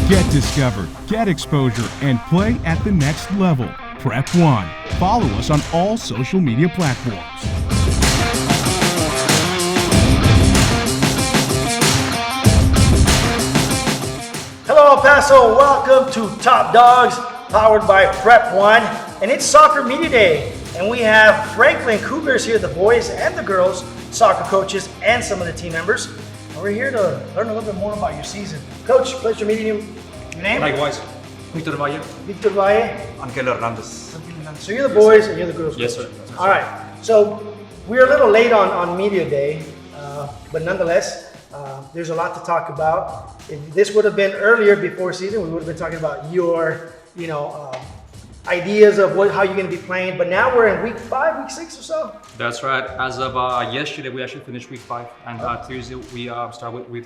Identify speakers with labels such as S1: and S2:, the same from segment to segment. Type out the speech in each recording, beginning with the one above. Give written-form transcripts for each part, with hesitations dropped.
S1: Get discovered, get exposure, and play at the next level. Prep One. Follow us on all social media platforms.
S2: Hello, Paso. Welcome to Top Dawgs, powered by Prep One, and it's Soccer Media Day. And we have Franklin Cougars here, the boys and the girls, soccer coaches, and some of the team members. And we're here to learn a little bit more about your season. Coach, pleasure meeting you. Your name?
S3: Likewise. Victor Valle.
S2: Victor Valle.
S3: Angel Hernandez.
S2: So you're the boys and you're the girls.
S3: Yes, sir.
S2: All right. So we're a little late on Media Day, but nonetheless, there's a lot to talk about. If this would have been earlier before season, we would have been talking about your, ideas of how you're going to be playing. But now we're in week 5, week 6 or so.
S3: That's right. As of yesterday, we actually finished week 5, and Tuesday we start with week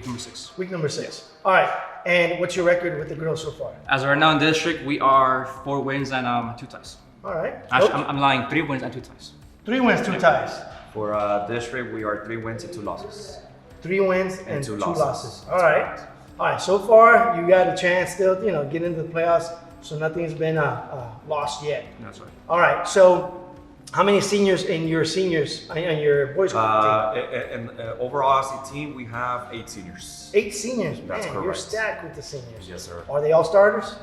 S3: number 6.
S2: Week number 6. All right. And what's your record with the girls so far?
S3: As of right now in district, we are 4 wins and 2 ties.
S2: All right.
S3: Actually, I'm lying. 3 wins and 2 ties.
S2: 3 wins, 2 ties.
S4: For district, we are 3 wins and 2 losses.
S2: 3 wins and 2 losses. All right.
S4: Correct.
S2: All right. So far, you got a chance still, get into the playoffs. So nothing's been lost yet.
S3: That's right.
S2: All right. So how many seniors in your boys group team?
S4: Overall as a team, we have 8 seniors.
S2: 8 seniors.
S4: That's
S2: Man,
S4: correct.
S2: you're stacked with the seniors.
S4: Yes, sir.
S2: Are they all starters?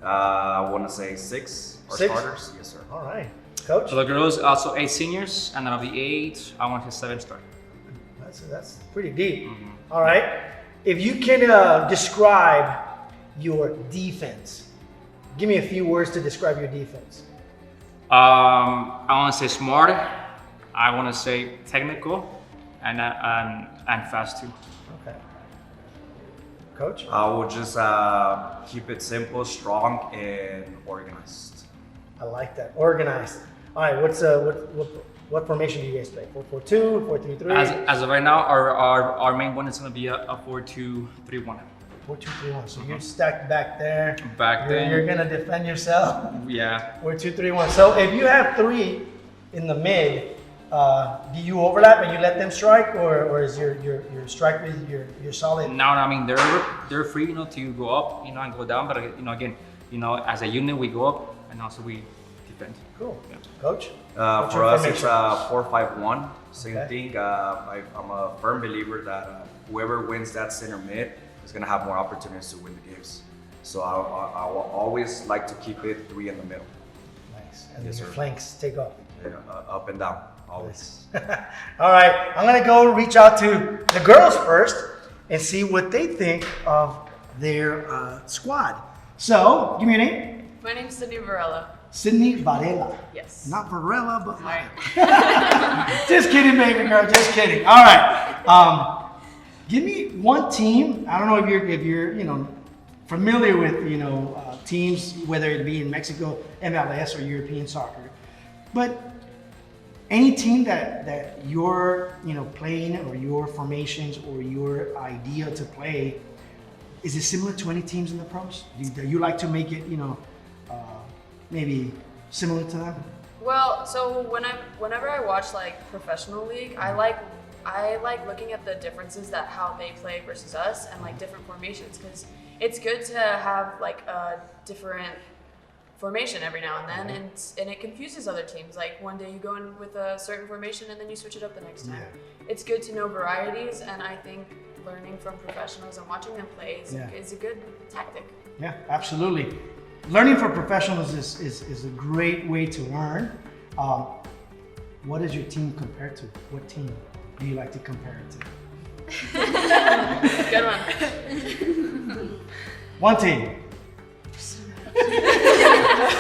S4: I want to say 6 are
S2: 6?
S4: starters. Yes, sir.
S2: All right. Coach?
S3: So the girls also 8 seniors, and then of the 8, I want to say 7 starters.
S2: That's pretty deep. All right. If you can describe your defense, give me a few words to describe your defense.
S3: I want to say smart. I want to say technical, and fast too.
S2: Okay. Coach?
S4: I will just keep it simple, strong, and organized.
S2: I like that. Organized. All right. What formation do you guys play? 4-4-2, 4-3-3?
S3: As of right now, our main one is going to be a 4-2-3-1.
S2: 4-2-3-1. So you're stacked back there.
S3: Then.
S2: You're gonna defend yourself.
S3: Yeah.
S2: 4-2-3-1. So if you have 3 in the mid, do you overlap and you let them strike, or is your strike with your solid?
S3: No, I mean they're free, to go up, and go down. But again, as a unit we go up and also we defend.
S2: Cool.
S3: Yeah.
S2: Coach?
S4: For us, it's 4-5-1. Same
S2: Okay.
S4: thing. I'm a firm believer that whoever wins that center mid is going to have more opportunities to win the games. So I will always like to keep it 3 in the middle.
S2: Nice. And
S4: Yes,
S2: then your
S4: sir.
S2: flanks take off.
S4: Yeah, up and down, always.
S2: All right. I'm gonna go reach out to the girls first and see what they think of their squad. So, give me your name.
S5: My name's Sydney Varela.
S2: Sydney Varela.
S5: Yes.
S2: Not Varela, but
S5: Sorry.
S2: just kidding, baby girl. Just kidding. All right. Give me one team. I don't know if you're familiar with teams, whether it be in Mexico, MLS, or European soccer, but any team that you're playing, or your formations or your idea to play, is it similar to any teams in the pros? Do you like to make it maybe similar to them?
S5: Well, so whenever I watch professional league, I like looking at the differences that how they play versus us, and different formations, because it's good to have a different formation every now and then, and it confuses other teams. One day you go in with a certain formation and then you switch it up the next time. Yeah. It's good to know varieties, and I think learning from professionals and watching them play is a good tactic.
S2: Yeah, absolutely. Learning from professionals is a great way to learn. What is your team compared to? What team do you like to compare it to?
S5: Good one.
S2: One team.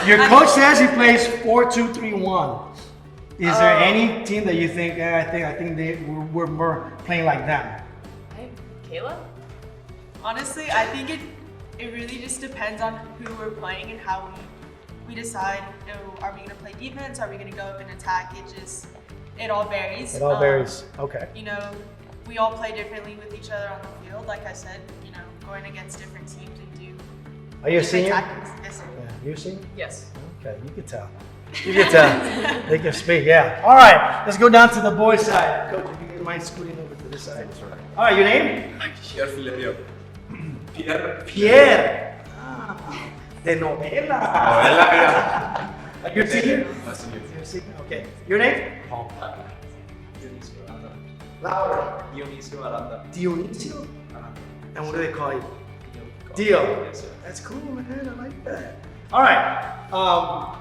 S2: Your coach says he plays 4-2-3-1. Is there any team that you think? I think we're more playing like them.
S5: Kayla?
S6: Honestly, I think it really just depends on who we're playing and how we decide. Are we gonna play defense? Are we gonna go up and attack? It all varies.
S2: It all varies. Okay.
S6: We all play differently with each other on the field. Like I said, going against different teams, we do.
S2: Are you a senior?
S6: Yes, sir.
S2: Yeah. You a senior?
S5: Yes.
S2: Okay, you can tell. You can tell. They can speak, yeah. All right, let's go down to the boys' side. Coach, if you mind scooting over to this side. That's right. All right, your name? Pierre. Ah, de novela. You're a senior? You're a senior. Okay. Your name? Laura. Dionisio? And what do they call you? Dio. That's cool, man. I like that. All right.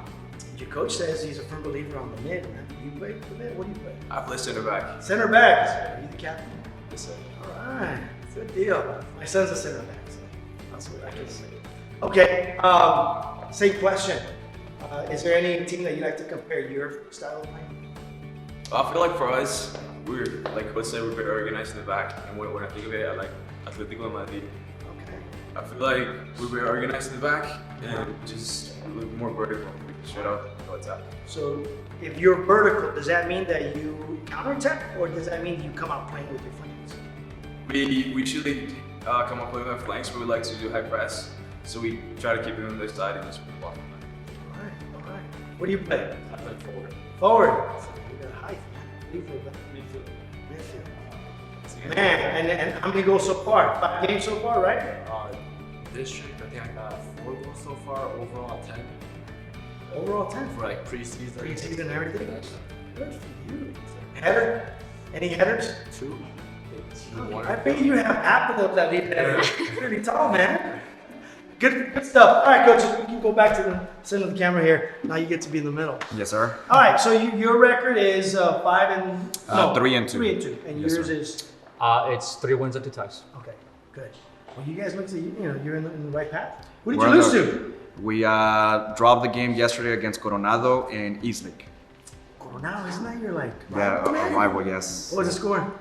S2: Your coach says he's a firm believer on the mid, man. You play the mid? What do you play?
S7: I play center back.
S2: Center back. Are you the captain?
S7: Yes, sir.
S2: All right. Good deal. My son's a center back, so that's what I can say. Okay. Same question. Is there any team that you like to compare your style of playing?
S7: I feel like for us, we're like Coach said, we're very organized in the back, and when I think of it, I like Atletico de Madrid.
S2: Okay.
S7: I feel like we're very organized in the back and just a little more vertical. We can straight up go attack.
S2: So if you're vertical, does that mean that you counterattack, or does that mean you come out playing with your flanks?
S7: We usually come up with our flanks, but we like to do high press, so we try to keep it on their side and just move off.
S2: All right. What do you play?
S7: I play forward.
S2: Forward. You got height. Midfield. Man, and how many goals so far? 5 games so far, right?
S8: District, I think I got 4 goals so far, overall 10.
S2: Overall 10.
S8: For like preseason.
S2: Preseason and everything? Good for you. Header? Any headers?
S8: 2.
S2: I bet you have half of them that need headers. Pretty tall, man. Good stuff. All right, coach, we can go back to the center of the camera here. Now you get to be in the middle.
S4: Yes, sir.
S2: All right, so your record is 3 and 2.
S4: 3 and 2.
S2: 3 and 2. And
S4: Yes,
S2: yours
S4: sir.
S2: is?
S3: It's 3 wins and 2 ties.
S2: Okay, good. Well, you guys look like you're in the right path. Who did
S4: We're
S2: you
S4: on
S2: lose
S4: the-
S2: to?
S4: We dropped the game yesterday against Coronado and Eastlake.
S2: Coronado, isn't that your like?
S4: Yeah,
S2: rival, man?
S4: a rival, yes.
S2: What was the score?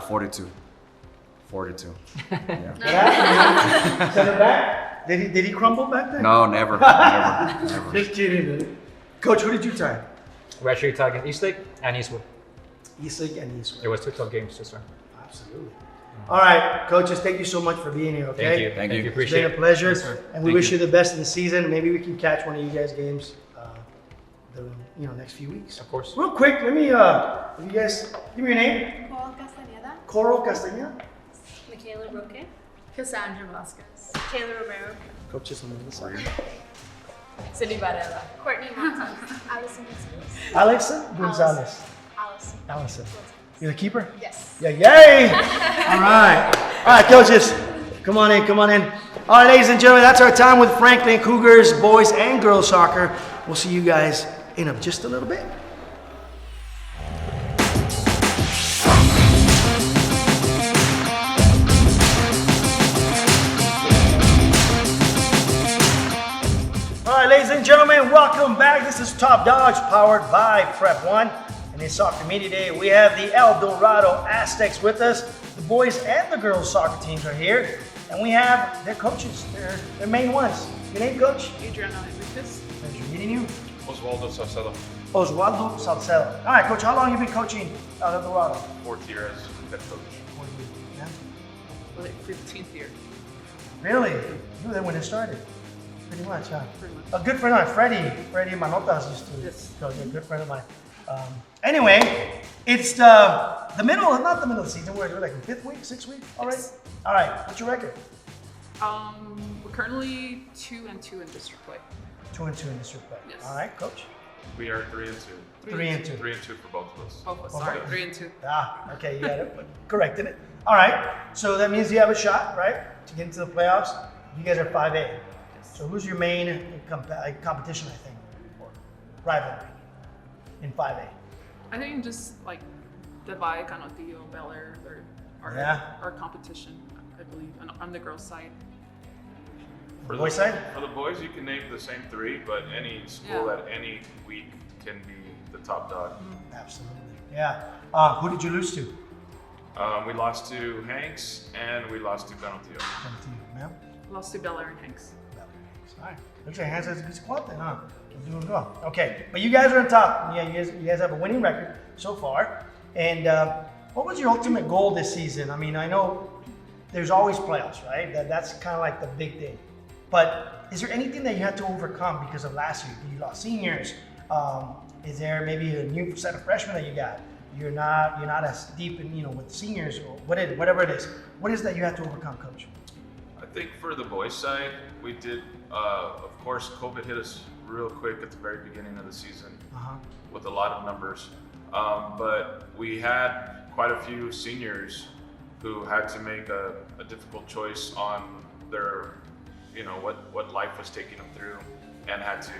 S4: 42. 42. Yeah.
S2: Yeah. Center back? Did he crumble back there?
S4: No, never. Never.
S2: Just kidding, man. Coach, who did you tie?
S3: We actually tied against Eastlake and Eastwood.
S2: Eastlake and Eastwood.
S3: It was 2 tough games this time.
S2: Absolutely. All right, coaches, thank you so much for being here. Okay.
S3: Thank you.
S4: Thank you.
S2: It's
S3: Appreciate
S2: been a
S3: it.
S2: pleasure,
S3: Yes, sir.
S2: and we wish you the best in the season. Maybe we can catch one of you guys' games, the next few weeks.
S3: Of course.
S2: Real quick, let me, you guys give me your name.
S9: Paul Castañeda,
S2: Coro Castañeda.
S9: Michaela Roque, Cassandra Vasquez, Taylor Romero,
S2: Coaches on the side.
S5: Cindy Varela.
S9: Courtney Montes, Allison Gonzalez,
S2: Alexa Gonzalez.
S9: Allison.
S2: Allison. You're the keeper?
S9: Yes.
S2: Yeah, yay! All right, coaches, come on in. All right, ladies and gentlemen, that's our time with Franklin Cougars boys and girls soccer. We'll see you guys in just a little bit. All right, ladies and gentlemen, welcome back. This is Top Dawgs, powered by Prep One. And in Soccer Media Day, we have the El Dorado Aztecs with us. The boys and the girls soccer teams are here. And we have their coaches, their main ones. Your name, Coach?
S6: Adriana Enriquez.
S2: Pleasure meeting you.
S10: Oswaldo Salcedo,
S2: Oswaldo Salcedo. All right, Coach, how long have you been coaching El Dorado?
S10: 4th year as head coach.
S2: Yeah.
S6: Like 15th year.
S2: Really? You were there when it started. Pretty much, huh?
S6: Pretty much.
S2: A good friend of mine, Freddie Manotas used to
S6: Yes.
S2: coach, a good friend of mine. Anyway, it's not the middle of the season. We're like in 5th week, 6th week already?
S6: Yes.
S2: All right, what's your record?
S6: We're currently 2 and 2 in district play.
S2: 2 and 2 in district play.
S6: Yes.
S2: All right, Coach?
S10: We are 3 and 2.
S2: 3 and 2.
S10: 3 and 2 for both of us.
S6: Both of us,
S2: Okay.
S6: sorry, 3 and 2.
S2: Ah, okay, you got it. Corrected it. All right, so that means you have a shot, right, to get into the playoffs. You guys are 5A. So who's your main competition, I think, or rivalry in 5A?
S6: I think just like the Valle, Canutillo, Bel Air, they're our competition, I believe, on the girls' side.
S2: For the boys' side?
S10: For the boys, you can name the same 3, but any school at any week can be the top dog.
S2: Absolutely. Yeah. Who did you lose to?
S10: We lost to Hanks and we lost to Canutillo.
S2: Ma'am?
S6: Lost to Bel Air and Hanks.
S2: All right. Looks like Hans has a good squad then, huh? You're doing well. Okay, but you guys are on top. Yeah, you guys have a winning record so far. And what was your ultimate goal this season? I mean, I know there's always playoffs, right? That's kind of like the big thing. But is there anything that you had to overcome because of last year? You lost seniors. Is there maybe a new set of freshmen that you got? You're not as deep in with seniors or whatever it is. What is that you have to overcome, Coach?
S10: I think for the boys' side, we did, of course, COVID hit us real quick at the very beginning of the season with a lot of numbers. But we had quite a few seniors who had to make a difficult choice on their, what life was taking them through, and had to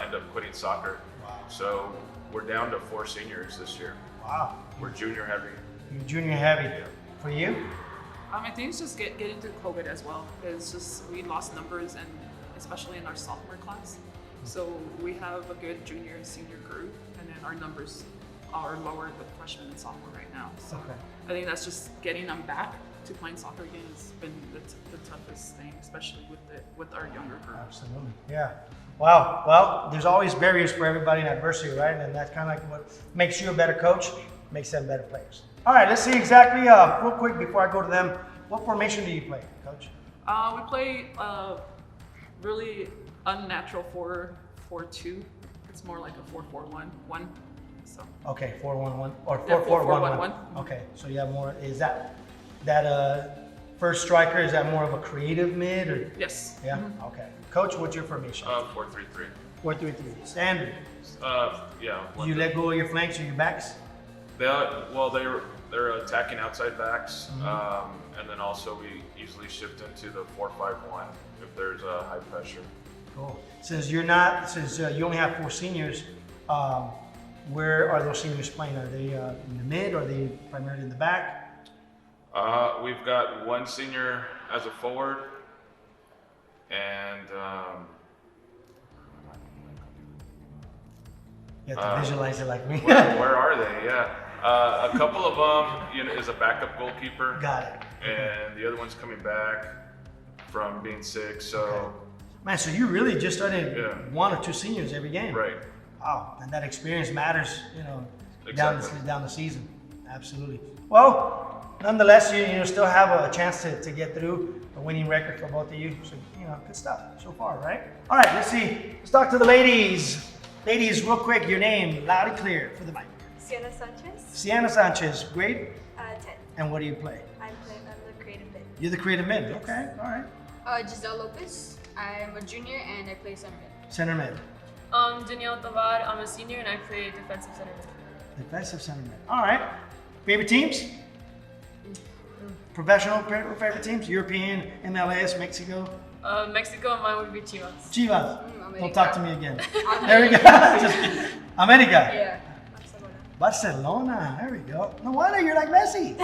S10: end up quitting soccer.
S2: Wow.
S10: So we're down to 4 seniors this year.
S2: Wow.
S10: We're junior heavy.
S2: You're junior heavy. For you?
S11: I think it's just getting through COVID as well. It's just we lost numbers, and especially in our sophomore class. So we have a good junior and senior group, and then our numbers are lower with freshmen and sophomore right now. So I think that's just getting them back to playing soccer again has been the toughest thing, especially with our younger group.
S2: Absolutely. Yeah. Wow. Well, there's always barriers for everybody in adversity, right? And that's kind of like what makes you a better coach, makes them better players. All right, let's see exactly, real quick before I go to them, what formation do you play, Coach?
S11: We play really unnatural 4-4-2. It's more like a 4-4-1. So.
S2: Okay, 4-1-1 or 4-4-1-1.
S11: 4-4-1-1.
S2: Okay, so you have more. Is that first striker? Is that more of a creative mid or?
S11: Yes.
S2: Yeah. Okay. Coach, what's your formation?
S10: 4-3-3.
S2: 4-3-3. Standard.
S10: Yeah.
S2: Do you let go of your flanks or your backs?
S10: They're attacking outside backs, and then also we usually shift into the 4-5-1 if there's a high pressure.
S2: Cool. Since you only have 4 seniors, where are those seniors playing? Are they in the mid, or are they primarily in the back?
S10: We've got 1 senior as a forward, and
S2: you have to visualize it like me.
S10: where are they? Yeah. A couple of them is a backup goalkeeper.
S2: Got it.
S10: And the other one's coming back from being sick. So,
S2: man, so you really just started 1 or 2 seniors every game.
S10: Right.
S2: Wow, and that experience matters,
S10: Exactly.
S2: down the season. Absolutely. Well, nonetheless, you still have a chance to get through a winning record for both of you. So, good stuff so far, right? All right, let's see. Let's talk to the ladies. Ladies, real quick, your name, loud and clear for the mic.
S9: Sienna Sanchez.
S2: Sienna Sanchez, grade?
S9: 10.
S2: And what do you play?
S9: I'm the creative mid.
S2: You're the creative mid. Okay, all right.
S12: Giselle Lopez. I'm a junior and I play center mid.
S2: Center mid.
S5: Danielle Tavad. I'm a senior and I play defensive center mid.
S2: Defensive center mid. All right. Favorite teams? Professional favorite teams? European, MLS, Mexico?
S5: Mexico and mine would be Chivas.
S2: Chivas. Don't talk to me again.
S5: America.
S2: There we go. Just kidding. America.
S5: Yeah.
S2: Barcelona. There we go. No wonder you're like Messi.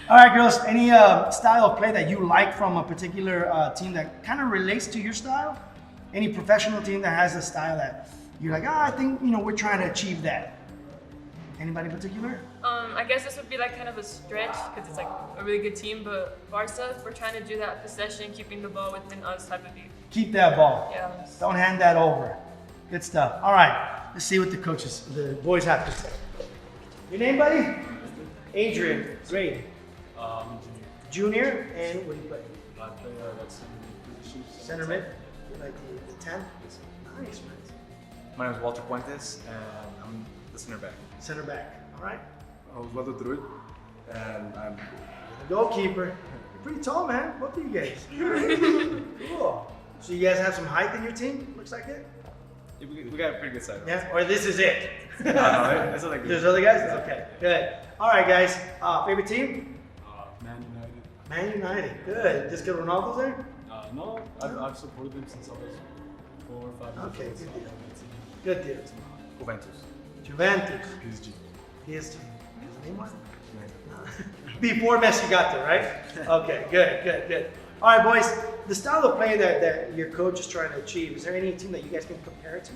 S2: All right, girls. Any style of play that you like from a particular team that kind of relates to your style? Any professional team that has a style that you're like, I think we're trying to achieve that. Anybody in particular?
S5: I guess this would be like kind of a stretch because it's like a really good team, but Barca, we're trying to do that possession, keeping the ball within us type of view.
S2: Keep that ball.
S5: Yeah.
S2: Don't hand that over. Good stuff. All right. Let's see what the boys have to say. Your name, buddy? Adrian. Grade? Junior. And what do you play?
S13: I play center position.
S2: Center mid? Like the 10? Nice, man.
S14: My name is Walter Puentes, and I'm the center back.
S2: Center back. All right.
S13: Osvaldo Druid, and I'm
S2: the goalkeeper. You're pretty tall, man. Both of you guys. Cool. So you guys have some height in your team? Looks like it?
S14: We got a pretty good side.
S2: Yeah, or this is it?
S14: No, that's other good.
S2: There's other guys? Okay, good. All right, guys. Favorite team?
S13: Man United.
S2: Man United. Good. Just because Ronaldo's there?
S13: No, I've supported them since I was 4 or 5 years old.
S2: Okay, good deal.
S14: Juventus.
S2: Juventus.
S13: PSG.
S2: PSG. His name was? Before Messi got there, right? Okay, good. All right, boys. The style of play that your coach is trying to achieve, is there any team that you guys can compare it to?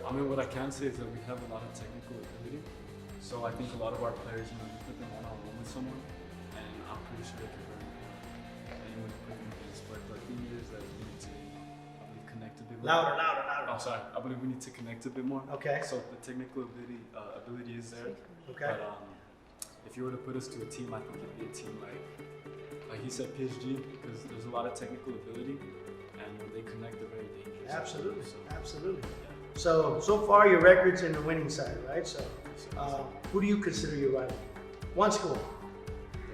S13: I mean, what I can say is that we have a lot of technical ability. So I think a lot of our players, you put them one-on-one with someone, and I'm pretty sure they can learn anyone put them against. But the thing is that we need to, I believe, connect a bit more.
S2: Louder.
S13: Oh, sorry. I believe we need to connect a bit more.
S2: Okay.
S13: So the technical ability is there.
S2: Okay.
S13: But if you were to put us to a team, I think it'd be a team like he said, PSG, because there's a lot of technical ability, and when they connect, they're very dangerous.
S2: Absolutely.
S13: So,
S2: Absolutely. So far your record's in the winning side, right? So, who do you consider your rival? One school.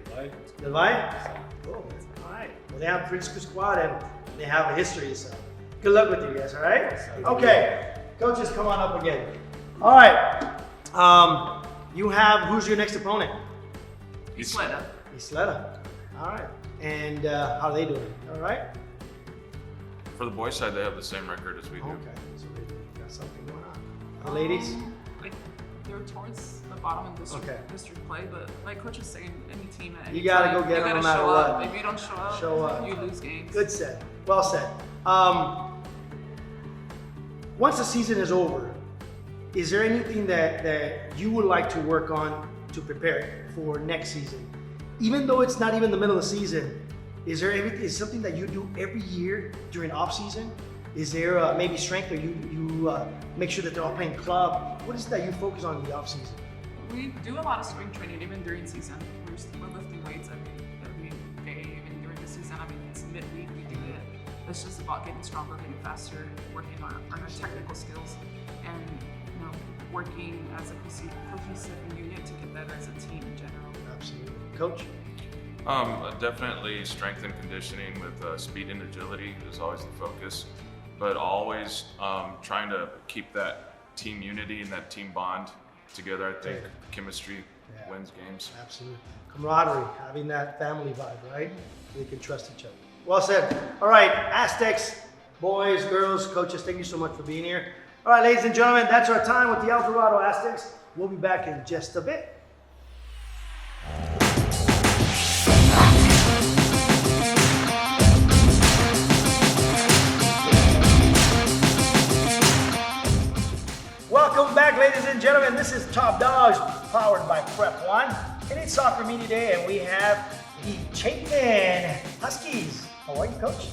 S13: The Valle.
S2: Del Valle? Cool. All right. Well, they have a pretty good squad and they have a history, so good luck with you guys, all right? Okay. Coaches, come on up again. All right. You have, who's your next opponent?
S11: Ysleta.
S2: Ysleta. All right. And how are they doing? All right?
S10: For the boys' side, they have the same record as we do.
S2: Okay. So they got something going on. The ladies?
S11: Like, they're towards the bottom of district play, but like Coach is saying, any team at any
S2: You gotta
S11: time,
S2: go get them no matter
S11: show
S2: what.
S11: up. If you don't show up, you lose games.
S2: Good said. Well said. Once the season is over, is there anything that you would like to work on to prepare for next season? Even though it's not even the middle of the season, is something that you do every year during off season? Is there maybe strength, or you make sure that they're all playing club? What is it that you focus on in the off season?
S11: We do a lot of strength training even during season. We're lifting weights every day, even during the season. I mean, it's midweek, we do it. It's just about getting stronger, getting faster, working on our technical skills, and working as a cohesive unit to get better as a team in general.
S2: Absolutely. Coach?
S10: Definitely strength and conditioning with speed and agility is always the focus, but always trying to keep that team unity and that team bond together. I think chemistry wins games.
S2: Absolutely. Camaraderie, having that family vibe, right? They can trust each other. Well said. All right, Aztecs, boys, girls, coaches, thank you so much for being here. All right, ladies and gentlemen, that's our time with the El Dorado Aztecs. We'll be back in just a bit. Welcome back, ladies and gentlemen. This is Top Dogs, powered by Prep One. And it's Soccer Media Day, and we have the Chapin Huskies. How are you, Coach?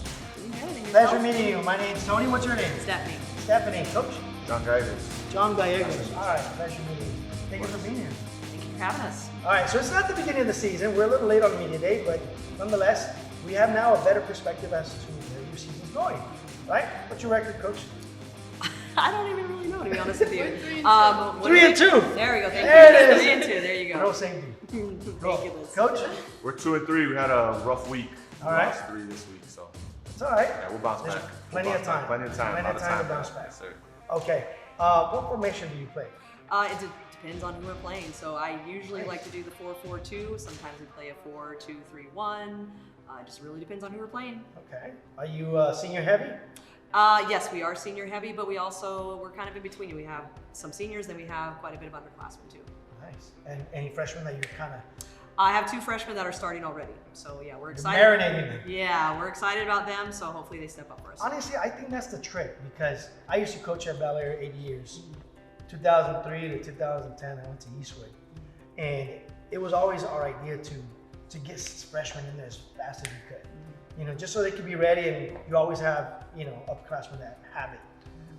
S2: Pleasure meeting you. My name's Tony. What's your name?
S12: Stephanie.
S2: Stephanie. Coach?
S14: John Gallegos.
S2: John Gallegos. All right, pleasure meeting you. Thank you for being here.
S12: Thank you for having us.
S2: All right, so it's not the beginning of the season. We're a little late on Media Day, but nonetheless, we have now a better perspective as to where your season's going, right? What's your record, Coach?
S12: I don't even really know, to be honest with you.
S2: 3 and 2.
S12: There we go. Thank
S2: There
S12: you.
S2: it is.
S12: 3 and 2. There you go.
S2: No safety.
S12: Ridiculous.
S2: Coach?
S14: We're 2 and 3. We had a rough week.
S2: All right.
S14: Lost 3 this week, so.
S2: It's all right.
S14: Yeah, we'll bounce
S2: There's
S14: back.
S2: Plenty of time.
S14: Plenty of time.
S2: Plenty of time to bounce back.
S14: Yes, sir.
S2: Okay. What formation do you play?
S12: It depends on who we're playing. So I usually like to do the 4-4-2. Sometimes we play a 4-2-3-1. It just really depends on who we're playing.
S2: Okay. Are you senior heavy?
S12: Yes, we are senior heavy, but we're kind of in between. We have some seniors, then we have quite a bit of underclassmen too.
S2: Nice. And any freshmen that you're kind of...
S12: I have 2 freshmen that are starting already. So yeah, we're excited.
S2: Marinating them.
S12: Yeah, we're excited about them. So hopefully they step up for us.
S2: Honestly, I think that's the trick, because I used to coach at Bel Air 8 years. 2003 to 2010, I went to Eastwood. And it was always our idea to get freshmen in there as fast as we could. You know, just so they could be ready, and you always have, upperclassmen that have it.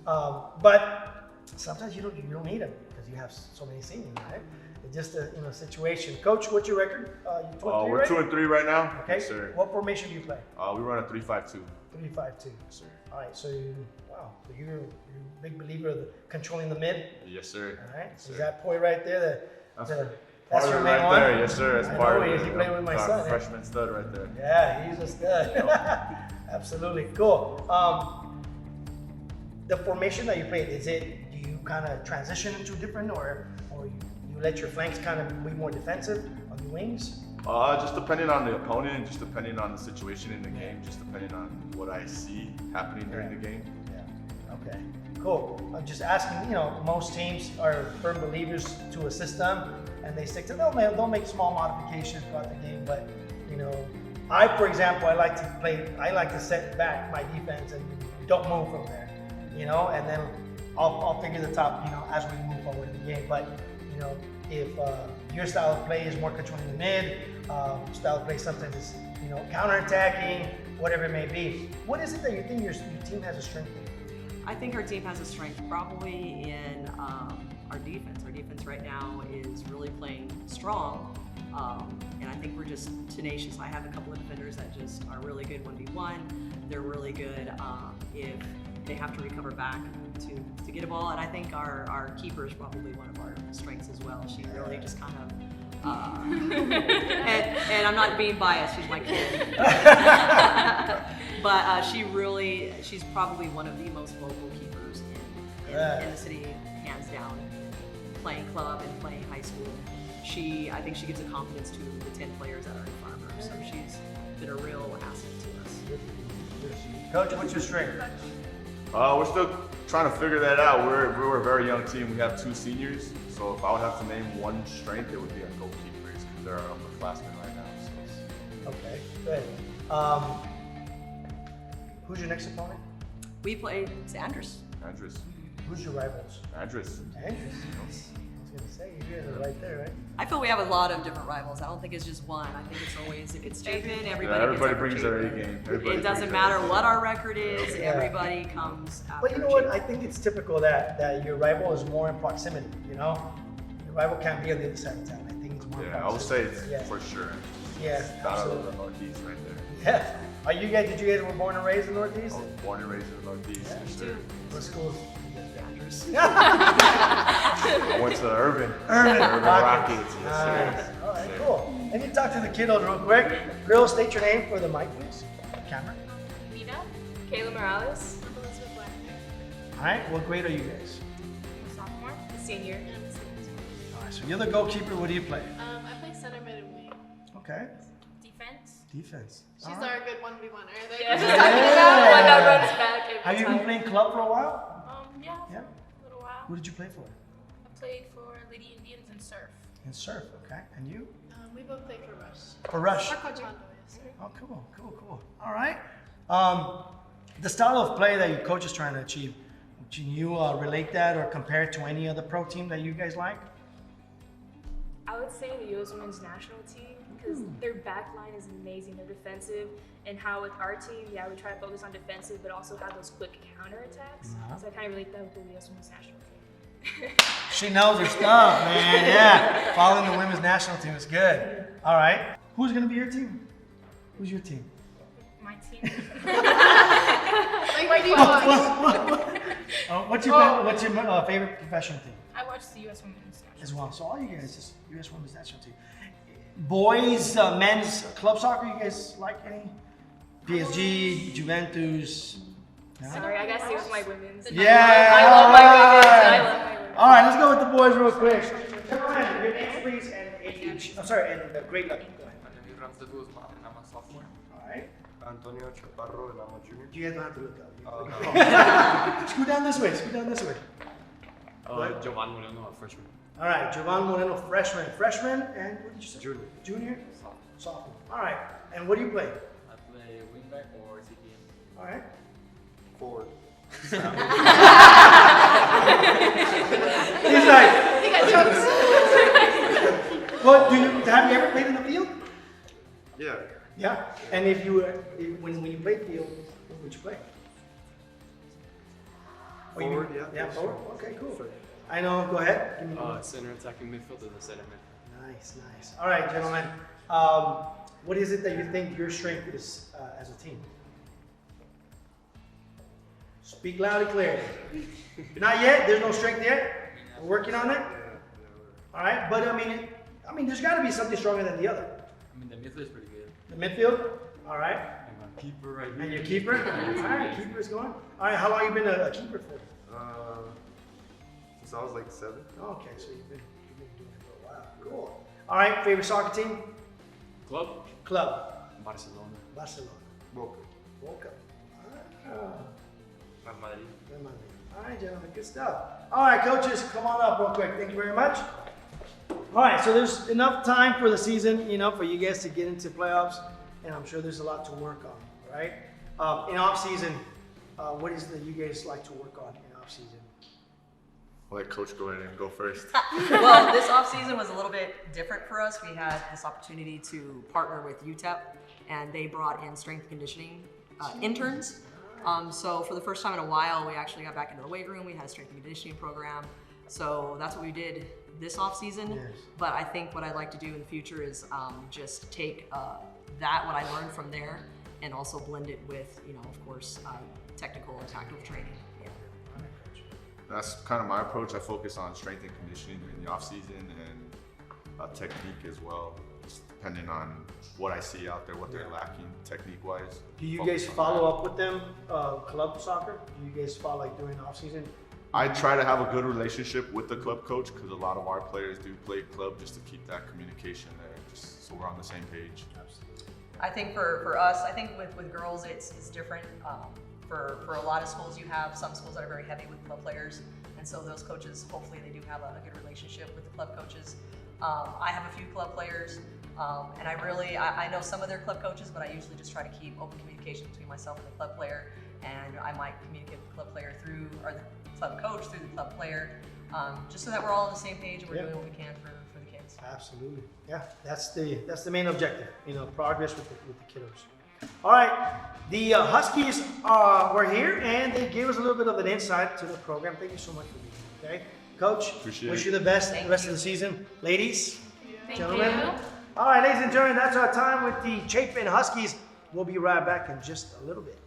S2: But sometimes you don't need them because you have so many seniors, right? It's just a situation. Coach, what's your record? You 2 and 3,
S14: We're
S2: right?
S14: 2 and 3 right now.
S2: Okay.
S14: Yes, sir.
S2: What formation do you play?
S14: We run a 3-5-2.
S2: 3-5-2. Yes, sir. All right. So you're a big believer of controlling the mid.
S14: Yes, sir.
S2: All right.
S14: Yes,
S2: Is
S14: sir.
S2: that Poi right there? That's
S14: Part
S2: your
S14: of it
S2: main
S14: right
S2: one?
S14: there. Yes, sir. That's
S2: I
S14: part
S2: know
S14: of it.
S2: he played with my
S14: Our
S2: son.
S14: Freshman stud right there.
S2: Yeah, he's a stud. Absolutely. Cool. The formation that you played, do you kind of transition into different, or you let your flanks kind of be more defensive on the wings?
S14: Just depending on the opponent, just depending on the situation in the game, just depending on what I see happening during the game.
S2: Yeah. Okay. Cool. I'm just asking. Most teams are firm believers to a system, and they stick to. They'll make small modifications throughout the game, but I, for example, I like to set back my defense and don't move from there. And then I'll figure the top, as we move forward in the game. But if your style of play is more controlling the mid, style of play sometimes is counterattacking, whatever it may be. What is it that you think your team has a strength in?
S12: I think our team has a strength probably in our defense. Our defense right now is really playing strong, and I think we're just tenacious. I have a couple of defenders that just are really good 1v1. They're really good if they have to recover back to get a ball, and I think our keeper is probably one of our strengths as well. She really just kind of And I'm not being biased, she's my kid. But she's probably one of the most vocal keepers in the city, hands down. Playing club and playing high school. I think she gives a confidence to the 10 players that are in front of her, so she's been a real asset to us.
S2: Coach, what's your strength?
S14: We're still trying to figure that out. We're a very young team. We have 2 seniors, so if I would have to name one strength, it would be our goalkeepers because they're our upperclassmen right now. So.
S2: Okay, good. Who's your next opponent?
S12: We play Andress.
S14: Andress.
S2: Who's your rivals?
S14: Andress.
S2: Andress. I was gonna say, you guys are right there, right?
S12: I feel we have a lot of different rivals. I don't think it's just one. I think it's always, if it's Chapin,
S14: everybody brings their A game.
S12: It doesn't matter what our record is, everybody comes after.
S2: But you know what? I think it's typical that your rival is more in proximity, you know? Your rival can't be on the other side of town. I think it's more in
S14: I would say it's
S2: proximity.
S14: for sure.
S2: Yeah,
S14: Out of the Northeast right there.
S2: Yeah. Did you guys were born and raised in the Northeast?
S14: I was born and raised in the Northeast, yes, sir.
S2: What schools?
S14: I went to Urban Rockets.
S2: Nice. All right, cool. And you talk to the kiddos real quick. Girls, state your name for the mic, please. Camera.
S15: Nina, Kayla Morales, Elizabeth Black.
S2: All right, what grade are you guys?
S15: Sophomore, senior.
S2: All right, so you're the goalkeeper. What do you play?
S15: I play center, mid, and wing.
S2: Okay.
S15: Defense.
S2: She's
S15: our good 1v1er.
S2: Yeah.
S15: Just talking about one that runs back every
S2: Have you
S15: time.
S2: been playing club for a while?
S15: Yeah,
S2: Yeah.
S15: a little while.
S2: Who did you play for?
S15: I played for Lady Indians and Surf.
S2: In surf, okay. And you?
S15: We both played for Rush.
S2: For Rush?
S15: Or Coach Hondo, yes, sir.
S2: Oh, cool. All right. The style of play that your coach is trying to achieve, can you relate that or compare it to any other pro team that you guys like?
S15: I would say the U.S. Women's National Team because their back line is amazing. They're defensive, and how with our team, we try to focus on defensive, but also have those quick counterattacks. So I kind of relate that with the U.S. Women's National Team.
S2: She knows her stuff, man. Yeah. Following the women's national team is good. All right. Who's going to be your team? Who's your team?
S15: My team.
S2: What's your favorite professional team?
S15: I watch the U.S. Women's National
S2: As well. So all you guys, just U.S. Women's National Team. Boys, men's club soccer, you guys like any? PSG, Juventus. No?
S15: Sorry, I gotta stay with my women's.
S2: Yeah.
S15: I love my women's.
S2: All right, let's go with the boys real quick. Your names, please, and age. I'm sorry, and the grade level. Go ahead.
S8: My name is Ramsey Guzman, and I'm a sophomore.
S2: All right.
S8: Antonio Chaparro, and I'm a junior.
S2: You guys don't have to look up. Scoot down this way.
S8: Jovan Moreno, a freshman.
S2: All right, Jovan Moreno, freshman, and what did you say? Junior. Sophomore. All right, and what do you play?
S8: I play wingback or CPM.
S2: All right.
S8: Forward.
S2: He's like.
S15: He got jokes.
S2: Well, have you ever played in the field?
S8: Yeah.
S2: Yeah. And if you when you played field, what would you play?
S8: Forward,
S2: Yeah, forward. Okay, cool. I know. Go ahead. Give me
S8: Center attacking midfield or the center mid.
S2: Nice. All right, gentlemen. What is it that you think your strength is as a team? Speak loud and clear. Not yet. There's no strength yet. We're working on it. All right, but I mean, there's got to be something stronger than the other.
S8: I mean, the midfield is pretty good.
S2: The midfield. All right.
S8: And my keeper right here.
S2: And your keeper. All right, keeper is going. All right, how long have you been a keeper for?
S8: Since I was like 7.
S2: Okay, so you've been doing it for a while. Cool. All right, favorite soccer team?
S8: Club.
S2: Barcelona.
S8: Boca.
S2: Real Madrid. All right, gentlemen, good stuff. All right, coaches, come on up real quick. Thank you very much. All right, so there's enough time for the season, for you guys to get into playoffs, and I'm sure there's a lot to work on, right? In off season, what is it that you guys like to work on in off season?
S14: I'll let Coach go ahead and go first.
S12: Well, this off-season was a little bit different for us. We had this opportunity to partner with UTEP, and they brought in strength and conditioning interns. So for the first time in a while, we actually got back into the weight room. We had a strength and conditioning program. So that's what we did this off-season.
S2: Yes.
S12: But I think what I'd like to do in the future is just take what I learned from there and also blend it with, of course, technical and tactical training.
S14: That's kind of my approach. I focus on strength and conditioning during the off season, and technique as well, just depending on what I see out there, what they're lacking technique-wise.
S2: Do you guys follow up with them, club soccer? Do you guys follow like during off season?
S14: I try to have a good relationship with the club coach because a lot of our players do play club just to keep that communication there, just so we're on the same page.
S2: Absolutely.
S12: I think for us, I think with girls it's different. For a lot of schools, you have some schools that are very heavy with club players, and so those coaches, hopefully they do have a good relationship with the club coaches. I have a few club players, and I know some of their club coaches, but I usually just try to keep open communication between myself and the club player, and I might communicate with the club player through, or the club coach through the club player, just so that we're all on the same page and we're doing what we can for the kids.
S2: Absolutely. Yeah, that's the main objective, progress with the kiddos. All right, the Huskies were here and they gave us a little bit of an insight to the program. Thank you so much for being here, okay? Coach,
S14: Appreciate
S2: wish
S14: it.
S2: you the best the rest of the season. Ladies,
S15: Thank
S2: gentlemen.
S15: you.
S2: All right, ladies and gentlemen, that's our time with the Chapin Huskies. We'll be right back in just a little bit.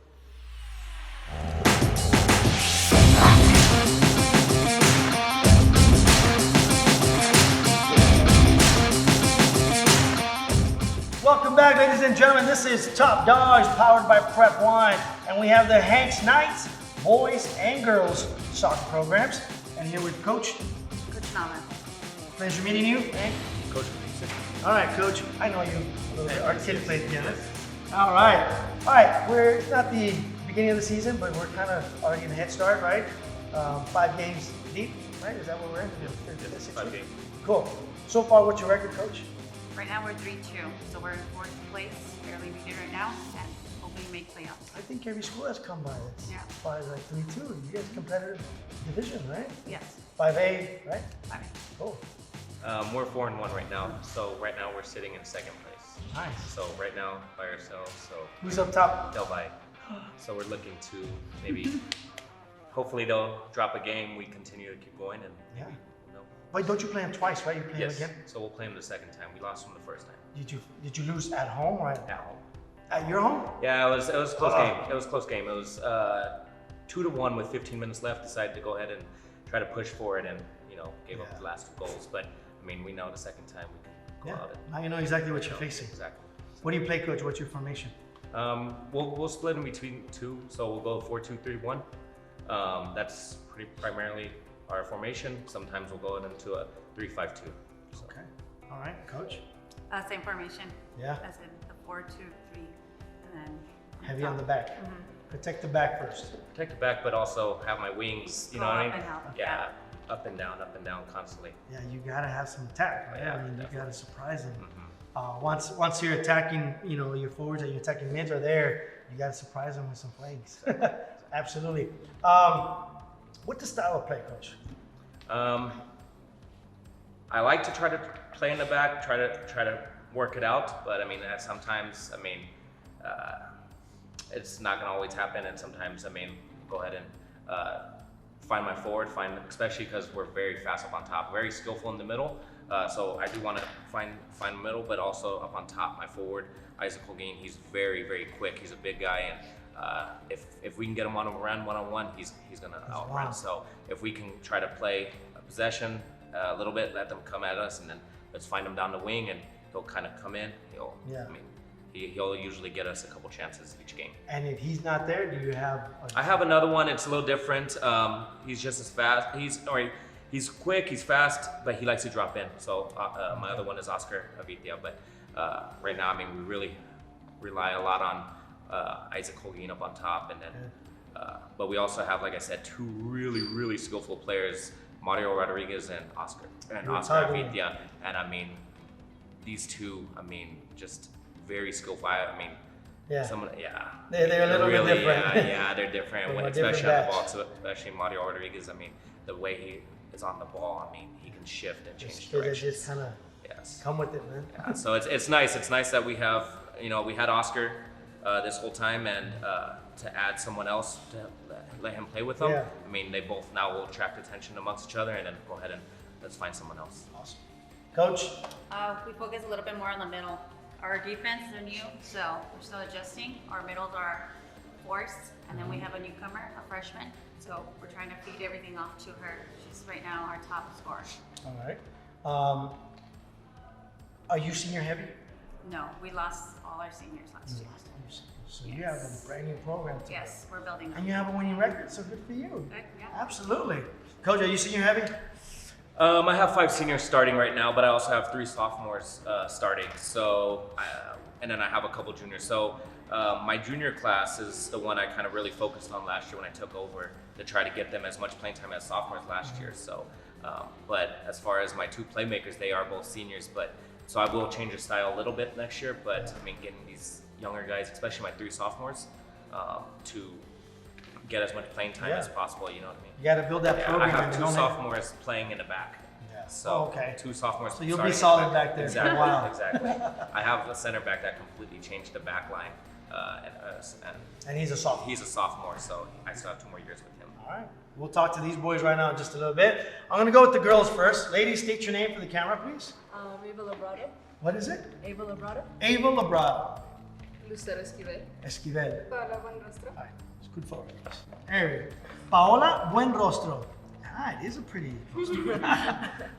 S2: Welcome back, ladies and gentlemen. This is Top Dawgs, powered by Prep One, and we have the Hanks Knights boys and girls soccer programs. And here with Coach
S16: Nama.
S2: Pleasure meeting you, Hank.
S4: Coach.
S2: All right, Coach. I know you a little bit. Our kids played together. All right. We're not the beginning of the season, but we're kind of already in a head start, right? 5 games deep, right? Is that what we're in?
S4: Yes, 5 games.
S2: Cool. So far, what's your record, Coach?
S16: Right now we're 3-2, so we're in 4th place, barely beat it right now, and hoping to make playoffs.
S2: I think every school has come by this.
S16: Yeah.
S2: As far as like 3-2, you guys competitive division, right?
S16: Yes.
S2: 5A, right?
S16: 5A.
S2: Cool.
S17: We're 4-1 right now, so right now we're sitting in 2nd place.
S2: Nice.
S17: So right now by ourselves. So
S2: who's up top?
S17: Valle. So we're looking to maybe, hopefully they'll drop a game. We continue to keep going and maybe.
S2: Wait, don't you play them twice, right? You play them again?
S17: So we'll play them the 2nd time. We lost them the 1st time.
S2: Did you lose at home or
S17: at home?
S2: At your home?
S17: Yeah, it was a close game. It was a close game. It was 2-1 with 15 minutes left. Decided to go ahead and try to push for it, and gave up the last 2 goals. But I mean, we know the 2nd time we can go out and.
S2: Now you know exactly what you're facing.
S17: Exactly.
S2: What do you play, Coach? What's your formation?
S17: We'll split in between 2, so we'll go 4-2-3-1. That's pretty primarily our formation. Sometimes we'll go into a 3-5-2. So.
S2: Okay. All right, Coach.
S16: Same formation.
S2: Yeah.
S16: As in the 4-2-3, and then.
S2: Heavy on the back.
S16: Mm-hmm.
S2: Protect the back first.
S17: Protect the back, but also have my wings. You know what I mean?
S16: Up and down.
S17: Yeah. Up and down constantly.
S2: Yeah, you gotta have some attack, right?
S17: Yeah,
S2: I mean, you
S17: definitely.
S2: gotta surprise them. Once you're attacking, your forwards and your attacking mids are there, you gotta surprise them with some plays. Absolutely. What's the style of play, Coach?
S17: I like to try to play in the back, try to work it out, but I mean, sometimes, it's not gonna always happen, and sometimes, go ahead and find my forward, especially because we're very fast up on top, very skillful in the middle. So I do want to find the middle, but also up on top. My forward, Isaac Holguin, he's very, very quick. He's a big guy, and if we can get him on a run one-on-one, he's gonna outrun. So if we can try to play a possession a little bit, let them come at us, and then let's find him down the wing, and he'll kind of come in. He'll usually get us a couple chances each game.
S2: And if he's not there, do you have?
S17: I have another one. It's a little different. He's just as fast. He's quick. He's fast, but he likes to drop in. So my other one is Oscar Avitia. But right now, we really rely a lot on Isaac Holguin up on top, and then. But we also have, like I said, 2 really, really skillful players, Mario Rodriguez and Oscar Avitia. And these 2, just very skillful. They're a little bit different. Yeah, they're different. Especially on the ball, especially Mario Rodriguez. The way he is on the ball, he can shift and change directions.
S2: Just kind of come with it, man.
S17: Yeah, so it's nice. It's nice that we have, we had Oscar this whole time, and to add someone else to let him play with them.
S2: Yeah.
S17: They both now will attract attention amongst each other, and then go ahead and let's find someone else.
S2: Awesome. Coach?
S16: We focus a little bit more on the middle. Our defense is new, so we're still adjusting. Our middles are forced, and then we have a newcomer, a freshman. So we're trying to feed everything off to her. She's right now our top scorer.
S2: All right. Are you senior heavy?
S16: No, we lost all our seniors last year.
S2: So you have a brand new program.
S16: Yes, we're building up.
S2: And you have a winning record, so good for you.
S16: Yeah.
S2: Absolutely. Coach, are you senior heavy?
S17: I have 5 seniors starting right now, but I also have 3 sophomores starting. So, and then I have a couple juniors. So my junior class is the one I kind of really focused on last year when I took over to try to get them as much playing time as sophomores last year. So, but as far as my 2 playmakers, they are both seniors. But so I will change the style a little bit next year. But I mean, getting these younger guys, especially my 3 sophomores, to get as much playing time as possible. You know what I mean?
S2: You got to build that program.
S17: I have 2 sophomores playing in the back. So 2 sophomores.
S2: So you'll be solid back there.
S17: Exactly.
S2: Wow.
S17: Exactly. I have a center back that completely changed the back line,
S2: and he's a sophomore.
S17: He's a sophomore, so I still have 2 more years with him.
S2: All right. We'll talk to these boys right now in just a little bit. I'm gonna go with the girls first. Ladies, state your name for the camera, please.
S5: Ava Labrado.
S2: What is it?
S5: Ava Labrado.
S2: Ava Labrado.
S5: Lucero Esquivel.
S2: Esquivel.
S5: Paola Buenrostro.
S2: It's good for us. There we go. Paola Buenrostro. Ah, it is a pretty. All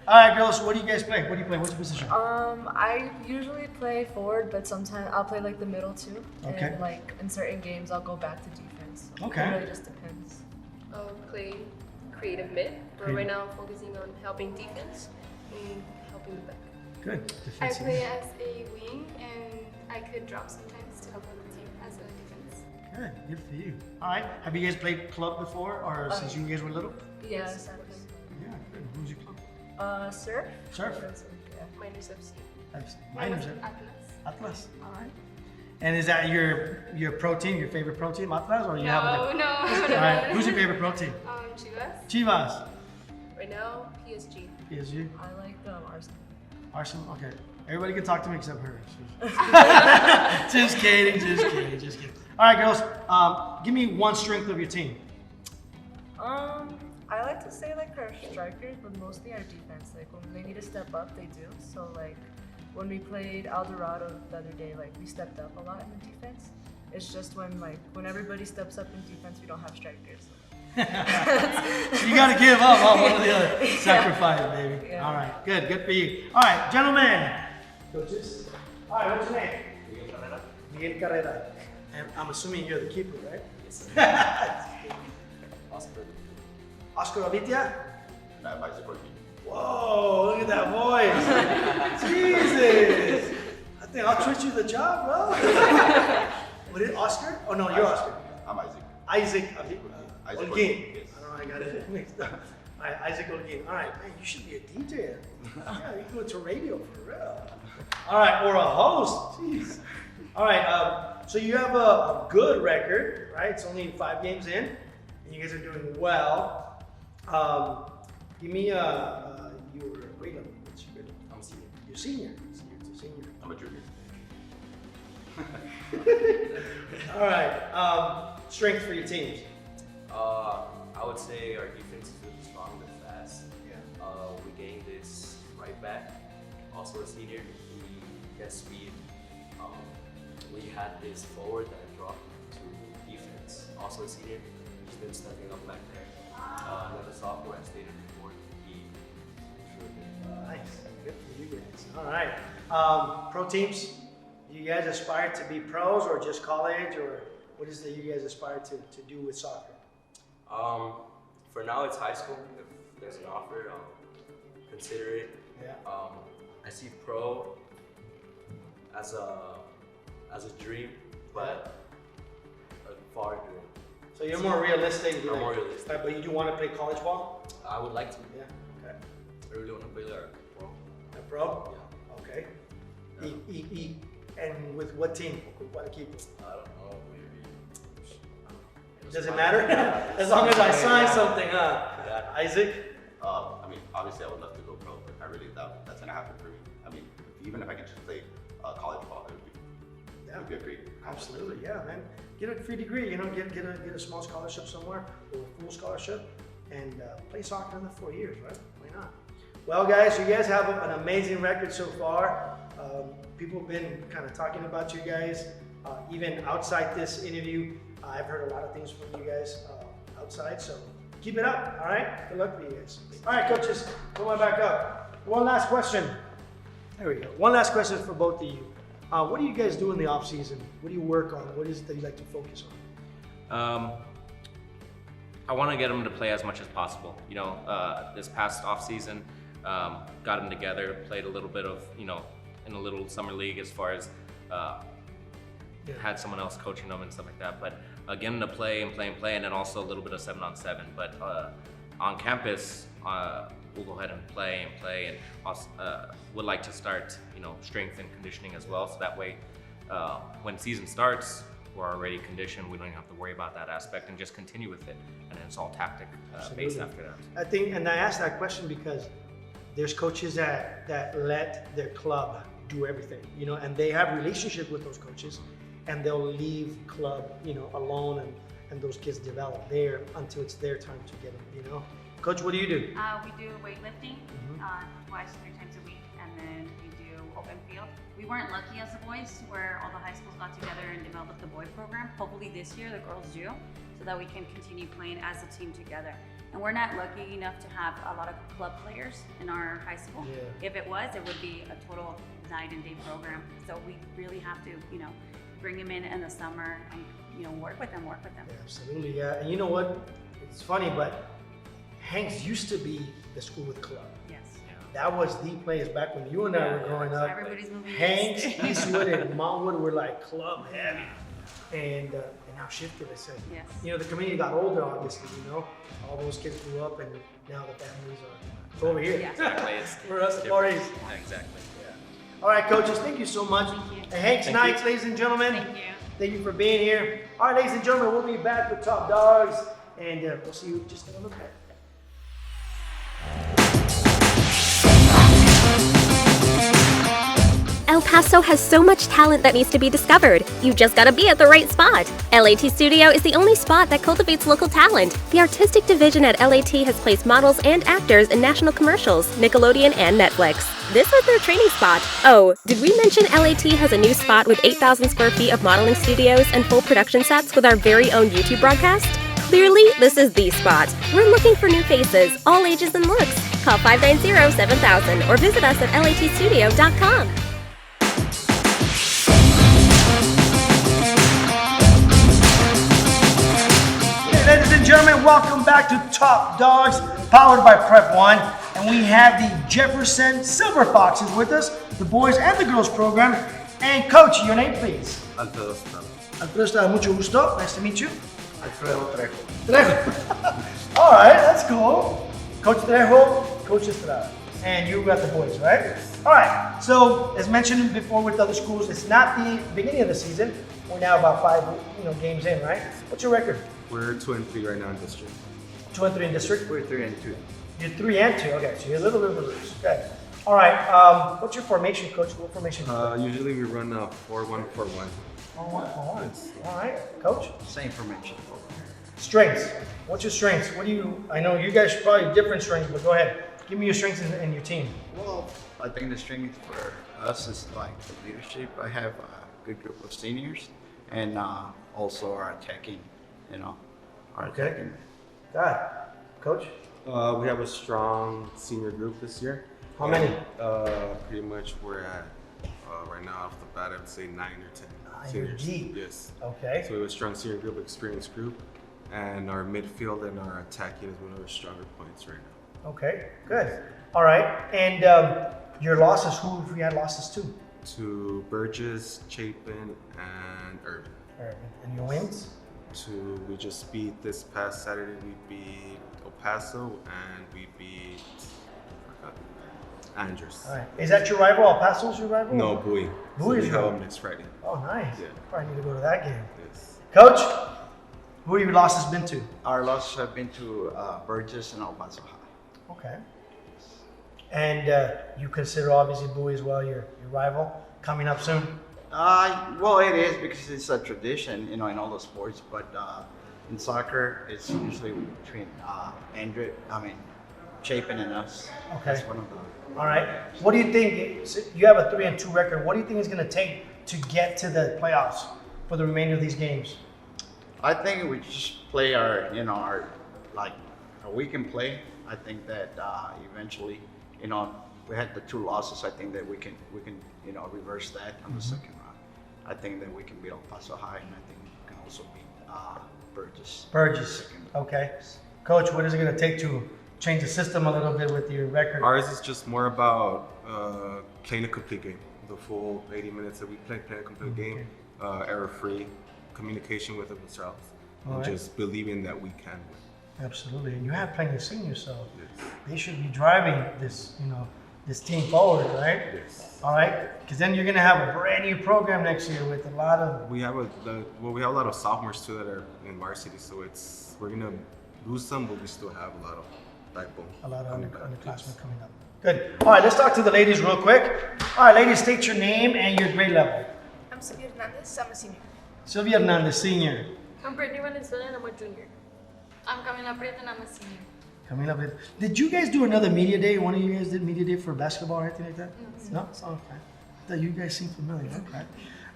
S2: right, girls. What do you guys play? What do you play? What's your position?
S5: I usually play forward, but sometimes I'll play like the middle too.
S2: Okay.
S5: And like in certain games, I'll go back to defense.
S2: Okay.
S5: It really just depends.
S18: Play creative mid. But
S2: Creative.
S18: right now I'm focusing on helping defense and helping the back.
S2: Good.
S9: I
S2: Defensive.
S9: play as a wing, and I could drop sometimes to help out the team as a defense.
S2: Good. Good for you. All right. Have you guys played club before, or since you guys were little?
S5: Yes.
S2: Yeah. Good. Who's your club?
S5: Surf.
S2: Surf.
S5: Yeah.
S18: Miners FC.
S2: Miners.
S9: Atlas.
S2: Atlas. All right. And is that your pro team, your favorite pro team, Atlas, or you have a
S9: No.
S2: All right. Who's your favorite pro team?
S9: Chivas.
S2: Chivas.
S18: Right now, PSG.
S2: PSG.
S5: I like Arsenal.
S2: Arsenal. Okay. Everybody can talk to me except her. Just kidding. Just kidding. Just kidding. All right, girls. Give me one strength of your team.
S5: I like to say like our strikers, but mostly our defense. Like when they need to step up, they do. So like when we played El Dorado the other day, like we stepped up a lot in the defense. It's just when everybody steps up in defense, we don't have strikers.
S2: You got to give up on one or the other. Sacrifice, baby. Yeah. All right. Good. Good for you. All right, gentlemen. Coaches. All right, what's your name? Miguel Carrera. And I'm assuming you're the keeper, right?
S19: Yes.
S2: Oscar. Oscar Avitia?
S19: Bicycle.
S2: Whoa, look at that voice. Jesus. I think I'll treat you the job, bro. What is it, Oscar? Oh, no, you're Oscar.
S19: I'm Isaac.
S2: Isaac
S19: Isaac
S2: Olguin.
S19: Yes.
S2: I don't know, I got it mixed up. All right, Isaac Olguin. All right, man, you should be a DJ. Yeah, you go to radio for real. All right, or a host. Jeez. All right, so you have a good record, right? It's only 5 games in, and you guys are doing well. Give me your grade level. What's your grade level?
S19: I'm a senior.
S2: You're senior. Senior.
S19: I'm a junior.
S2: All right, strength for your teams.
S20: I would say our defense is really strong and fast. Yeah. We gained this right back, also a senior. He has speed. We had this forward that dropped to defense, also a senior. He's been stepping up back there. Another sophomore I stated before. He's really good.
S2: Nice. Good for you guys. All right. Pro teams, you guys aspire to be pros or just college, or what is it you guys aspire to do with soccer?
S20: For now, it's high school. If there's an offer, consider it.
S2: Yeah.
S20: I see pro as a dream, but a far dream.
S2: So you're more realistic.
S20: I'm more realistic.
S2: But you do want to play college ball?
S20: I would like to.
S2: Yeah. Okay.
S20: I really want to play there. Pro.
S2: A pro?
S20: Yeah.
S2: Okay. And with what team? What keep?
S20: I don't know. Maybe.
S2: Does it matter? As long as I sign something, huh?
S20: Yeah.
S2: Isaac?
S19: I mean, obviously I would love to go pro, but I really doubt that's gonna happen for me. I mean, even if I could just play college ball, it would be a great.
S2: Absolutely, yeah, man. Get a free degree, get a small scholarship somewhere or a full scholarship, and play soccer another 4 years, right? Why not? Well, guys, you guys have an amazing record so far. People have been kind of talking about you guys, even outside this interview. I've heard a lot of things from you guys outside, so keep it up, all right? Good luck for you guys. All right, coaches, come on back up. One last question. There we go. One last question for both of you. What do you guys do in the off season? What do you work on? What is it that you like to focus on?
S17: I want to get them to play as much as possible. You know, this past off season, got them together, played a little bit of, you know, in a little summer league as far as had someone else coaching them and stuff like that. But getting them to play, and then also a little bit of 7-on-7. But on campus, we'll go ahead and play, and also would like to start, you know, strength and conditioning as well. So that way, when season starts, we're already conditioned. We don't even have to worry about that aspect and just continue with it. And then it's all tactic based after that.
S2: I think, and I asked that question because there's coaches that let their club do everything, you know, and they have relationships with those coaches, and they'll leave club, you know, alone, and those kids develop there until it's their time to get them, you know. Coach, what do you do?
S16: We do weightlifting twice, 3 times a week, and then we do open field. We weren't lucky as the boys where all the high schools got together and developed the boy program. Hopefully this year the girls do, so that we can continue playing as a team together. And we're not lucky enough to have a lot of club players in our high school.
S2: Yeah.
S16: If it was, it would be a total night and day program. So we really have to, you know, bring them in the summer and, you know, work with them.
S2: Yeah, absolutely, yeah. And you know what? It's funny, but Hanks used to be the school with club.
S16: Yes.
S2: That was the place back when you and I were growing up.
S16: Everybody's moving
S2: Hanks,
S16: east.
S2: Eastwood, and Montwood were like club heavy. And now shifted, I said.
S16: Yes.
S2: You know, the community got older, obviously, you know. All those kids grew up, and now the families are over here.
S17: Yeah. Exactly. It's
S2: We're us at
S17: different.
S2: parties.
S17: Yeah, exactly.
S2: All right, coaches, thank you so much.
S16: Thank you.
S2: And Hanks
S17: Thank
S2: Knights,
S17: you.
S2: ladies and gentlemen.
S16: Thank you.
S2: Thank you for being here. All right, ladies and gentlemen, we'll be back with Top Dogs, and we'll see you just in a little bit.
S21: El Paso has so much talent that needs to be discovered. You just gotta be at the right spot. LAT Studio is the only spot that cultivates local talent. The artistic division at LAT has placed models and actors in national commercials, Nickelodeon, and Netflix. This was their training spot. Oh, did we mention LAT has a new spot with 8,000 square feet of modeling studios and full production sets with our very own YouTube broadcast? Clearly, this is the spot. We're looking for new faces, all ages and looks. Call 590-7000 or visit us at latstudio.com.
S2: Ladies and gentlemen, welcome back to Top Dogs, powered by Prep One. And we have the Jefferson Silver Foxes with us, the boys and the girls program. And coach, your name please?
S22: Alfredo Estrada.
S2: Alfredo Estrada, mucho gusto. Nice to meet you.
S22: Alfredo Trejo.
S2: Trejo. All right, that's cool. Coach Trejo, Coach Estrada. And you got the boys, right? All right, so as mentioned before with other schools, it's not the beginning of the season. We're now about 5 games in, right? What's your record?
S22: We're 2-3 right now in district.
S2: 2-3 in district?
S22: We're 3-2.
S2: You're 3-2, okay, so you're a little bit loose. Okay. All right, what's your formation, coach? What formation?
S22: Usually we run 4-1-4-1.
S2: 4-1-4-1. All right, coach?
S22: Same formation.
S2: Strengths. What's your strengths? I know you guys probably different strengths, but go ahead. Give me your strengths and your team.
S22: Well, I think the strength for us is like the leadership. I have a good group of seniors and also our attacking,
S2: Okay. God. Coach?
S22: We have a strong senior group this year.
S2: How many?
S22: Pretty much we're at, right now off the bat, I would say 9 or 10 seniors.
S2: Deep.
S22: Yes.
S2: Okay.
S22: So we have a strong senior group, experienced group, and our midfield and our attacking is one of our stronger points right now.
S2: Okay, good. All right, and your losses, who have you had losses to?
S22: To Burges, Chapin, and Urban.
S2: And your wins?
S22: We just beat this past Saturday, we beat El Paso, and we beat Andress.
S2: All right. Is that your rival? El Paso's your rival?
S22: No, Bowie.
S2: Bowie's
S22: we
S2: your
S22: have
S2: rival.
S22: next Friday.
S2: Oh, nice.
S22: Yeah.
S2: Probably need to go to that game.
S22: Yes.
S2: Coach, who have your losses been to?
S22: Our losses have been to Burgess and El Paso High.
S2: Okay. And you consider obviously Bowie as well your rival coming up soon?
S22: Well, it is because it's a tradition, in all the sports. But in soccer, it's usually between Chapin and us.
S2: Okay.
S22: That's one of the.
S2: All right. What do you think? You have a 3-2 record. What do you think it's going to take to get to the playoffs for the remainder of these games?
S22: I think we just play our weekend play. I think that eventually, we had the 2 losses. I think that we can reverse that on the second round. I think that we can beat El Paso High, and I think we can also beat Burges.
S2: Burges. Okay. Coach, what is it going to take to change the system a little bit with your record?
S1: Ours is just more about playing a complete game. The full 80 minutes that we play, playing a complete game, error-free, communication with themselves, and just believing that we can win.
S2: Absolutely, and you have plenty of seniors, so they should be driving this, this team forward, right?
S1: Yes.
S2: All right, because then you're gonna have a brand new program next year with a lot of.
S1: We have a lot of sophomores too that are in varsity, so we're gonna lose some, but we still have a lot of backbone.
S2: A lot of underclassmen coming up. Good. All right, let's talk to the ladies real quick. All right, ladies, state your name and your grade level.
S9: I'm Sylvia Hernandez, I'm a senior.
S2: Sylvia Hernandez, senior.
S9: I'm Brittany Valenzuela and I'm a junior. I'm Camila Prieta and I'm a senior.
S2: Camila, did you guys do another media day? One of you guys did media day for basketball or anything like that? No? It's okay. I thought you guys seem familiar. Okay.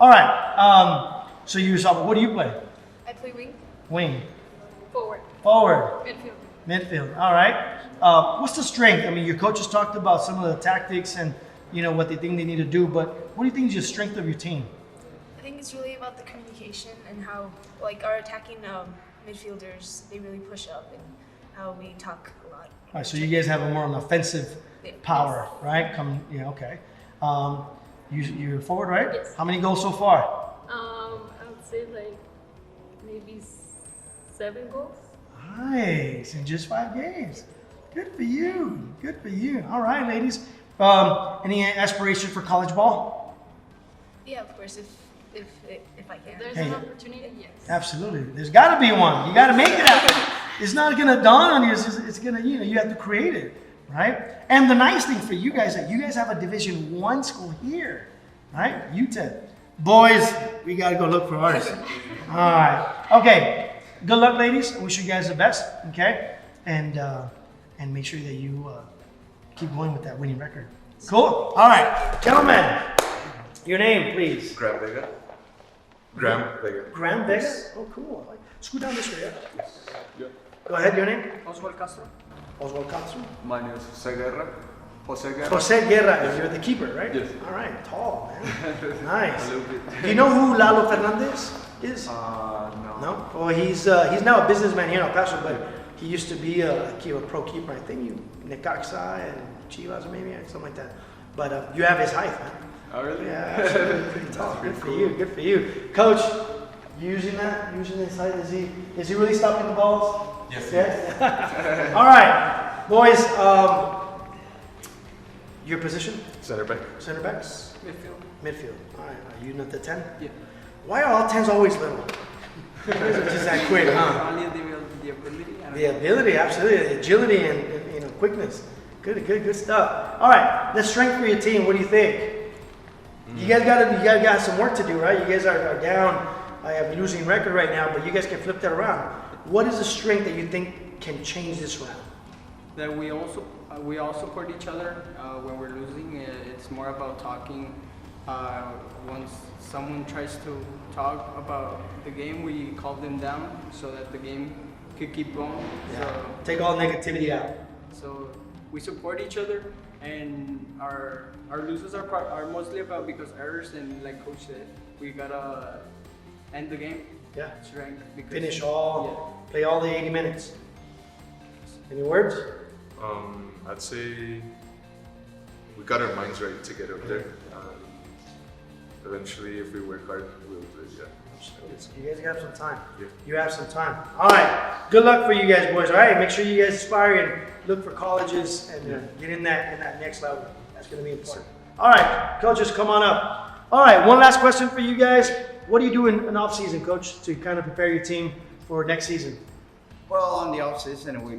S2: All right. So you saw, what do you play?
S9: I play wing.
S2: Wing.
S9: Forward.
S2: Forward.
S9: Midfield.
S2: Midfield. All right. What's the strength? I mean, your coaches talked about some of the tactics and what they think they need to do, but what do you think is your strength of your team?
S9: I think it's really about the communication and how, like, our attacking midfielders, they really push up and how we talk a lot.
S2: All right, so you guys have a more an offensive power, right? Okay. You're forward, right?
S9: Yes.
S2: How many goals so far?
S9: I would say like maybe 7 goals.
S2: Nice, in just 5 games. Good for you. Good for you. All right, ladies. Any aspiration for college ball?
S9: Yeah, of course, if I can. If there's
S2: Hey.
S9: an opportunity, yes.
S2: Absolutely. There's got to be one. You got to make it happen. It's not going to dawn on you. It's going to, you have to create it, right? And the nice thing for you guys is that you guys have a Division I school here, right? UTEP. Boys, we got to go look for ours. All right. Okay. Good luck, ladies. I wish you guys the best, okay? And make sure that you keep going with that winning record. Cool. All right. Gentlemen, your name, please.
S14: Graham Vega. Graham Vega.
S2: Graham Vega? Oh, cool. Scoot down this way, yeah?
S14: Yeah.
S2: Go ahead, your name?
S7: Oswald Castro.
S2: Oswald Castro.
S7: My name is Jose Guerra. Jose Guerra.
S2: Jose Guerra, and you're the keeper, right?
S7: Yes.
S2: All right, tall, man. Nice.
S7: A little bit.
S2: Do you know who Lalo Fernandez is?
S7: No.
S2: No? Well, he's now a businessman here in El Paso, but he used to be a pro keeper. I think Necaxa and Chivas, maybe, something like that. But you have his height, man.
S7: Oh, really?
S2: Yeah, absolutely. Pretty tall. Good for you. Good for you. Coach, using his height, is he really stopping the balls?
S7: Yes.
S2: All right, boys. Your position?
S14: Center back.
S2: Center back?
S7: Midfield.
S2: Midfield. All right. Are you not the 10?
S7: Yeah.
S2: Why are all 10s always little? Just that quick, huh?
S7: Only the ability.
S2: The ability, absolutely. The agility and quickness. Good stuff. All right. The strength for your team. What do you think? You guys got some work to do, right? You guys are down. I have a losing record right now, but you guys can flip that around. What is the strength that you think can change this round?
S7: That we all support each other when we're losing. It's more about talking. Once someone tries to talk about the game, we call them down so that the game could keep going.
S2: Yeah.
S7: So,
S2: take all negativity out.
S7: So we support each other, and our losses are mostly about because errors, and like Coach said, we gotta end the game.
S2: Yeah.
S7: Strength. Because,
S2: Finish play all the 80 minutes. Any words?
S14: I'd say we got our minds right to get up there. Eventually, if we work hard, we'll do it. Yeah.
S2: You guys have some time.
S14: Yeah.
S2: You have some time. All right. Good luck for you guys, boys. All right. Make sure you guys aspire and look for colleges and get in that next level. That's going to be important. All right, coaches, come on up. All right. One last question for you guys. What do you do in off season, coach, to kind of prepare your team for next season?
S22: Well, on the off season, we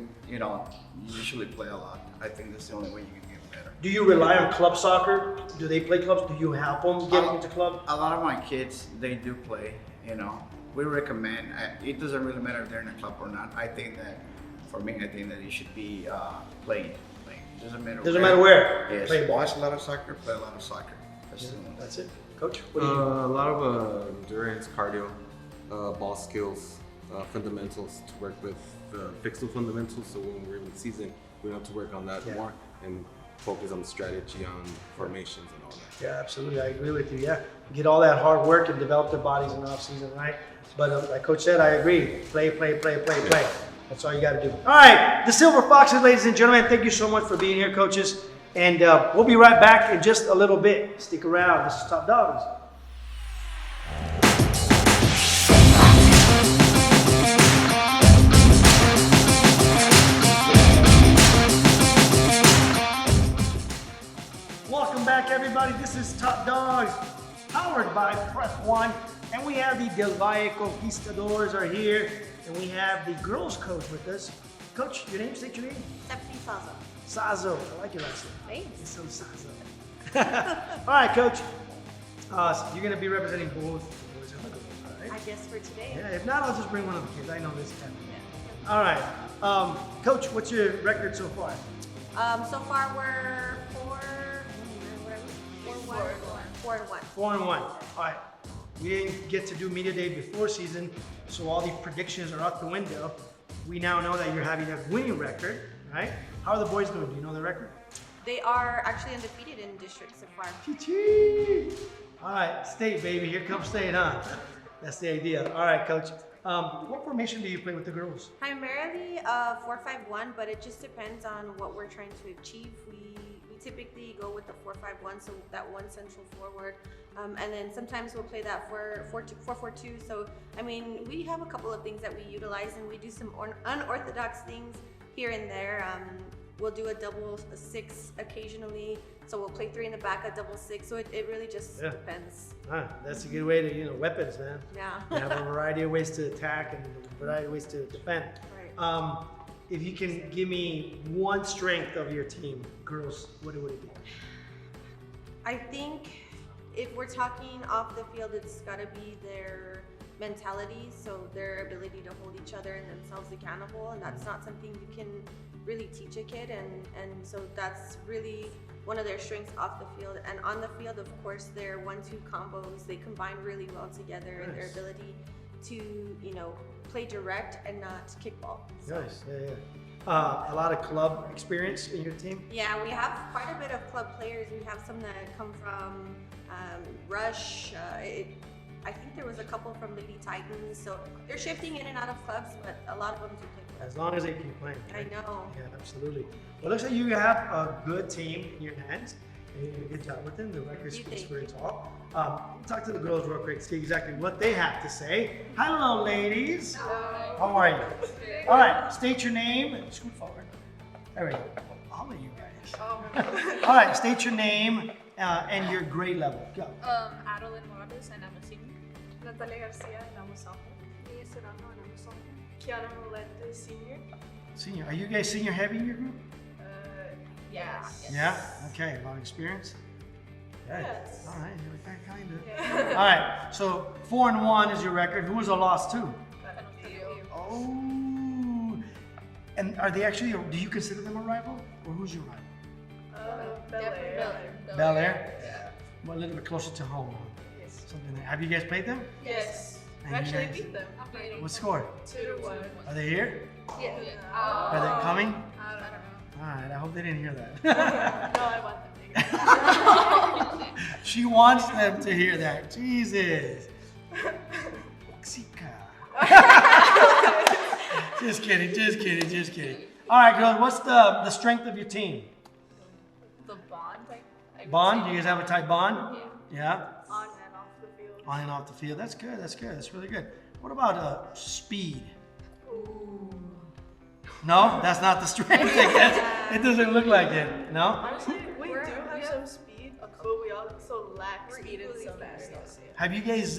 S22: usually play a lot. I think that's the only way you can get better.
S2: Do you rely on club soccer? Do they play clubs? Do you help them get into club?
S22: A lot of my kids, they do play. We recommend. It doesn't really matter if they're in a club or not. I think that, for me, you should be playing. Doesn't matter where. Yes.
S2: Play
S22: Watch a lot of soccer. Play a lot of soccer.
S2: That's it. Coach, what do you do?
S1: A lot of endurance, cardio, ball skills, fundamentals to work with, fix the fundamentals. So when we're in the season, we have to work on that more and focus on strategy, on formations, and all that.
S2: Yeah, absolutely. I agree with you. Yeah, get all that hard work and develop their bodies in the off season, right? But like Coach said, I agree. Play. That's all you got to do. All right, the Silver Foxes, ladies and gentlemen. Thank you so much for being here, coaches. And we'll be right back in just a little bit. Stick around. This is Top Dawgs. Welcome back, everybody. This is Top Dawgs, powered by Prep One. And we have the Del Valle Conquistadors are here. And we have the girls coach with us. Coach, your name? State your name.
S3: Stephanie Sazo.
S2: Sazo. I like your last name.
S3: Thanks.
S2: It's so Sazo. All right, Coach. So you're going to be representing both boys and the girls, all right?
S3: I guess for today.
S2: Yeah, if not, I'll just bring one of the kids. I know this kind of thing. All right. Coach, what's your record so far?
S3: So far we're 4-1.
S2: 4-1. All right. We didn't get to do media day before season, so all the predictions are out the window. We now know that you're having a winning record, right? How are the boys doing? Do you know the record?
S3: They are actually undefeated in district so far.
S2: Chee-chee. All right, state, baby. Here comes state, huh? That's the idea. All right, Coach. What formation do you play with the girls?
S3: Primarily 4-5-1, but it just depends on what we're trying to achieve. We typically go with the 4-5-1, so that one central forward. And then sometimes we'll play that 4-4-2. So, I mean, we have a couple of things that we utilize, and we do some unorthodox things here and there. We'll do a double 6 occasionally. So we'll play 3 in the back, a double 6. So it really just depends.
S2: That's a good way to, weapons, man.
S3: Yeah.
S2: You have a variety of ways to attack and a variety of ways to defend.
S3: Right.
S2: If you can give me one strength of your team, girls, what would it be?
S3: I think if we're talking off the field, it's got to be their mentality, so their ability to hold each other and themselves accountable, and that's not something you can really teach a kid, and so that's really one of their strengths off the field. And on the field, of course, their 1-2 combos, they combine really well together, and their ability to, play direct and not kickball. So.
S2: Nice, yeah. A lot of club experience in your team?
S3: Yeah, we have quite a bit of club players. We have some that come from Rush. I think there was a couple from Lady Titans. So they're shifting in and out of clubs, but a lot of them do play clubs.
S2: As long as they keep playing. Right?
S3: I know.
S2: Yeah, absolutely. Well, it looks like you have a good team in your hands. And you did a good job with them. The record speaks for itself. Talk to the girls real quick, see exactly what they have to say. Hello, ladies.
S3: Hello.
S2: How are you? All right, state your name. Scoot forward. There we go. All of you guys. All right, state your name and your grade level. Go.
S6: Adeline Morales, and I'm a senior. Natalia Garcia, and I'm a sophomore. Mia Serrano, and I'm a sophomore. Kiara Molete, senior.
S2: Senior. Are you guys senior heavy in your group?
S6: Yes.
S2: Yeah? Okay, a lot of experience?
S6: Yes.
S2: All right, kind of. Yeah. All right, so 4-1 is your record. Who was a loss to?
S6: Canutillo.
S2: Oh. And are they actually, do you consider them a rival? Or who's your rival?
S6: Bel Air.
S2: Bel Air?
S6: Yeah.
S2: Well, a little bit closer to home.
S6: Yes.
S2: Something like, have you guys played them?
S6: Yes.
S2: And
S6: We actually
S2: you guys-
S6: beat them.
S2: What score?
S6: 2-1.
S2: Are they here?
S6: Yeah.
S2: Are they coming?
S6: I don't know.
S2: All right, I hope they didn't hear that.
S6: No, I want them to hear.
S2: She wants them to hear that. Jesus. Just kidding. All right, girls, what's the strength of your team?
S6: The bond.
S2: Bond? You guys have a tight bond? Yeah?
S6: On and off the field.
S2: On and off the field. That's good. That's really good. What about speed?
S6: Ooh.
S2: No, that's not the strength, I guess. It doesn't look like it. No?
S6: Honestly, we do have some speed, but we also lack speed in some areas.
S2: Have you guys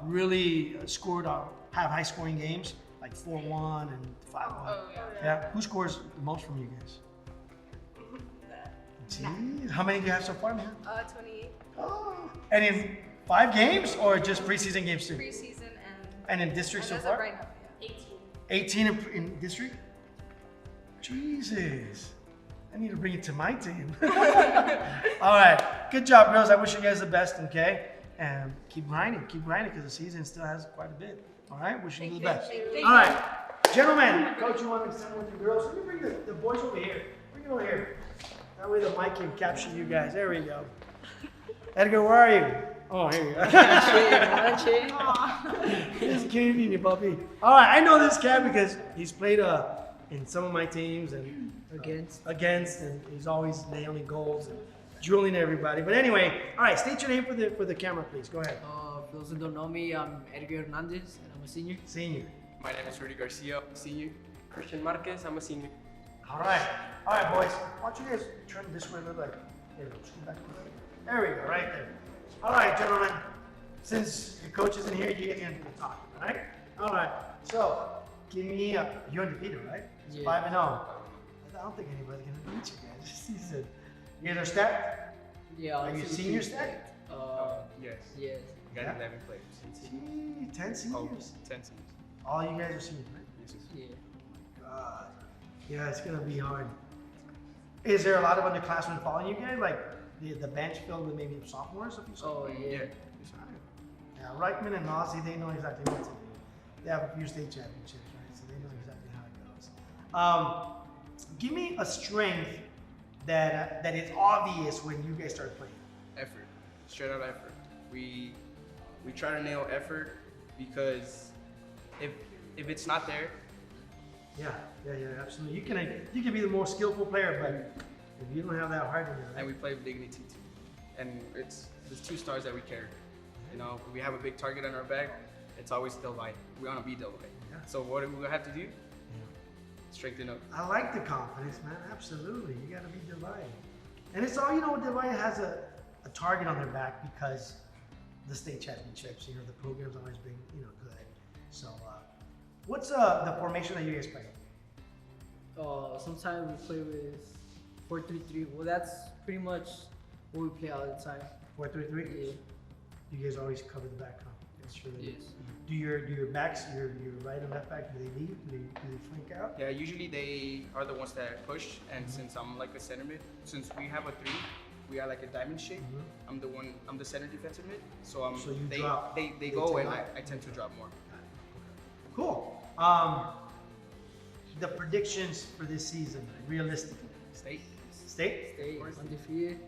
S2: really scored have high scoring games? Like 4-1 and 5-1?
S6: Oh,
S2: Yeah? Who scores the most from you guys? Gee, how many do you have so far, man?
S6: 28.
S2: Oh. And in 5 games or just preseason games too?
S6: Preseason
S2: And in district so
S6: as
S2: far?
S6: of right now,
S2: 18 in district? Jesus. I need to bring it to my team. All right. Good job, girls. I wish you guys the best, okay? And keep grinding because the season still has quite a bit. All right? Wishing you the best. All right. Gentlemen, coach, you want to extend with the girls? Let me bring the boys over here. Bring it over here. That way the mic can capture you guys. There we go. Edgar, where are you? Oh, here you are. Just kidding, you puppy. All right, I know this cat because he's played in some of my teams and against, and he's always nailing goals and drooling everybody. But anyway, all right, state your name for the camera, please. Go ahead.
S11: For those who don't know me, I'm Edgar Hernandez, and I'm a senior.
S2: Senior.
S7: My name is Rudy Garcia, senior. Christian Marquez, I'm a senior.
S2: All right, boys. Why don't you guys turn this way a little bit? There we go. Scoot back a little bit. There we go, right there. All right, gentlemen. Since your coach isn't here, you guys can do the talking, all right? All right. So, give me you're undefeated, right? It's 5-0. I don't think anybody's gonna beat you guys. He said, you guys are stacked?
S11: Yeah.
S2: Are you senior stacked?
S7: Yes.
S11: Yes.
S7: We got 11 players.
S2: Gee, 10 seniors.
S7: 10 seniors.
S2: All you guys are seniors, right?
S7: Yes.
S11: Yeah.
S2: God. Yeah, it's gonna be hard. Is there a lot of underclassmen following you guys? Like the bench filled with maybe sophomores?
S11: Oh, yeah.
S2: Yeah, Reichman and Ozzy, they know exactly what to do. They have a few state championships, right? So they know exactly how it goes. Give me a strength that is obvious when you guys start playing.
S7: Effort. Straight out effort. We try to nail effort because if it's not there.
S2: Yeah, absolutely. You can be the most skillful player, but if you don't have that heart in there, right?
S7: And we play with dignity too. And there's 2 stars that we carry. You know, we have a big target on our back. It's always Del Valle. We want to be Del Valle.
S2: Yeah.
S7: So what do we have to do? Strengthen up.
S2: I like the confidence, man. Absolutely. You got to be Del Valle. And it's all, Del Valle has a target on their back because the state championships, the program's always been, good. So, what's the formation that you guys play?
S11: Sometimes we play with 4-3-3. Well, that's pretty much what we play all the time.
S2: 4-3-3?
S11: Yeah.
S2: You guys always cover the back, huh? That's true.
S11: Yes.
S2: Do your backs, your right and left back, do they lead? Do they flank out?
S7: Yeah, usually they are the ones that push. And since I'm like a center mid, since we have a 3, we are like a diamond shape. I'm the center defensive mid. So they
S2: drop.
S7: They go and I tend to drop more.
S2: Cool. The predictions for this season, realistically.
S7: State.
S2: State?
S11: Undefeated.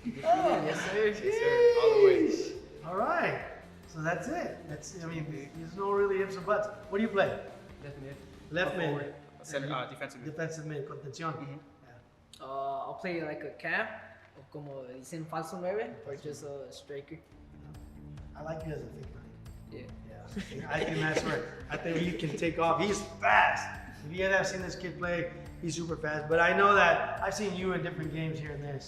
S7: Yes, sir. Yes, sir. All the way.
S2: All right. So that's it. There's no really ifs or buts. What do you play?
S7: Left mid.
S2: Left mid.
S7: Center, defensive mid.
S2: Defensive mid, contención.
S11: I'll play like a cam, or como dicen falso 9, or just a striker.
S2: I like you as a fake 9.
S11: Yeah.
S2: I think that's right. I think you can take off. He's fast. If you guys have seen this kid play, he's super fast. But I know that I've seen you in different games here and there,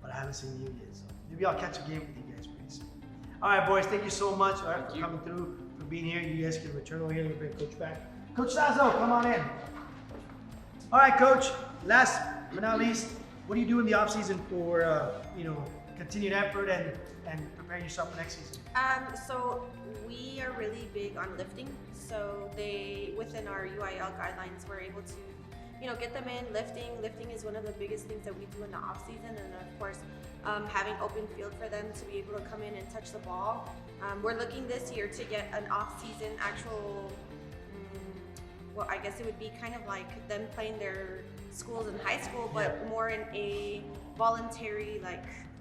S2: but I haven't seen you yet. So maybe I'll catch a game with you guys pretty soon. All right, boys, thank you so much for coming through, for being here. You guys can return over here and bring Coach back. Coach Sazo, come on in. All right, Coach. Last but not least, what do you do in the off season for continued effort and preparing yourself for next season?
S3: So we are really big on lifting. So within our UIL guidelines, we're able to get them in lifting. Lifting is one of the biggest things that we do in the off season, and of course, having open field for them to be able to come in and touch the ball. We're looking this year to get an off season actual. Well, I guess it would be kind of like them playing their schools in high school, but more in a voluntary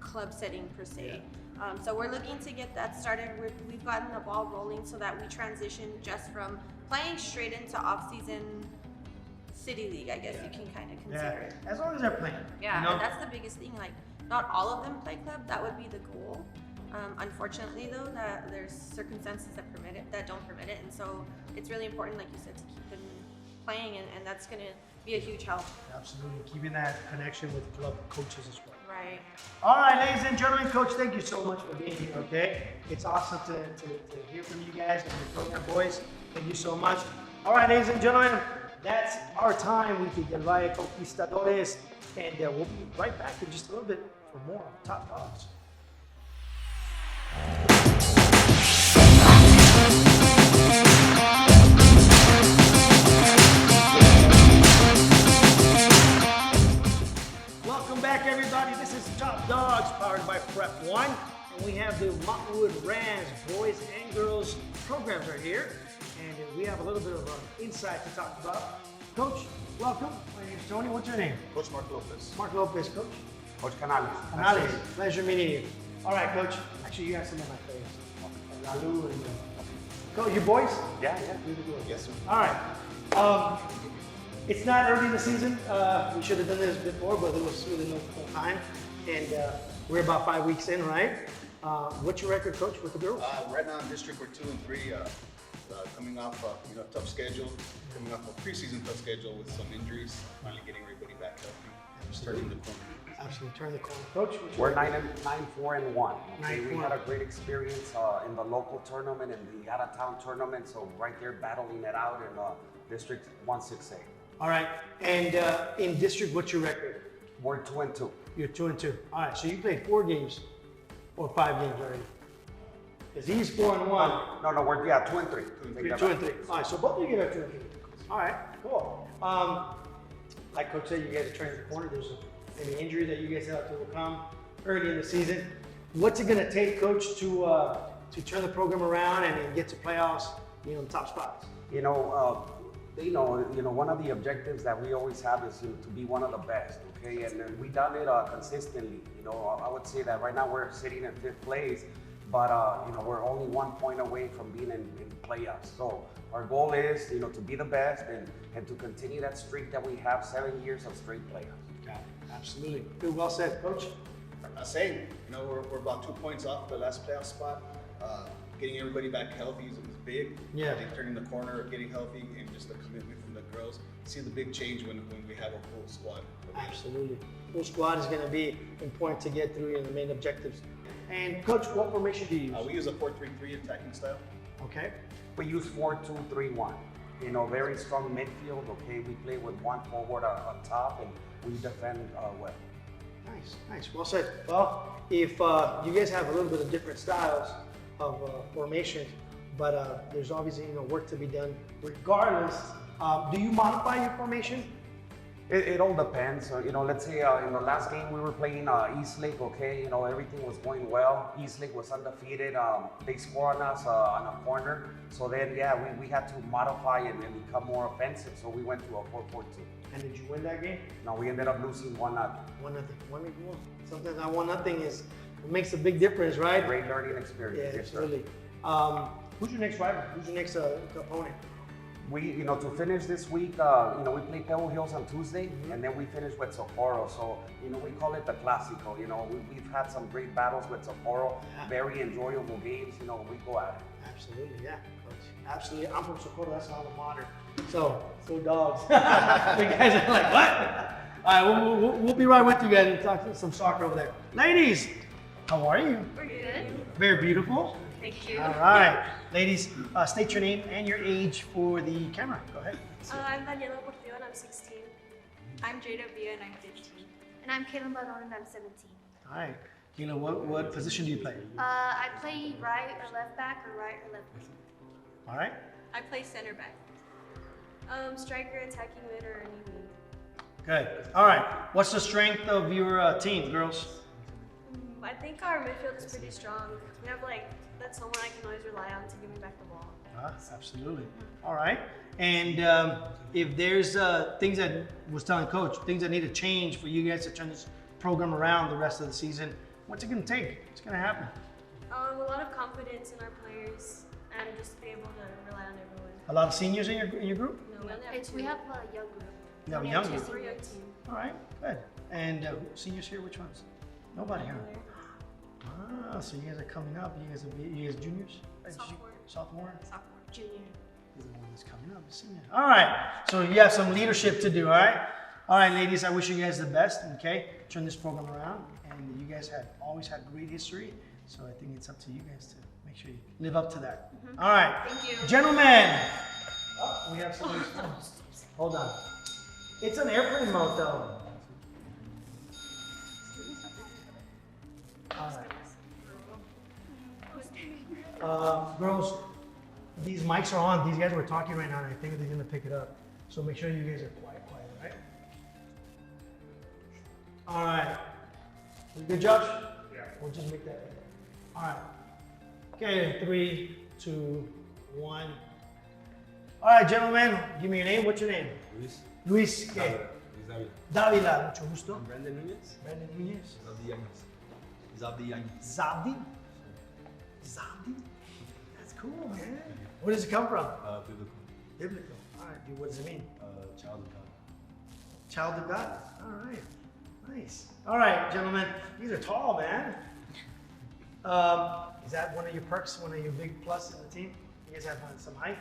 S3: club setting per se. So we're looking to get that started. We've gotten the ball rolling so that we transition just from playing straight into off season city league, I guess you can kind of consider it.
S2: As long as they're playing.
S3: Yeah, and that's the biggest thing. Not all of them play club. That would be the goal. Unfortunately, though, that there's circumstances that don't permit it, and so it's really important, like you said, to keep them playing, and that's going to be a huge help.
S2: Absolutely, keeping that connection with club coaches as well.
S3: Right.
S2: All right, ladies and gentlemen, Coach, thank you so much for being here. Okay, it's awesome to hear from you guys and your program boys. Thank you so much. All right, ladies and gentlemen, that's our time with the Del Valle Conquistadores, and we'll be right back in just a little bit for more Top Dogs. Welcome back, everybody. This is Top Dogs, powered by Prep One, and we have the Montwood Rams boys and girls programs right here, and we have a little bit of insight to talk about. Coach, welcome. My name's Tony. What's your name?
S10: Coach Mark Lopez.
S2: Mark Lopez, Coach.
S10: Coach Canales.
S2: Canales. Pleasure meeting you. All right, Coach. Actually, you have some of my players. Lalu and Coach, you boys?
S10: Yeah.
S2: Yes, sir. All right. It's not early in the season. We should have done this before, but there was really no time. And we're about 5 weeks in, right? What's your record, Coach, with the girls?
S10: Right now in district, we're 2-3. Coming off a tough schedule, coming off a preseason tough schedule with some injuries, finally getting everybody back healthy, just turning the corner.
S2: Absolutely, turn the corner. Coach,
S13: we're 9-4-1. Okay, we
S2: 9-4.
S13: had a great experience in the local tournament and the out-of-town tournament, so right there battling it out in District 168.
S2: All right, and in district, what's your record?
S13: We're 2-2.
S2: You're 2-2. All right, so you played 4 games or 5 games already. Because he's 4-1.
S13: No, we're 2-3.
S2: You're 2-3. All right, so both of you guys are 2-3. All right, cool. Like Coach said, you guys are turning the corner. There's any injury that you guys have to overcome early in the season. What's it going to take, Coach, to turn the program around and get to playoffs, in top spots?
S13: One of the objectives that we always have is to be one of the best, okay? And we've done it consistently. I would say that right now we're sitting in 5th place, but we're only 1 point away from being in playoffs. So our goal is, to be the best and to continue that streak that we have, 7 years of straight playoffs.
S2: Got it. Absolutely. Good, well said, Coach.
S10: Same. We're about 2 points off the last playoff spot. Getting everybody back healthy is big.
S2: Yeah.
S10: I think turning the corner, getting healthy, and just the commitment from the girls. See the big change when we have a full squad.
S2: Absolutely. Full squad is going to be important to get through the main objectives. And Coach, what formation do you use?
S10: We use a 4-3-3 attacking style.
S2: Okay.
S13: We use 4-2-3-1. Very strong midfield. Okay, we play with 1 forward on top, and we defend well.
S2: Nice. Well said. Well, if you guys have a little bit of different styles of formation, but there's obviously work to be done. Regardless, do you modify your formation?
S13: It all depends. Let's say in the last game we were playing Eastlake, okay? Everything was going well. Eastlake was undefeated. They scored on us on a corner. So then, we had to modify and become more offensive. So we went to a 4-4-2.
S2: And did you win that game?
S13: No, we ended up losing 1-0.
S2: 1-0. Sometimes that 1-0 it makes a big difference, right?
S13: Great learning experience.
S2: Yeah, absolutely. Who's your next rival? Who's your next opponent?
S13: We, to finish this week, we play Pebble Hills on Tuesday, and then we finish with Socorro. So, we call it the Clásico. We've had some great battles with Socorro, very enjoyable games. We go at it.
S2: Absolutely, yeah, Coach. Absolutely. I'm from Socorro, that's alma mater. So, go Dogs. You guys are like, what? All right, we'll be right with you guys and talk some soccer over there. Ladies, how are you?
S6: We're good.
S2: Very beautiful.
S6: Thank you.
S2: All right. Ladies, state your name and your age for the camera. Go ahead.
S6: I'm Daniela Portillo and I'm 16. I'm Jada Villa and I'm 15.
S9: And I'm Caitlin Baron and I'm 17.
S2: All right. Kayla, what position do you play?
S9: I play right or left back or right or left wing.
S2: All right.
S6: I play center back. Striker, attacking mid, or any wing.
S2: Good. All right. What's the strength of your team, girls?
S6: I think our midfield is pretty strong. We have that's someone I can always rely on to give me back the ball.
S2: Absolutely. All right. And if there's things that was telling Coach, things that need to change for you guys to turn this program around the rest of the season, what's it going to take? What's going to happen?
S6: A lot of confidence in our players and just be able to rely on everyone.
S2: A lot of seniors in your group?
S6: No,
S9: we have a young group.
S2: You have a young group?
S6: We're a young team.
S2: All right, good. And seniors here, which ones? Nobody, huh? So you guys are coming up. You guys juniors? Sophomore?
S9: Junior.
S2: You're the one that's coming up, the senior. All right. So you have some leadership to do, all right? All right, ladies, I wish you guys the best, okay? Turn this program around. And you guys always had great history. So I think it's up to you guys to make sure you live up to that. All right.
S6: Thank you.
S2: Gentlemen. Oh, we have somebody's phone. Hold on. It's an airplane mode, though. All right. Girls, these mics are on. These guys were talking right now, and I think they're gonna pick it up. So make sure you guys are quiet, right? All right. Good, Josh? Yeah. We'll just make that. All right. Okay, 3, 2, 1. All right, gentlemen, give me your name. What's your name?
S8: Luis.
S2: Luis, ¿qué?
S8: Luis
S2: Davila, mucho gusto.
S8: Brandon Núñez.
S2: Brandon Núñez.
S8: Zabdi Yañez.
S2: Zabdi? Zabdi? That's cool, man. Where does it come from?
S8: Biblical.
S2: Biblical. All right, dude, what does it mean?
S8: Child of God.
S2: Child of God? All right. Nice. All right, gentlemen. These are tall, man. Is that one of your perks, one of your big plus in the team? You guys have some height?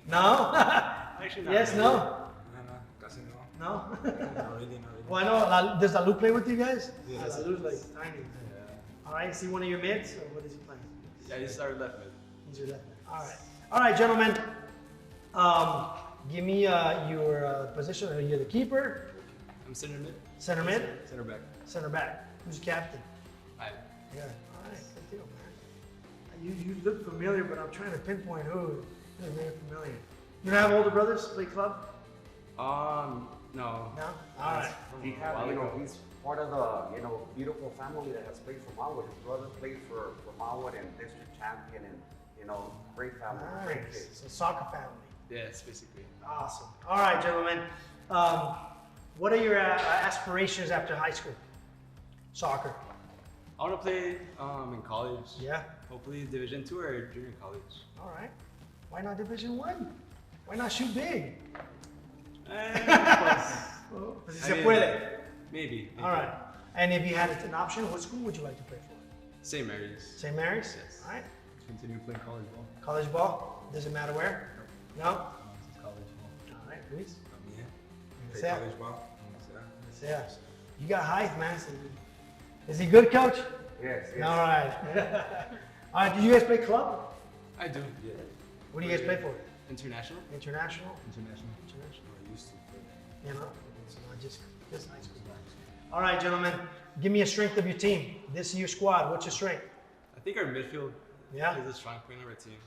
S2: No?
S8: Actually, not
S2: yes,
S8: really.
S2: no?
S8: No, casi no.
S2: No?
S8: Not really, not really.
S2: Well, I know. Does Lalu play with you guys?
S8: Yes.
S2: Lalu's like tiny. All right, see one of your mids, or what is he playing?
S8: Yeah, he's our left mid.
S2: He's your left mid. All right. All right, gentlemen. Give me your position. Are you the keeper?
S8: I'm center mid.
S2: Center mid?
S8: Center back.
S2: Center back. Who's the captain?
S8: I.
S2: Yeah. All right, good deal, man. You look familiar, but I'm trying to pinpoint who. You're very familiar. You don't have older brothers play club?
S8: No.
S2: No? All right.
S13: He have, he's part of the, beautiful family that has played for Montwood. His brother played for Montwood and district champion and, great family. Great
S2: Nice.
S13: kids.
S2: So soccer family.
S8: Yes, basically.
S2: Awesome. All right, gentlemen. What are your aspirations after high school? Soccer.
S8: I want to play in college.
S2: Yeah.
S8: Hopefully Division II or junior college.
S2: All right. Why not Division I? Why not shoot big? Pues si se puede.
S8: Maybe.
S2: All right. And if you had an option, what school would you like to play for?
S8: St. Mary's.
S2: St. Mary's?
S8: Yes.
S2: All right.
S8: Continue playing college ball.
S2: College ball? Doesn't matter where? No?
S8: It's college ball.
S2: All right, Luis?
S8: Yeah.
S2: Play
S8: Play
S2: college
S8: college ball.
S2: Yeah. You got height, man. So is he good, coach?
S13: Yes.
S2: All right. All right, do you guys play club?
S8: I do. Yeah.
S2: What do you guys play for?
S8: International.
S2: International?
S8: International.
S2: International.
S8: I used to play.
S2: So not just high school. All right, gentlemen. Give me a strength of your team. This is your squad. What's your strength?
S8: I think our midfield
S2: Yeah.
S8: is a strong point of our team.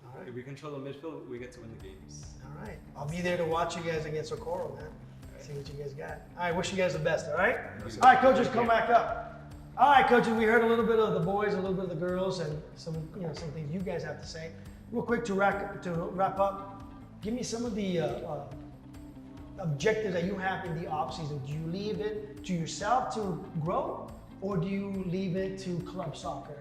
S2: All right.
S8: If we control the midfield, we get to win the games.
S2: All right. I'll be there to watch you guys against Socorro, man. See what you guys got. All right, wish you guys the best, all right? All right, coaches, come back up. All right, coaches, we heard a little bit of the boys, a little bit of the girls, and some things you guys have to say. Real quick to wrap up, give me some of the objectives that you have in the off season. Do you leave it to yourself to grow, or do you leave it to club soccer?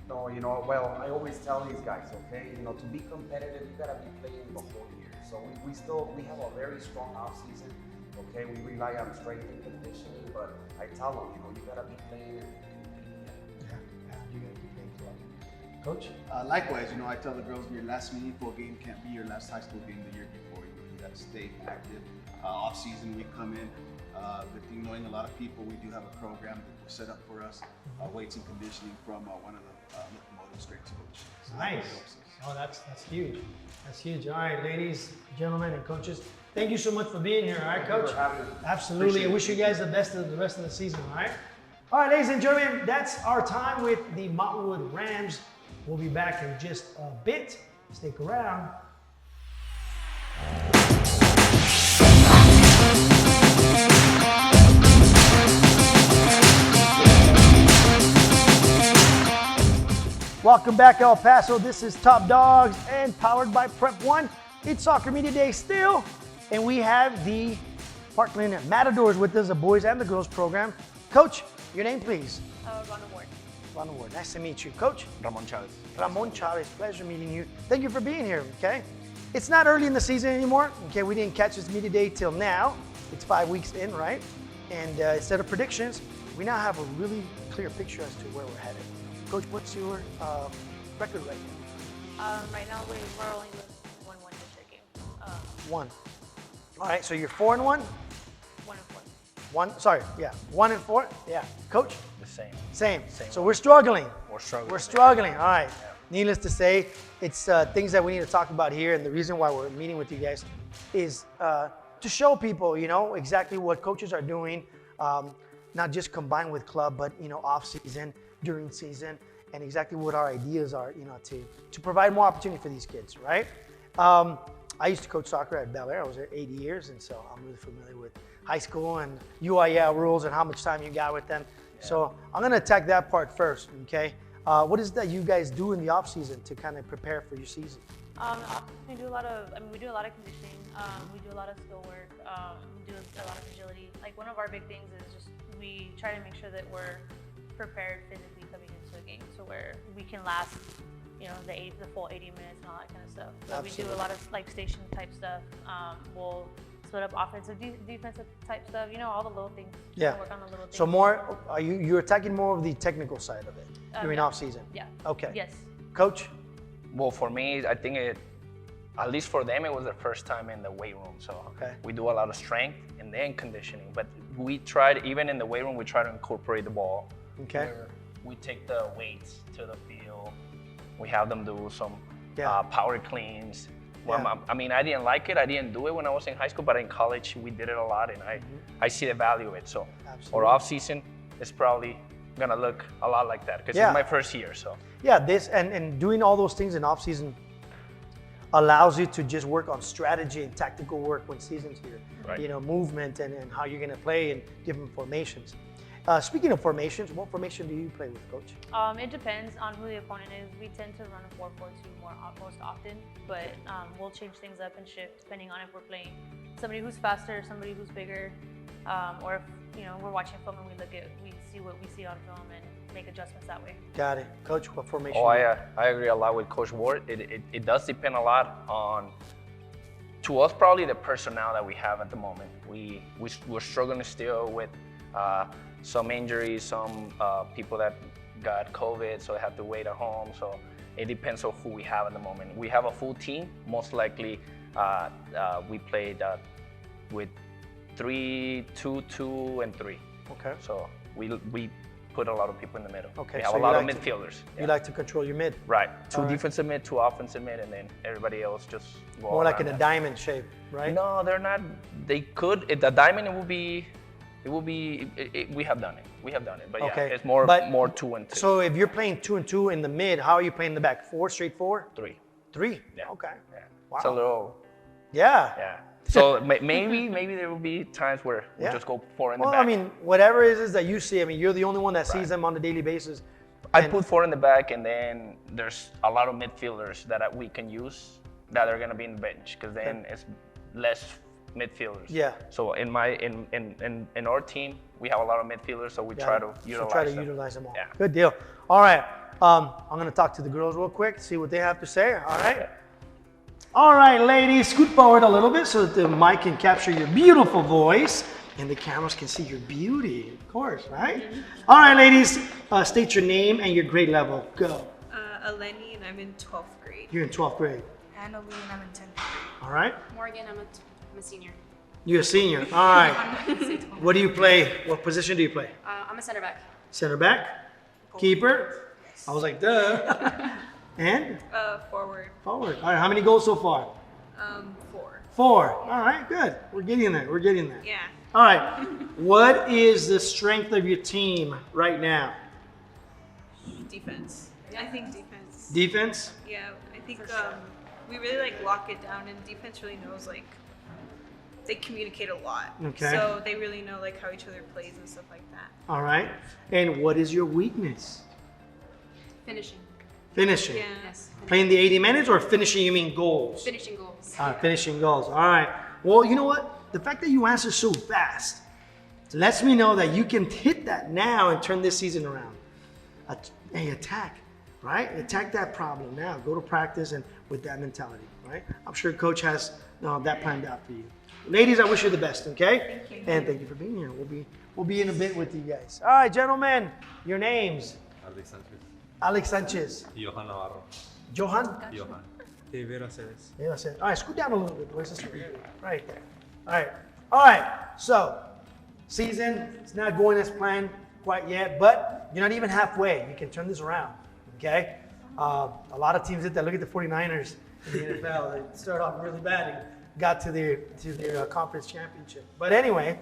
S13: No, well, I always tell these guys, okay, to be competitive, you gotta be playing the whole year. So we have a very strong off season. Okay, we rely on strength and conditioning, but I tell them, you gotta be playing.
S2: Yeah, you gotta be playing club. Coach?
S10: Likewise, I tell the girls your last meaningful game can't be your last high school game the year before. You gotta stay active. Off season, we come in with knowing a lot of people. We do have a program that was set up for us, weights and conditioning from one of the locomotive strength coaches. So
S2: Nice. Oh, that's huge. That's huge. All right, ladies, gentlemen, and coaches, thank you so much for being here. All right, Coach? Absolutely. I wish you guys the best of the rest of the season. All right. All right, ladies and gentlemen, that's our time with the Montwood Rams. We'll be back in just a bit. Stick around. Welcome back, El Paso. This is Top Dogs and powered by Prep One. It's Soccer Media Day still, and we have the Parkland Matadors with us, the boys and the girls program. Coach, your name, please.
S6: Ron Award.
S2: Ron Award. Nice to meet you. Coach?
S8: Ramon Chavez.
S2: Ramon Chavez. Pleasure meeting you. Thank you for being here, okay? It's not early in the season anymore, okay? We didn't catch this media day till now. It's 5 weeks in, right? And instead of predictions, we now have a really clear picture as to where we're headed. Coach, what's your record right now?
S6: Right now we're only with 1-1 district game.
S2: 1. All right, so you're 4-1?
S6: 1-4.
S2: 1 and 4? Yeah. Coach?
S12: The same.
S2: Same. So we're struggling.
S12: We're struggling.
S2: We're struggling. All right. Yeah. Needless to say, it's things that we need to talk about here, and the reason why we're meeting with you guys is to show people, exactly what coaches are doing, not just combined with club, but off season, during season, and exactly what our ideas are, to provide more opportunity for these kids, right? I used to coach soccer at Bel Air. I was there 80 years, and so I'm really familiar with high school and UIL rules and how much time you got with them. Yeah. So I'm gonna attack that part first, okay? What is that you guys do in the off season to kind of prepare for your season?
S12: We do a lot of, we do a lot of conditioning. We do a lot of skill work. We do a lot of agility. Like one of our big things is just we try to make sure that we're prepared physically coming into a game, so where we can last, the full 80 minutes and all that kind of stuff. So we do a lot of like station type stuff. We'll split up offensive, defensive type stuff. All the little things.
S2: Yeah.
S12: Work on the little things.
S2: So more, you're attacking more of the technical side of it during
S12: yeah.
S2: off season.
S12: Yeah.
S2: Okay.
S12: Yes.
S2: Coach.
S15: Well, for me, I think at least for them, it was their first time in the weight room. So we do a lot of strength and then conditioning. But we tried, even in the weight room, we try to incorporate the ball.
S2: Okay.
S15: Where we take the weights to the field. We have them do some
S2: Yeah.
S15: power cleans. Well,
S2: Yeah.
S15: I didn't like it. I didn't do it when I was in high school, but in college, we did it a lot, and I see the value of it. So our off season is probably gonna look a lot like that because it's my first year. So
S2: Yeah, and doing all those things in off season allows you to just work on strategy and tactical work when season's here.
S15: Right.
S2: Movement and how you're gonna play in different formations. Speaking of formations, what formation do you play with, Coach?
S12: It depends on who the opponent is. We tend to run a 4-4-2 most often, but we'll change things up and shift depending on if we're playing somebody who's faster, somebody who's bigger, or if we're watching film and we see what we see on film and make adjustments that way.
S2: Got it, Coach. What formation?
S15: Oh, I agree a lot with Coach Ward. It does depend a lot on, to us, probably the personnel that we have at the moment. We're struggling still with some injuries, some people that got COVID, so they have to wait at home. So it depends on who we have at the moment. We have a full team. Most likely, we played with 3-2-2 and 3.
S2: Okay.
S15: So we put a lot of people in the middle.
S2: Okay.
S15: We have
S2: so
S15: a lot of
S2: you like
S15: midfielders.
S2: You like to control your mid.
S15: Right. Two
S2: All right.
S15: defensive mid, two offensive mid, and then everybody else just go
S2: More like in
S15: around
S2: a
S15: that.
S2: diamond shape, right?
S15: No, they're not. They could. The diamond, it will be. We have done it. We have done it. But
S2: Okay.
S15: yeah, it's more
S2: But-
S15: 2 and 2.
S2: So if you're playing 2 and 2 in the mid, how are you playing the back? 4, straight 4?
S15: 3.
S2: 3.
S15: Yeah.
S2: Okay.
S15: Yeah.
S2: Wow.
S15: It's a little.
S2: Yeah.
S15: Yeah. So maybe there will be times where we'll
S2: Yeah.
S15: just go 4 in
S2: Well,
S15: the back.
S2: I mean, whatever it is that you see, you're the only one that sees them on a daily basis.
S15: I put 4 in the back, and then there's a lot of midfielders that we can use that are gonna be in the bench because then it's less midfielders.
S2: Yeah.
S15: So in our team, we have a lot of midfielders, so we try to utilize
S2: them all.
S15: Yeah.
S2: Good deal. All right. I'm gonna talk to the girls real quick, see what they have to say. All right. All right, ladies, scoot forward a little bit so that the mic can capture your beautiful voice and the cameras can see your beauty, of course, right? All right, ladies, state your name and your grade level. Go.
S6: Eleni, and I'm in 12th grade.
S2: You're in 12th grade.
S6: Annalie, and I'm in 10th grade.
S2: All right.
S16: Morgan, I'm a senior.
S2: You're a senior. All right. What do you play? What position do you play?
S16: I'm a center back.
S2: Center back? Keeper? I was like, duh. And?
S6: Forward.
S2: Forward. All right, how many goals so far?
S6: 4.
S2: 4. All right, good. We're getting there. We're getting there.
S6: Yeah.
S2: All right. What is the strength of your team right now?
S6: Defense. I think defense.
S2: Defense?
S6: Yeah, I think we really lock it down, and defense really knows they communicate a lot.
S2: Okay.
S6: So they really know how each other plays and stuff like that.
S2: All right. And what is your weakness?
S16: Finishing.
S2: Finishing.
S6: Yeah.
S16: Yes.
S2: Playing the 80 minutes or finishing, you mean goals?
S16: Finishing goals.
S2: Finishing goals. All right. Well, you know what? The fact that you answer so fast lets me know that you can hit that now and turn this season around. Hey, attack, right? Attack that problem now. Go to practice and with that mentality, right? I'm sure Coach has that planned out for you. Ladies, I wish you the best, okay?
S6: Thank you.
S2: And thank you for being here. We'll be in a bit with you guys. All right, gentlemen, your names.
S8: Alex Sanchez.
S2: Alex Sanchez.
S8: Johan Navarro.
S2: Johan?
S8: Johan. Rivera Ceres.
S2: Yeah, that's it. All right, scoot down a little bit. Where's this? Right there. All right. All right. So, season is not going as planned quite yet, but you're not even halfway. You can turn this around. Okay. A lot of teams did that. Look at the 49ers in the NFL. They started off really bad and got to their conference championship. But anyway,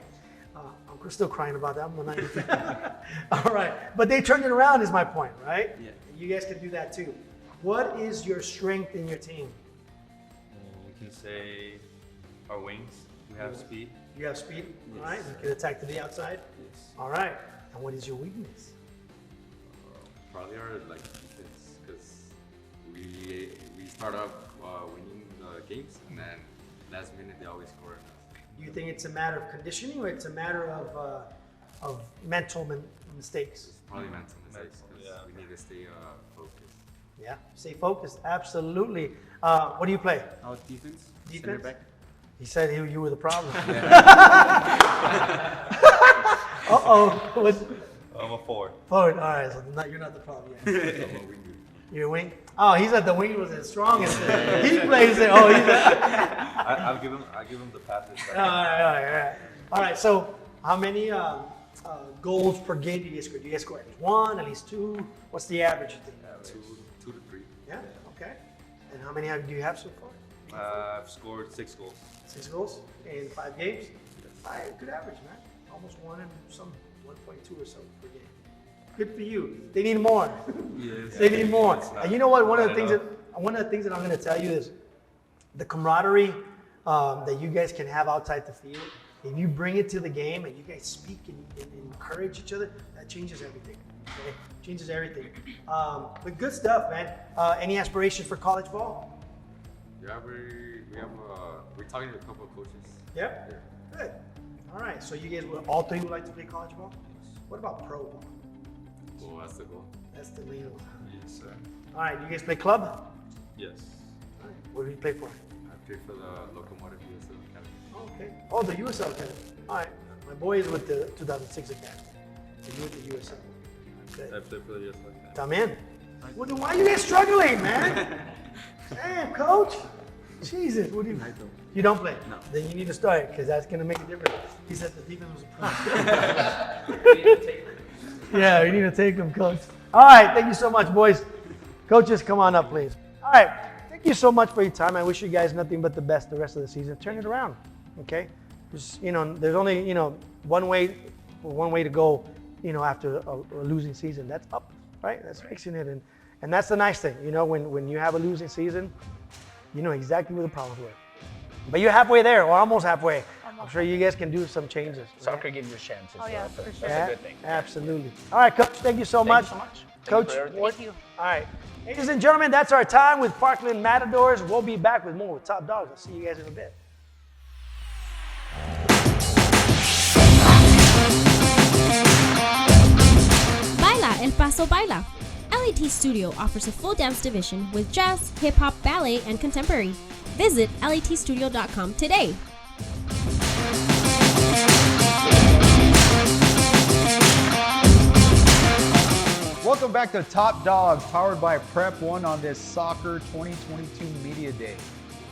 S2: I'm still crying about that one. All right. But they turned it around, is my point, right?
S8: Yeah.
S2: You guys can do that too. What is your strength in your team?
S8: We can say our wings. We have speed.
S2: You have speed,
S8: Yes.
S2: all right? You can attack to the outside.
S8: Yes.
S2: All right. And what is your weakness?
S23: Probably our defense, because we start off
S8: games, and then last minute they always score.
S2: You think it's a matter of conditioning, or it's a matter of mental mistakes?
S8: Probably mental mistakes, because we need to stay focused.
S2: Yeah, stay focused. Absolutely. What do you play?
S8: Defense.
S2: Defense?
S8: Center back.
S2: He said you were the problem.
S8: Yeah.
S2: What?
S8: I'm a forward.
S2: Forward. All right. So you're not the problem yet. You're a wing. Oh, he said the wing was the strongest. He plays it. Oh,
S8: I'll give him the passes.
S2: All right. All right. So, how many goals per game do you guys score? Do you guys score at least one, at least two? What's the average, you think?
S8: 2 to 3.
S2: Yeah. Okay. And how many do you have so far?
S8: I've scored 6 goals.
S2: 6 goals in 5 games. Good average, man. Almost 1 and some 1.2 or so per game. Good for you. They need more.
S8: Yes.
S2: They need more. And you know what? One of the things that I'm going to tell you is the camaraderie that you guys can have outside the field. If you bring it to the game and you guys speak and encourage each other, that changes everything. Okay? Changes everything. But good stuff, man. Any aspirations for college ball?
S8: Yeah, we're talking to a couple of coaches.
S2: Yeah. Good. All right. So you guys, all three would like to play college ball? What about pro ball?
S8: Well, that's the goal.
S2: That's the main one.
S8: Yes, sir.
S2: All right. You guys play club?
S8: Yes.
S2: All right. What do you play for?
S8: I play for the Locomotive USL Academy.
S2: Okay. Oh, the USL Academy. All right. My boy is with the 2006 Academy. So you with the USL. Good.
S8: I play for the USL Academy.
S2: Come in. Well, then why are you guys struggling, man? Damn, coach. Jesus, what do you? You don't play?
S8: No.
S2: Then you need to start, because that's going to make a difference. He said the defense was a problem. Yeah, you need to take them, coach. All right, thank you so much, boys. Coaches, come on up, please. All right, thank you so much for your time. I wish you guys nothing but the best the rest of the season. Turn it around, okay? Just, there's only, one way to go, after a losing season. That's up, right? That's fixing it, and that's the nice thing, when you have a losing season, you know exactly where the problems were. But you're halfway there, or almost halfway. I'm sure you guys can do some changes.
S15: Soccer gives you chances.
S12: Oh, yeah,
S15: so
S12: for
S15: that's
S12: sure.
S15: a good thing.
S2: Absolutely. All right, Coach, thank you so much.
S15: Thank you so much.
S2: Coach,
S12: Thank you.
S2: all right. Ladies and gentlemen, that's our time with Parkland Matadors. We'll be back with more with Top Dogs. I'll see you guys in a bit.
S4: Baila El Paso Baila. LAT Studio offers a full dance division with jazz, hip-hop, ballet, and contemporary. Visit latstudio.com today.
S18: Welcome back to Top Dogs, powered by Prep One on this Soccer 2022 Media Day.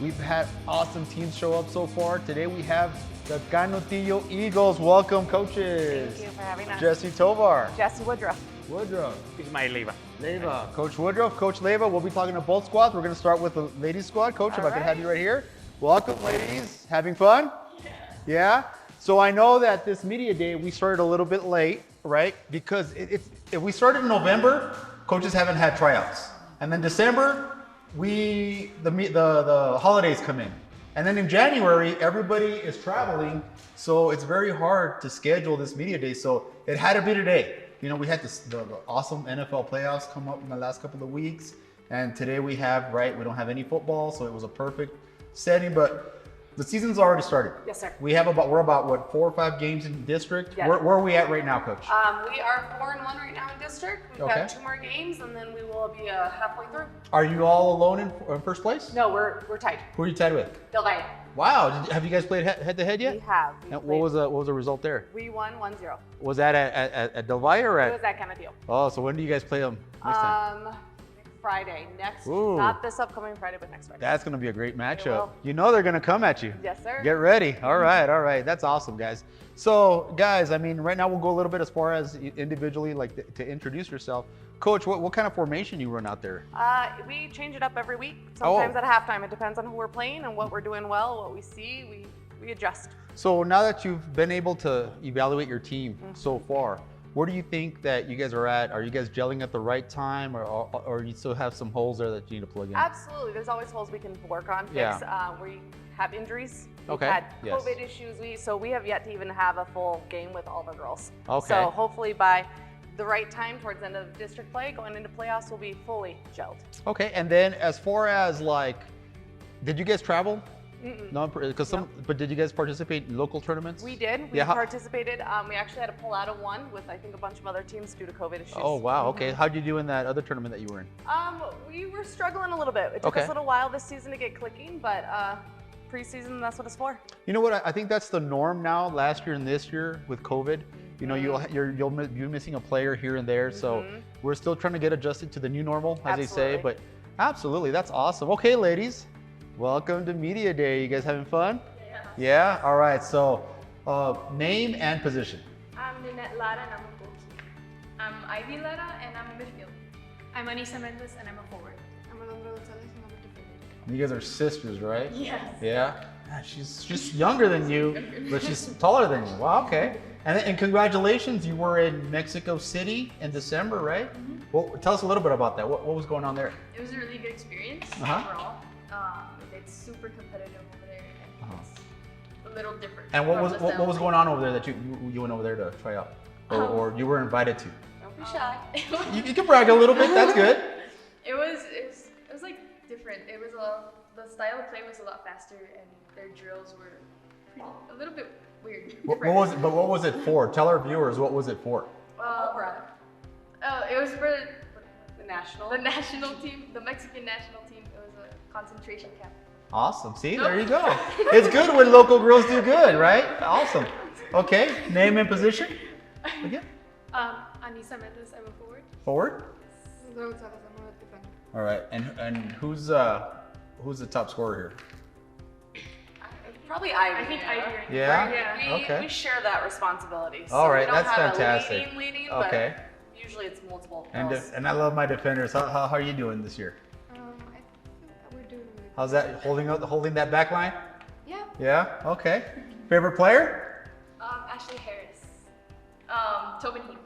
S18: We've had awesome teams show up so far. Today we have the Canutillo Eagles. Welcome, coaches.
S23: Thank you for having us.
S18: Jesse Tovar.
S23: Jesse Woodruff.
S18: Woodruff.
S23: Ismael Leiva.
S18: Leiva. Coach Woodruff, Coach Leiva. We'll be talking to both squads. We're going to start with the ladies squad. Coach, if I could have you right here. Welcome, ladies. Having fun? Yeah? So I know that this media day, we started a little bit late, right? Because if we started in November, coaches haven't had tryouts. And then December, the holidays come in. And then in January, everybody is traveling. So it's very hard to schedule this media day. So it had to be today. We had the awesome NFL playoffs come up in the last couple of weeks. And today we don't have any football. So it was a perfect setting, but the season's already started.
S23: Yes, sir.
S18: We're about what, 4 or 5 games in district?
S23: Yes.
S18: Where are we at right now, Coach?
S5: We are 4-1 right now in district. We've
S18: Okay.
S5: got 2 more games, and then we will be halfway through.
S18: Are you all alone in first place?
S5: No, we're tied.
S18: Who are you tied with?
S5: Del Valle.
S18: Wow, have you guys played head to head yet?
S23: We have.
S18: And what was the result there?
S23: We won 1-0.
S18: Was that at Del Valle or
S23: It
S18: at?
S23: was at Canutillo.
S18: Oh, so when do you guys play them next time?
S23: Friday.
S18: Ooh.
S23: Not this upcoming Friday, but next Friday.
S18: That's going to be a great matchup.
S23: will.
S18: You know they're going to come at you.
S23: Yes, sir.
S18: Get ready. All right. That's awesome, guys. So, guys, right now we'll go a little bit as far as individually, to introduce yourself. Coach, what kind of formation you run out there?
S23: We change it up every week. Sometimes
S18: Oh.
S23: at halftime. It depends on who we're playing and what we're doing well, what we see. We adjust.
S18: So now that you've been able to evaluate your team so far, where do you think that you guys are at? Are you guys gelling at the right time, or you still have some holes there that you need to plug in?
S23: Absolutely. There's always holes we can work on, fix.
S18: Yeah.
S23: We have injuries. We've
S18: Okay.
S23: had
S18: Yes.
S23: COVID issues. So we have yet to even have a full game with all the girls.
S18: Okay.
S23: So hopefully by the right time, towards the end of district play, going into playoffs, we'll be fully gelled.
S18: Okay, and then as far as Did you guys travel?
S23: Mm-mm.
S18: No, because but did you guys participate in local tournaments?
S23: We did. We participated. We actually had to pull out of one with I think a bunch of other teams due to COVID issues.
S18: Oh wow, okay. How'd you do in that other tournament that you were in?
S23: We were struggling a little bit. It took us a little while this season to get clicking, but preseason, that's what it's for.
S18: You know what? I think that's the norm now. Last year and this year with COVID, you know, you're missing a player here and there. So we're still trying to get adjusted to the new normal, as they say. But absolutely, that's awesome. Okay, ladies, welcome to Media Day. You guys having fun? Yeah. All right. So, name and position.
S6: I'm Ninette Lara and I'm a goalkeeper. I'm Ivy Lara and I'm a midfield. I'm Anissa Mendes and I'm a forward. I'm Alondra Gonzalez and I'm a defender.
S18: You guys are sisters, right?
S6: Yes.
S18: Yeah. She's just younger than you, but she's taller than you. Wow. Okay. And congratulations, you were in Mexico City in December, right? Well, tell us a little bit about that. What was going on there?
S6: It was a really good experience overall. It's super competitive over there and it's a little different.
S18: And what was going on over there that you went over there to try out, or you were invited to?
S6: Don't be shy.
S18: You can brag a little bit. That's good.
S6: It was like different. It was the style of play was a lot faster and their drills were a little bit weird.
S18: What was it for? Tell our viewers what was it for.
S6: It was for
S23: the national
S6: team, the Mexican national team. It was a concentration camp.
S18: Awesome. See, there you go. It's good when local girls do good, right? Awesome. Okay, name and position. Again.
S6: Anissa Mendes, I'm a forward.
S18: Forward.
S6: Alondra Gonzalez, I'm a defender.
S18: All right, and who's the top scorer here?
S23: Probably Ivy.
S6: I think Ivy.
S18: Yeah? Okay.
S23: We share that responsibility. So
S18: all right,
S23: we don't
S18: that's
S23: have
S18: fantastic.
S23: A leading,
S18: okay.
S23: But usually it's multiple.
S18: And I love my defenders. How are you doing this year?
S6: I think we're doing really
S18: How's that holding that back line?
S6: Yeah.
S18: Yeah. Okay. Favorite player?
S6: Ashley Harris. Tobin Heath.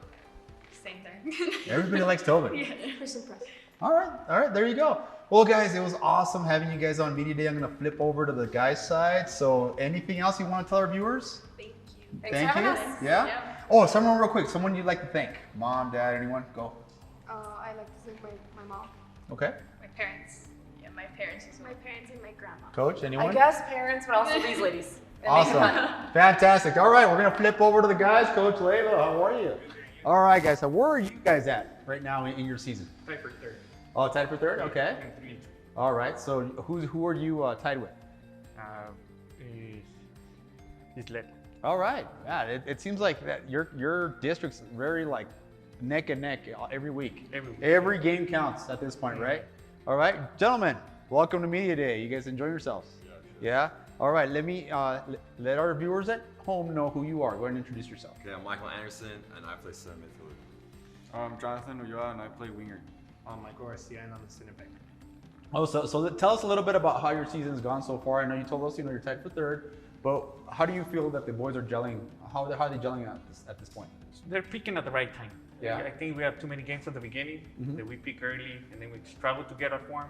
S6: Same thing.
S18: Everybody likes Tobin.
S6: Yeah. First impressed.
S18: All right. There you go. Well, guys, it was awesome having you guys on Media Day. I'm gonna flip over to the guys' side. So, anything else you want to tell our viewers?
S6: Thank you.
S18: Thank you. Yeah. Oh, someone real quick. Someone you'd like to thank? Mom, dad, anyone? Go.
S6: I like to thank my mom.
S18: Okay.
S6: My parents. Yeah, my parents. My parents and my grandma.
S18: Coach, anyone?
S23: I guess parents, but also these ladies.
S18: Awesome. Fantastic. All right, we're going to flip over to the guys. Coach Layla, how are you? All right, guys. So where are you guys at right now in your season?
S17: Tied for third.
S18: Oh, tied for third? Okay.
S17: And 3-2.
S18: All right. So who are you tied with?
S17: Ysleta.
S18: All right. Yeah, it seems like that your district's very like neck and neck every week. Every game counts at this point, right? All right, gentlemen, welcome to Media Day. You guys enjoying yourselves? Yeah. All right. Let me let our viewers at home know who you are. Go ahead and introduce yourself.
S19: Okay, I'm Michael Anderson, and I play center midfielder.
S20: I'm Jonathan Ulloa, and I play winger.
S17: I'm Michael Garcia, and I'm the center back.
S18: Oh, so tell us a little bit about how your season's gone so far. I know you told us you're tied for third, but how do you feel that the boys are gelling? How are they gelling at this point?
S17: They're peaking at the right time.
S18: Yeah.
S17: I think we have too many games at the beginning that we peak early, and then we struggle to get our form.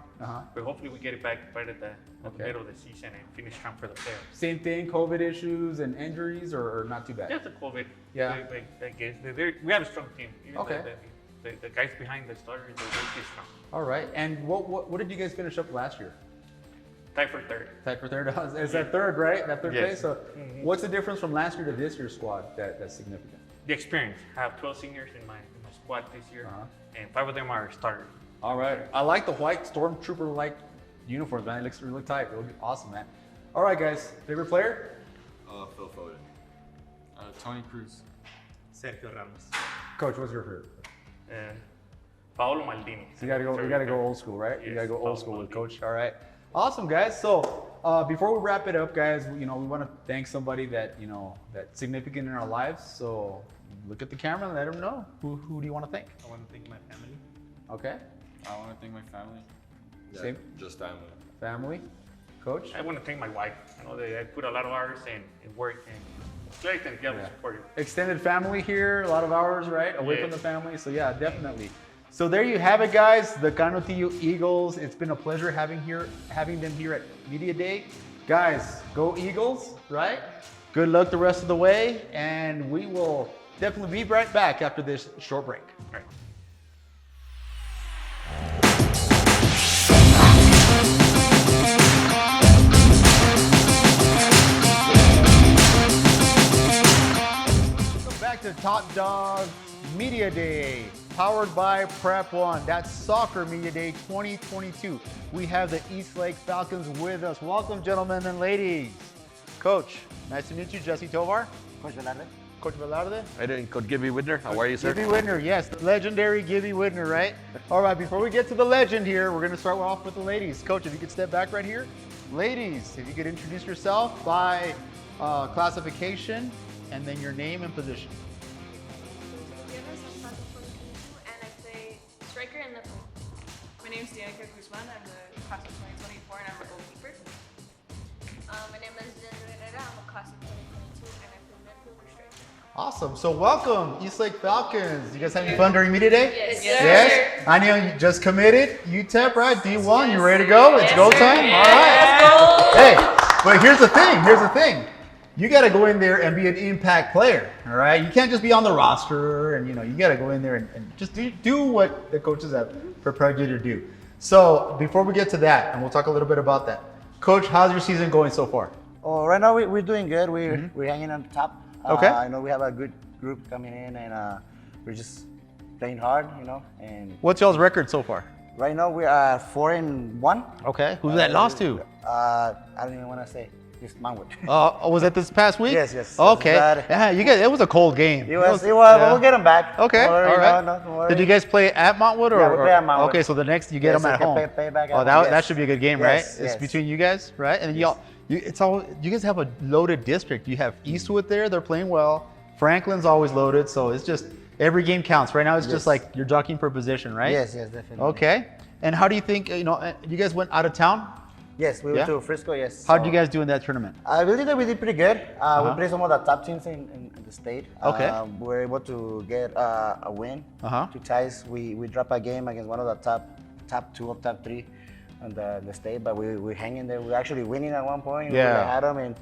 S17: But hopefully we get it back right at the middle of the season and finish strong for the playoffs.
S18: Same thing, COVID issues and injuries, or not too bad?
S17: Just the COVID.
S18: Yeah.
S17: I guess we have a strong team. Even
S18: Okay.
S17: The guys behind the starters, they're really strong.
S18: All right. And what did you guys finish up last year?
S17: Tied for third.
S18: Tied for third. Is that third, right? That third
S17: Yes.
S18: place. So, what's the difference from last year to this year's squad that's significant?
S17: The experience. I have 12 seniors in my squad this year, and 5 of them are starters.
S18: All right. I like the white stormtrooper-like uniforms, man. It looks really tight. It'll be awesome, man. All right, guys. Favorite player?
S19: Phil Foden.
S20: Tony Cruz.
S17: Sergio Ramos.
S18: Coach, what's your favorite?
S17: Paolo Maldini.
S18: So you gotta go old school, right?
S17: Yes,
S18: you gotta go
S17: Paolo
S18: old school with
S17: Maldini.
S18: Coach. All right. Awesome, guys. So before we wrap it up, guys, we want to thank somebody that's significant in our lives. So look at the camera and let them know. Who do you want to thank?
S17: I want to thank my family.
S18: Okay.
S20: I want to thank my family.
S19: Yeah,
S18: Same.
S19: just family.
S18: Family. Coach?
S17: I want to thank my wife. I know that I put a lot of hours in work and great and yeah, support you.
S18: Extended family here, a lot of hours, right? Away
S17: Yes.
S18: from the family. So yeah, definitely. So there you have it, guys. The Canutillo Eagles. It's been a pleasure having them here at Media Day. Guys, go Eagles, right? Good luck the rest of the way, and we will definitely be right back after this short break.
S17: All right.
S18: Top Dog Media Day, powered by Prep One. That's Soccer Media Day 2022. We have the Eastlake Falcons with us. Welcome, gentlemen and ladies. Coach, nice to meet you. Jesse Tovar.
S14: Coach Velarde.
S18: Coach Velarde.
S14: How you doing, Coach Gibby Widner? How are you, sir?
S18: Gibby Widner, yes, the legendary Gibby Widner, right? All right, before we get to the legend here, we're going to start off with the ladies. Coach, if you could step back right here. Ladies, if you could introduce yourself by classification and then your name and position.
S6: And I play striker and left wing. My name is Danica Guzman. I'm the class of 2024 and I'm a goalkeeper. My name is Ysleta. I'm a class of 2022 and I play midfield or striker.
S18: Awesome. So welcome, Eastlake Falcons. You guys having fun during media day?
S6: Yes.
S18: Yes. I know you just committed. UTEP, right? D1. You ready to go? It's go time.
S6: Yes.
S18: All right. Hey, but here's the thing. Here's the thing. You got to go in there and be an impact player. All right. You can't just be on the roster, and you got to go in there and just do what the coaches have prepared you to do. So before we get to that, and we'll talk a little bit about that. Coach, how's your season going so far?
S14: Oh, right now we're doing good. We're hanging on top.
S18: Okay.
S14: I know we have a good group coming in, and we're just playing hard, And
S18: What's y'all's record so far?
S14: right now we are 4-1.
S18: Okay. Who's that lost to?
S14: I don't even want to say. It's Montwood.
S18: Was that this past week?
S14: Yes.
S18: Okay. Yeah, you guys. It was a cold game.
S14: It was.
S18: Yeah.
S14: We'll get them back.
S18: Okay.
S14: Don't worry,
S18: All right.
S14: no, don't worry.
S18: Did you guys play at Montwood or?
S14: Yeah, we play at Montwood.
S18: Okay, so the next you get them at home.
S14: Pay back at
S18: Oh,
S14: home,
S18: that
S14: yes.
S18: should be a good game,
S14: Yes,
S18: right? It's
S14: yes.
S18: between you guys, right? And you guys have a loaded district. You have Eastwood there. They're playing well. Franklin's always loaded, so it's just every game counts. Right now, it's just like you're jockeying for position, right?
S14: Yes, definitely.
S18: Okay. And how do you think? You guys went out of town.
S14: Yes, we went to Frisco. Yes.
S18: How did you guys do in that tournament?
S14: I believe that we did pretty good. We played some of the top teams in the state.
S18: Okay.
S14: We were able to get a win. 2 ties. We dropped a game against one of the top 2 or top 3 on the state, but we're hanging there. We're actually winning at one point.
S18: Yeah.
S14: We had them, and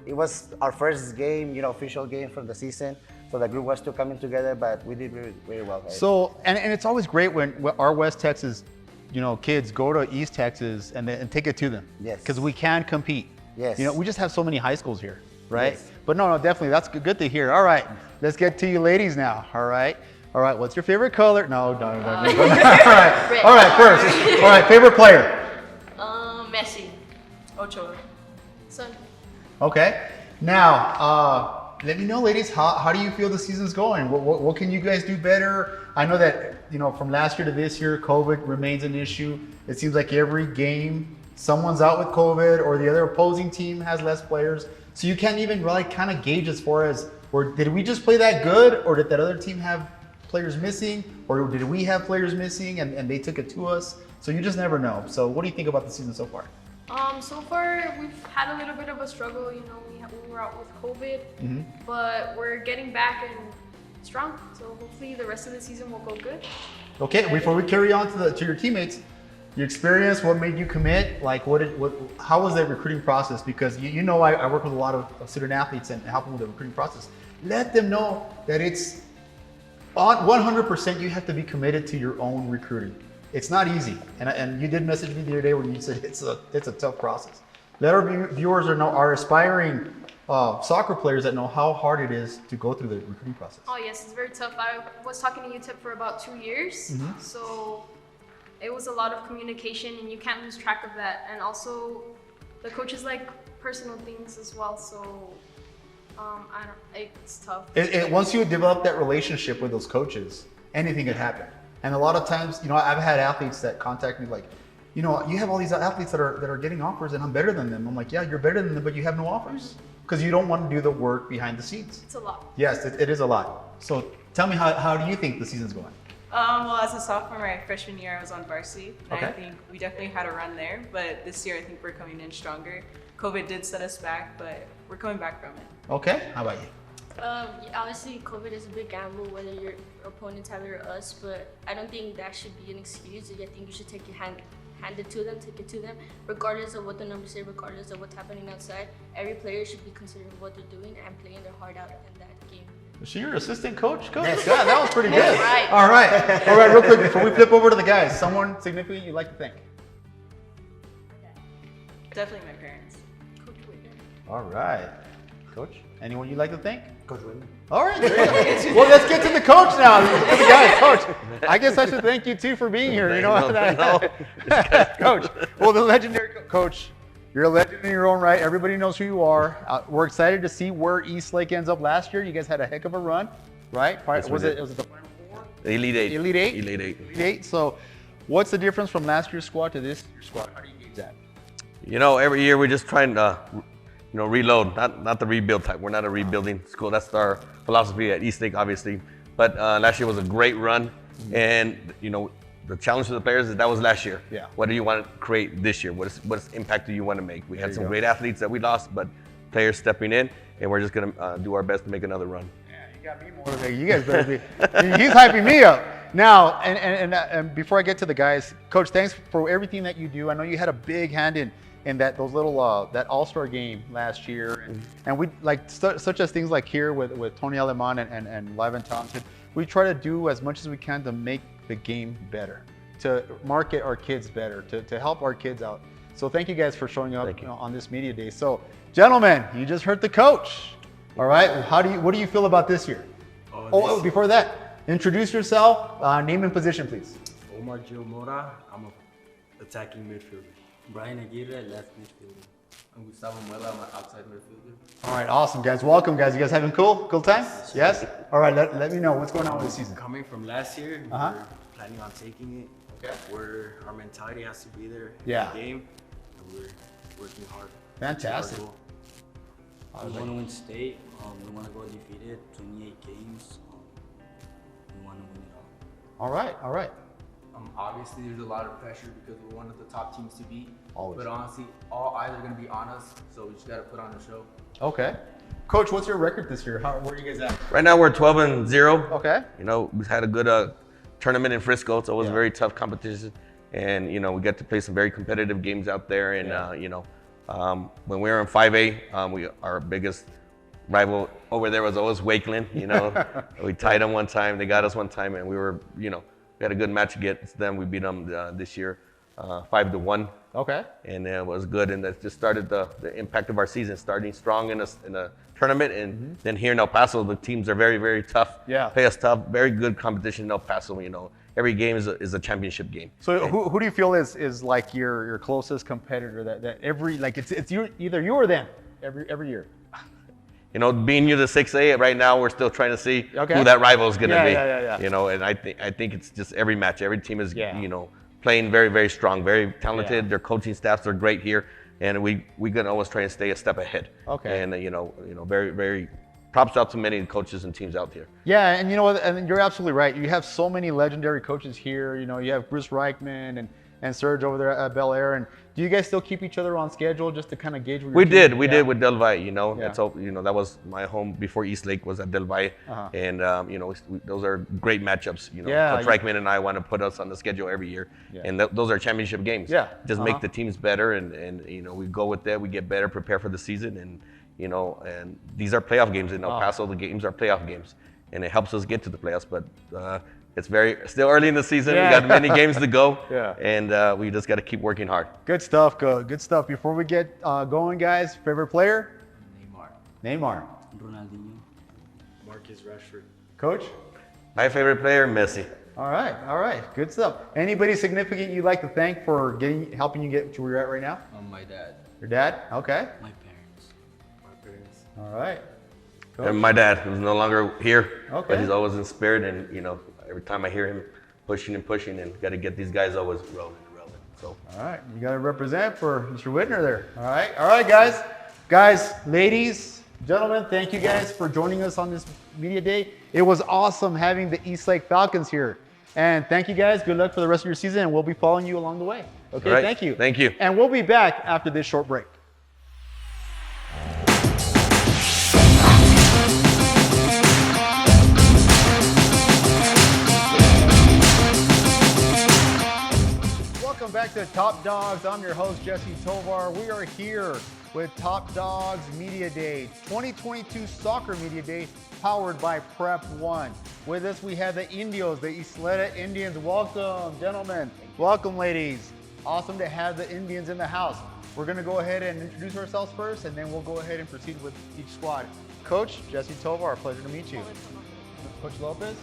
S14: it was our first game, official game from the season. So the group was still coming together, but we did very well. Guys.
S18: So and it's always great when our West Texas kids go to East Texas and take it to them.
S14: Yes.
S18: Because we can compete.
S14: Yes.
S18: We just have so many high schools here, right?
S14: Yes.
S18: But no, definitely. That's good to hear. All right. Let's get to you ladies now. All right. What's your favorite color? No. All right. All right. First. All right. Favorite player?
S6: Messi. Ochoa. Son.
S18: Okay. Now, let me know, ladies, how do you feel the season's going? What can you guys do better? I know that, from last year to this year, COVID remains an issue. It seems like every game, someone's out with COVID or the other opposing team has less players. So you can't even really kind of gauge as far as, or did we just play that good? Or did that other team have players missing? Or did we have players missing and they took it to us? So you just never know. So what do you think about the season so far?
S6: So far we've had a little bit of a struggle. We were out with COVID, but we're getting back and strong. So hopefully the rest of the season will go good.
S18: Okay, before we carry on to your teammates, your experience, what made you commit? Like, how was that recruiting process? Because I work with a lot of student athletes and help them with the recruiting process. Let them know that it's on 100%. You have to be committed to your own recruiting. It's not easy, and you did message me the other day when you said it's a tough process. Let our viewers know, our aspiring soccer players that know how hard it is to go through the recruiting process.
S6: Oh yes, it's very tough. I was talking to UTEP for about 2 years, so it was a lot of communication, and you can't lose track of that. And also, the coaches like personal things as well, so it's tough.
S18: Once you develop that relationship with those coaches, anything could happen. And a lot of times, I've had athletes that contact me like, you have all these athletes that are getting offers and I'm better than them. I'm like, yeah, you're better than them, but you have no offers because you don't want to do the work behind the scenes.
S6: It's a lot.
S18: Yes, it is a lot. So tell me, how do you think the season's going?
S21: Well, as a sophomore, my freshman year, I was on varsity. And
S18: Okay.
S21: I think we definitely had a run there, but this year I think we're coming in stronger. COVID did set us back, but we're coming back from it.
S18: Okay, how about you?
S22: Obviously, COVID is a big gamble, whether your opponents have it or us, but I don't think that should be an excuse. I think you should take hand it to them, regardless of what the numbers say, regardless of what's happening outside. Every player should be considering what they're doing and playing their heart out in that game.
S18: So you're assistant coach?
S14: Yes.
S18: Yeah, that was pretty good.
S22: Right.
S18: All right, real quick, before we flip over to the guys, someone significant you'd like to thank?
S21: Definitely my parents.
S18: All right. Coach, anyone you'd like to thank?
S14: Coach Whitman.
S18: All right. Well, let's get to the coach now. The guys, Coach, I guess I should thank you too for being here. You know, Coach. Well, the legendary Coach, you're a legend in your own right. Everybody knows who you are. We're excited to see where Eastlake ends up last year. You guys had a heck of a run, right?
S1: Yes,
S18: was it the Final Four?
S1: Elite Eight.
S18: Elite Eight.
S1: Elite Eight.
S18: Elite Eight. So, what's the difference from last year's squad to this year's squad? How do you gauge that?
S1: You know, every year we're just trying to, reload, not the rebuild type. We're not a rebuilding school. That's our philosophy at Eastlake, obviously. But last year was a great run, and the challenge to the players is that was last year.
S18: Yeah.
S1: What do you want to create this year? What impact do you want to make? We had some great athletes that we lost, but players stepping in, and we're just gonna do our best to make another run.
S18: You got me motivated. You guys better be. He's hyping me up. Now, and before I get to the guys, Coach, thanks for everything that you do. I know you had a big hand in that those little that All-Star game last year, and we like such as things like here with Tony Aleman and Liven Thompson. We try to do as much as we can to make the game better, to market our kids better, to help our kids out. So thank you guys for showing up on this media day. So, gentlemen, you just heard the coach. All right, what do you feel about this year? Before that, introduce yourself, name and position, please.
S7: Omar Gil Mora, I'm an attacking midfielder. Brian Aguirre, left midfielder. I'm Gustavo Muela, I'm an outside midfielder.
S18: All right, awesome, guys. Welcome, guys. You guys having cool time? Yes? All right, let me know what's going on with this season.
S7: Coming from last year, we're planning on taking it. Okay. Our mentality has to be there in the game, and we're working hard.
S18: Fantastic.
S7: We want to win state. We want to go undefeated, 28 games. We want to win it all.
S18: All right.
S11: Obviously, there's a lot of pressure because we're one of the top teams to beat.
S18: Always.
S11: But honestly, all eyes are going to be on us, so we just got to put on a show.
S18: Okay. Coach, what's your record this year? Where are you guys at?
S1: Right now we're 12-0.
S18: Okay.
S1: We had a good tournament in Frisco, so it was a very tough competition, and we got to play some very competitive games out there. And when we were in 5A, our biggest rival over there was always Wakeland. We tied them one time, they got us one time, and we were we had a good match against them. We beat them this year 5-1.
S18: Okay.
S1: And it was good, and that just started the impact of our season, starting strong in a tournament, and then here in El Paso, the teams are very, very tough.
S18: Yeah.
S1: Play us tough, very good competition in El Paso. Every game is a championship game.
S18: So who do you feel is like your closest competitor that every it's either you or them every year?
S1: Being new to 6A right now, we're still trying to see who that rival is going to be.
S18: Yeah.
S1: And I think it's just every match, every team is playing very, very strong, very talented.
S18: Yeah.
S1: Their coaching staffs are great here, and we can always try and stay a step ahead.
S18: Okay.
S1: And very, very props out to many coaches and teams out there.
S18: Yeah, and and you're absolutely right. You have so many legendary coaches here. You have Bruce Reichman and Serge over there at Bel Air. And do you guys still keep each other on schedule just to kind of gauge where
S1: we did with Del Valle, That's all, that was my home before Eastlake was at Del Valle. And those are great matchups. Coach Reichman and I want to put us on the schedule every year. And those are championship games.
S18: Yeah.
S1: Just make the teams better, and we go with that, we get better, prepare for the season, and and these are playoff games in El Paso. The games are playoff games, and it helps us get to the playoffs, but it's still early in the season. We got many games to go, and we just got to keep working hard.
S18: Good stuff. Good stuff. Before we get going, guys, favorite player? Neymar.
S7: Ronaldinho. Marcus Rashford.
S18: Coach?
S1: My favorite player, Messi.
S18: All right. Good stuff. Anybody significant you'd like to thank for helping you get to where you're at right now?
S11: My dad.
S18: Your dad? Okay.
S7: My parents.
S18: All right. Coach?
S1: And my dad, who's no longer here,
S18: Okay.
S1: but he's always in spirit, and every time I hear him pushing, and got to get these guys always rolling. So.
S18: All right, you got to represent for Mr. Whitner there. All right, guys, ladies, gentlemen, thank you guys for joining us on this media day. It was awesome having the Eastlake Falcons here, and thank you guys. Good luck for the rest of your season, and we'll be following you along the way. Okay,
S1: right.
S18: Thank you.
S1: Thank you.
S18: And we'll be back after this short break. Welcome back to Top Dogs. I'm your host, Jesse Tovar. We are here with Top Dogs Media Day, 2022 Soccer Media Day, powered by Prep One. With us, we have the Indios, the Ysleta Indians. Welcome, gentlemen. Welcome, ladies. Awesome to have the Indians in the house. we're going to go ahead and introduce ourselves first, and then we'll go ahead and proceed with each squad. Coach Jesse Tovar, pleasure to meet you. Coach Lopez.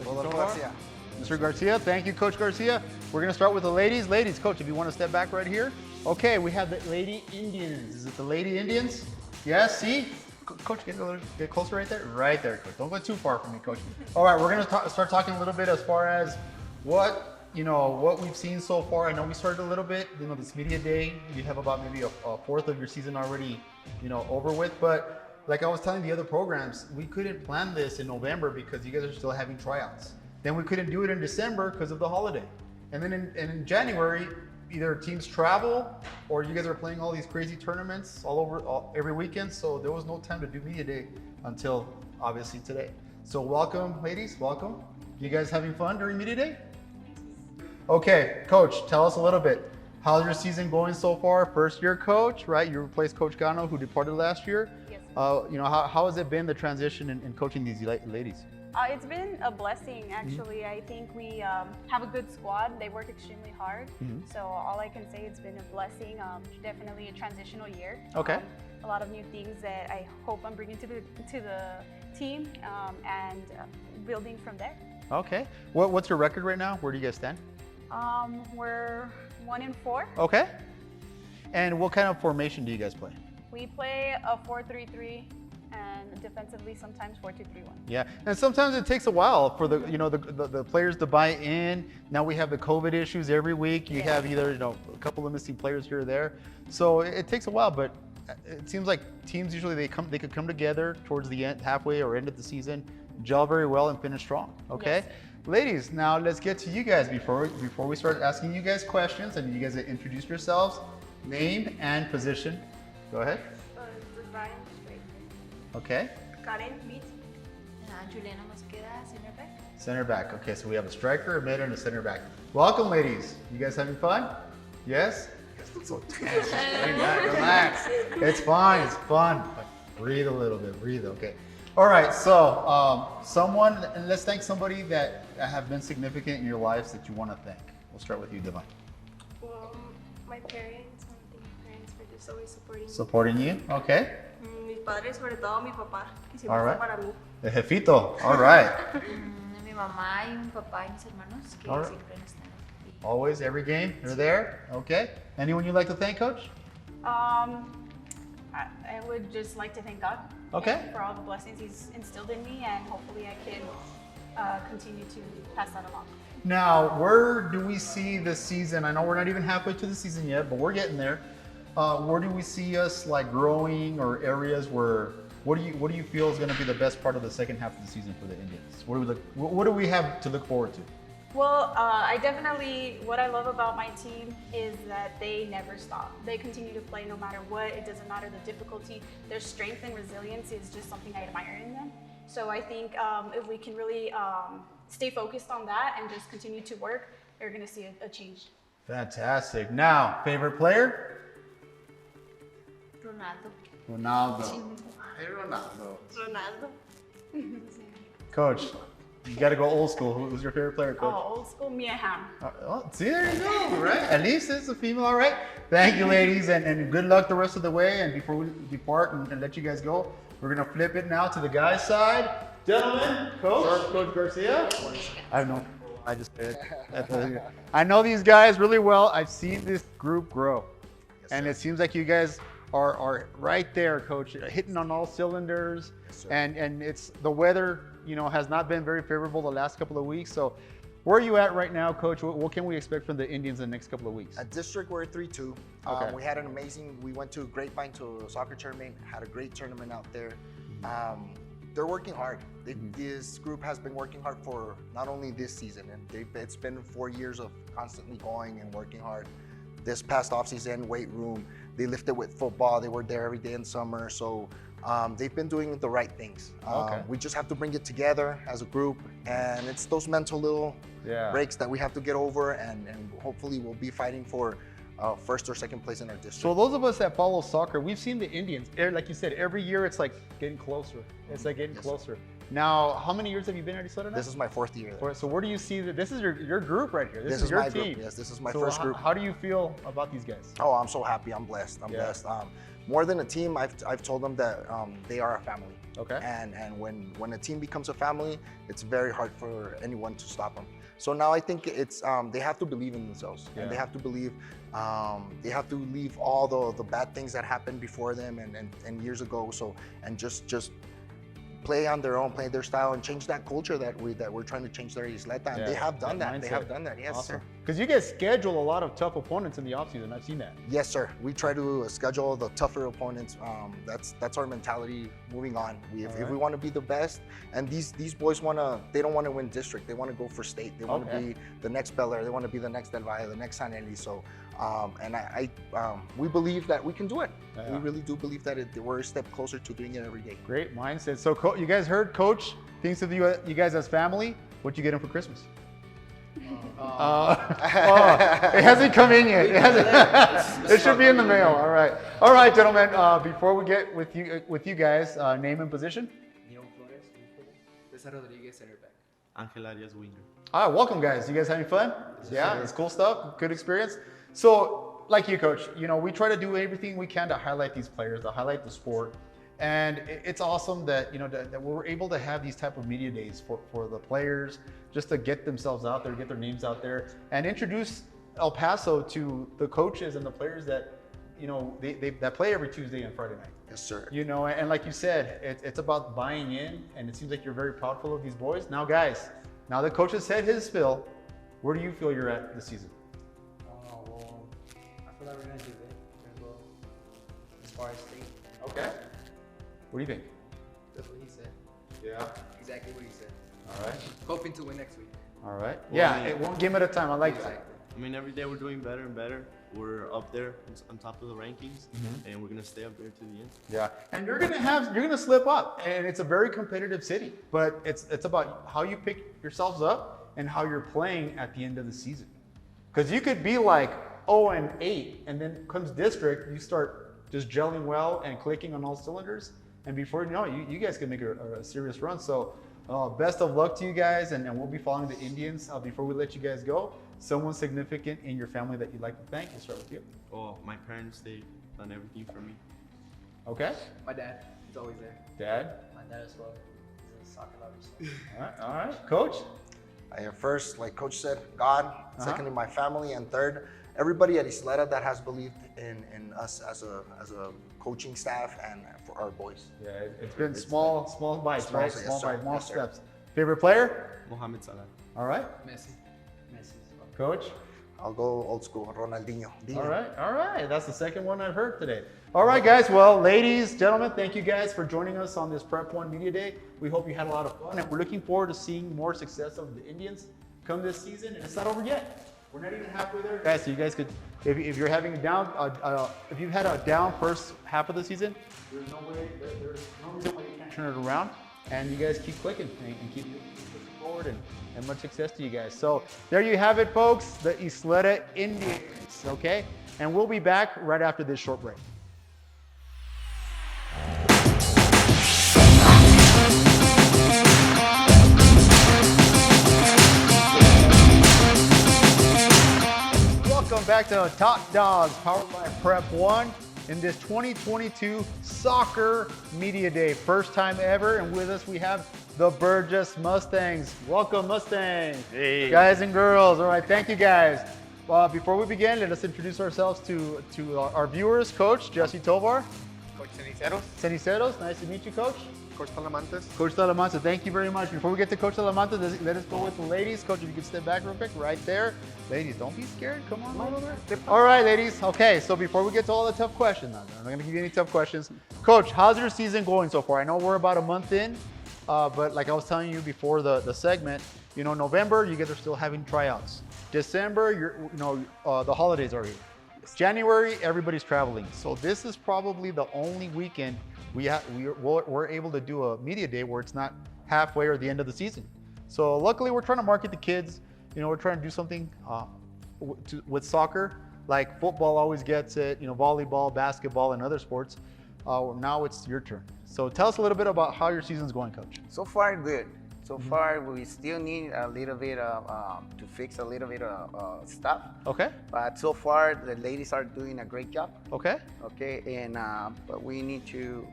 S3: Garcia.
S18: Mr. Garcia, thank you, Coach Garcia. We're going to start with the ladies. Ladies, Coach, if you want to step back right here. Okay, we have the Lady Indians. Is it the Lady Indians? Yes, see? Coach, get closer right there. Right there, Coach. Don't go too far from me, Coach. All right, we're going to start talking a little bit as far as what we've seen so far. I know we started a little bit, this media day. You have about maybe a fourth of your season already, over with. But like I was telling the other programs, we couldn't plan this in November because you guys are still having tryouts. Then we couldn't do it in December because of the holiday. And then in January, either teams travel or you guys are playing all these crazy tournaments every weekend. So there was no time to do media day until obviously today. So welcome, ladies, welcome. You guys having fun during media day? Okay, Coach, tell us a little bit. How's your season going so far? First year coach, right? You replaced Coach Gano, who departed last year.
S23: Yes.
S18: How has it been, the transition in coaching these ladies?
S23: It's been a blessing, actually. I think we have a good squad. They work extremely hard. So all I can say, it's been a blessing. Definitely a transitional year.
S18: Okay.
S23: A lot of new things that I hope I'm bringing to the team and building from there.
S18: Okay. What's your record right now? Where do you guys stand?
S23: We're 1-4.
S18: Okay. And what kind of formation do you guys play?
S23: We play a 4-3-3 and defensively sometimes 4-2-3-1.
S18: Yeah, and sometimes it takes a while for the players to buy in. Now we have the COVID issues every week. You have either a couple of missing players here or there, so it takes a while. But it seems like teams usually they could come together towards the end, halfway or end of the season, gel very well and finish strong. Okay. Yes. Ladies, now let's get to you guys before we start asking you guys questions and you guys introduce yourselves, name and position. Go ahead.
S22: Ryan,
S18: okay.
S22: Karen, mid. Juliana Mosqueda, center back.
S18: Center back. Okay, so we have a striker, a mid, and a center back. Welcome, ladies. You guys having fun? Yes? You guys look so tense. Relax. It's fine. It's fun. Breathe a little bit. Breathe. Okay. All right, so let's thank somebody that have been significant in your lives that you want to thank. We'll start with you, Devon.
S22: Well, my parents. I want to thank my parents for just always supporting me.
S18: Supporting you, okay.
S22: Mis padres, sobre todo mi papá, que siempre
S18: All right.
S22: fue para mí.
S18: El jefito, all right.
S22: Mi mamá y mi papá y mis hermanos, que
S18: All right.
S22: siempre están aquí.
S18: Always, every game, they're there, okay. Anyone you'd like to thank, Coach?
S23: I would just like to thank God for all the blessings He's instilled in me, and hopefully I can continue to pass that along.
S18: Now, where do we see this season? I know we're not even halfway to the season yet, but we're getting there. Where do we see us growing, or areas where what do you feel is going to be the best part of the second half of the season for the Indians? What do we have to look forward to?
S23: Well, what I love about my team is that they never stop. They continue to play no matter what. It doesn't matter the difficulty. Their strength and resilience is just something I admire in them. So I think if we can really stay focused on that and just continue to work, you're going to see a change.
S18: Fantastic. Now, favorite player? Ronaldo. Hey, Ronaldo. Coach, you got to go old school. Who's your favorite player, Coach?
S23: Oh, old school, Mia Hamm.
S18: See, there you go, right? At least it's a female, all right? Thank you, ladies, and good luck the rest of the way. And before we depart and let you guys go, we're going to flip it now to the guys' side. Gentlemen, Coach Garcia. I know. I just did. I know these guys really well. I've seen this group grow. Yes, and it seems like you guys are right there, Coach, hitting on all cylinders. Yes, and it's the weather, has not been very favorable the last couple of weeks. So where are you at right now, Coach? What can we expect from the Indians in the next couple of weeks?
S3: At district, we're 3-2.
S18: Okay.
S3: We had we went to Grapevine to a soccer tournament, had a great tournament out there. They're working hard. This group has been working hard for not only this season, and it's been 4 years of constantly going and working hard. This past offseason, weight room, they lifted with football. They were there every day in summer. So they've been doing the right things. We just have to bring it together as a group, and it's those mental little breaks that we have to get over, and hopefully we'll be fighting for first or second place in our district.
S18: So those of us that follow soccer, we've seen the Indians, like you said, every year it's like getting closer. It's like getting closer. Now, how many years have you been at Ysleta now?
S3: This is my 4th year there.
S18: So where do you see that? This is your group right here. This is your
S3: my
S18: team.
S3: group. Yes, this is my
S18: So
S3: first group.
S18: How do you feel about these guys?
S3: Oh, I'm so happy. I'm blessed. I'm blessed. More than a team, I've told them that they are a family.
S18: Okay.
S3: And when a team becomes a family, it's very hard for anyone to stop them. So now I think it's they have to believe in themselves, and they have to believe they have to leave all the bad things that happened before them and years ago. So and just play on their own, play their style, and change that culture that we're trying to change there at Ysleta. And they have done that. Mindset. They have done that. Yes,
S18: awesome.
S3: sir.
S18: Because you guys schedule a lot of tough opponents in the offseason. I've seen that.
S3: Yes, sir. We try to schedule the tougher opponents. That's our mentality moving on. If we want to be the best, and these boys they don't want to win district. They want to go for state. They want to be the next Bel Air. They want to be the next Del Valle, the next San Eli. So, we believe that we can do it. Yeah. We really do believe that we're a step closer to doing it every day.
S18: Great mindset. So, you guys heard Coach thinks of you guys as family. What you get him for Christmas? It hasn't come in yet. It hasn't. It should be in the mail. All right, gentlemen. Before we get with you guys, name and position.
S11: Neil Flores, Cesar Rodriguez, center back.
S8: Angel Arias, winger.
S18: All right, welcome, guys. You guys having fun? Yeah, it's cool stuff. Good experience. So, like you, Coach, we try to do everything we can to highlight these players, to highlight the sport. And it's awesome that that we're able to have these type of media days for the players, just to get themselves out there, get their names out there, and introduce El Paso to the coaches and the players that that play every Tuesday and Friday night.
S3: Yes, sir.
S18: And like you said, it's about buying in, and it seems like you're very proudful of these boys. Now, guys, now the coach has said his spill. Where do you feel you're at this season?
S11: Well, I feel like we're gonna do it. We're gonna go as far as state.
S18: Okay. What do you think?
S11: That's what he said.
S18: Yeah.
S11: Exactly what he said.
S18: All right.
S11: Hoping to win next week.
S18: All right.
S8: Well,
S18: Yeah, one game at a time. I like that.
S8: I mean, every day we're doing better and better. We're up there on top of the rankings, and we're gonna stay up there to the end.
S18: Yeah, and you're gonna slip up, and it's a very competitive city. But it's about how you pick yourselves up and how you're playing at the end of the season. Because you could be like 0-8, and then comes district, you start just gelling well and clicking on all cylinders. And before you know it, you guys can make a serious run. So best of luck to you guys, and we'll be following the Indians. Before we let you guys go, someone significant in your family that you'd like to thank, we'll start with you.
S8: Oh, my parents, they've done everything for me.
S18: Okay.
S11: My dad, he's always there.
S18: Dad?
S11: My dad as well. He's a soccer lover. So.
S18: All right. Coach?
S3: First, like Coach said, God. Secondly, my family. And third, everybody at Ysleta that has believed in us as a coaching staff and for our boys.
S18: Yeah, it's been small bites, right?
S3: Yes,
S18: Small
S3: sir.
S18: bites, small
S3: Yes, sir.
S18: steps. Favorite player?
S8: Mohamed Salah.
S18: All right.
S11: Messi. Messi as well.
S18: Coach?
S3: I'll go old school, Ronaldinho.
S18: All right. That's the second one I've heard today. All right, guys. Well, ladies, gentlemen, thank you guys for joining us on this Prep One Media Day. We hope you had a lot of fun, and we're looking forward to seeing more success of the Indians come this season. And it's not over yet. We're not even halfway there, guys. So you guys could, if you're having if you've had a down first half of the season, there's no reason why you can't turn it around. And you guys keep clicking and keep pushing forward, and much success to you guys. So there you have it, folks, the Ysleta Indians, okay? And we'll be back right after this short break. Welcome back to Top Dogs, powered by Prep One, in this 2022 Soccer Media Day. First time ever, and with us we have the Burges Mustangs. Welcome, Mustangs.
S8: Hey.
S18: Guys and girls. All right, thank you guys. Before we begin, let us introduce ourselves to our viewers. Coach Jesse Tovar.
S9: Coach Ceniceros.
S18: Ceniceros, nice to meet you, Coach.
S9: Coach Talamantes.
S18: Coach Talamantes, thank you very much. Before we get to Coach Talamantes, let us go with the ladies. Coach, if you could step back real quick, right there. Ladies, don't be scared. Come on over there. All right, ladies. Okay, so before we get to all the tough questions, I'm not going to give you any tough questions. Coach, how's your season going so far? I know we're about a month in, but like I was telling you before the segment, November, you guys are still having tryouts. December, the holidays are here. January, everybody's traveling. So this is probably the only weekend we're able to do a media day where it's not halfway or the end of the season. So luckily, we're trying to market the kids. We're trying to do something with soccer, like football always gets it, volleyball, basketball, and other sports. Now it's your turn. So tell us a little bit about how your season's going, Coach.
S10: So far, good. So far, we still need a little bit of to fix a little bit of stuff.
S18: Okay.
S10: But so far, the ladies are doing a great job.
S18: Okay.
S10: Okay, and but we need to,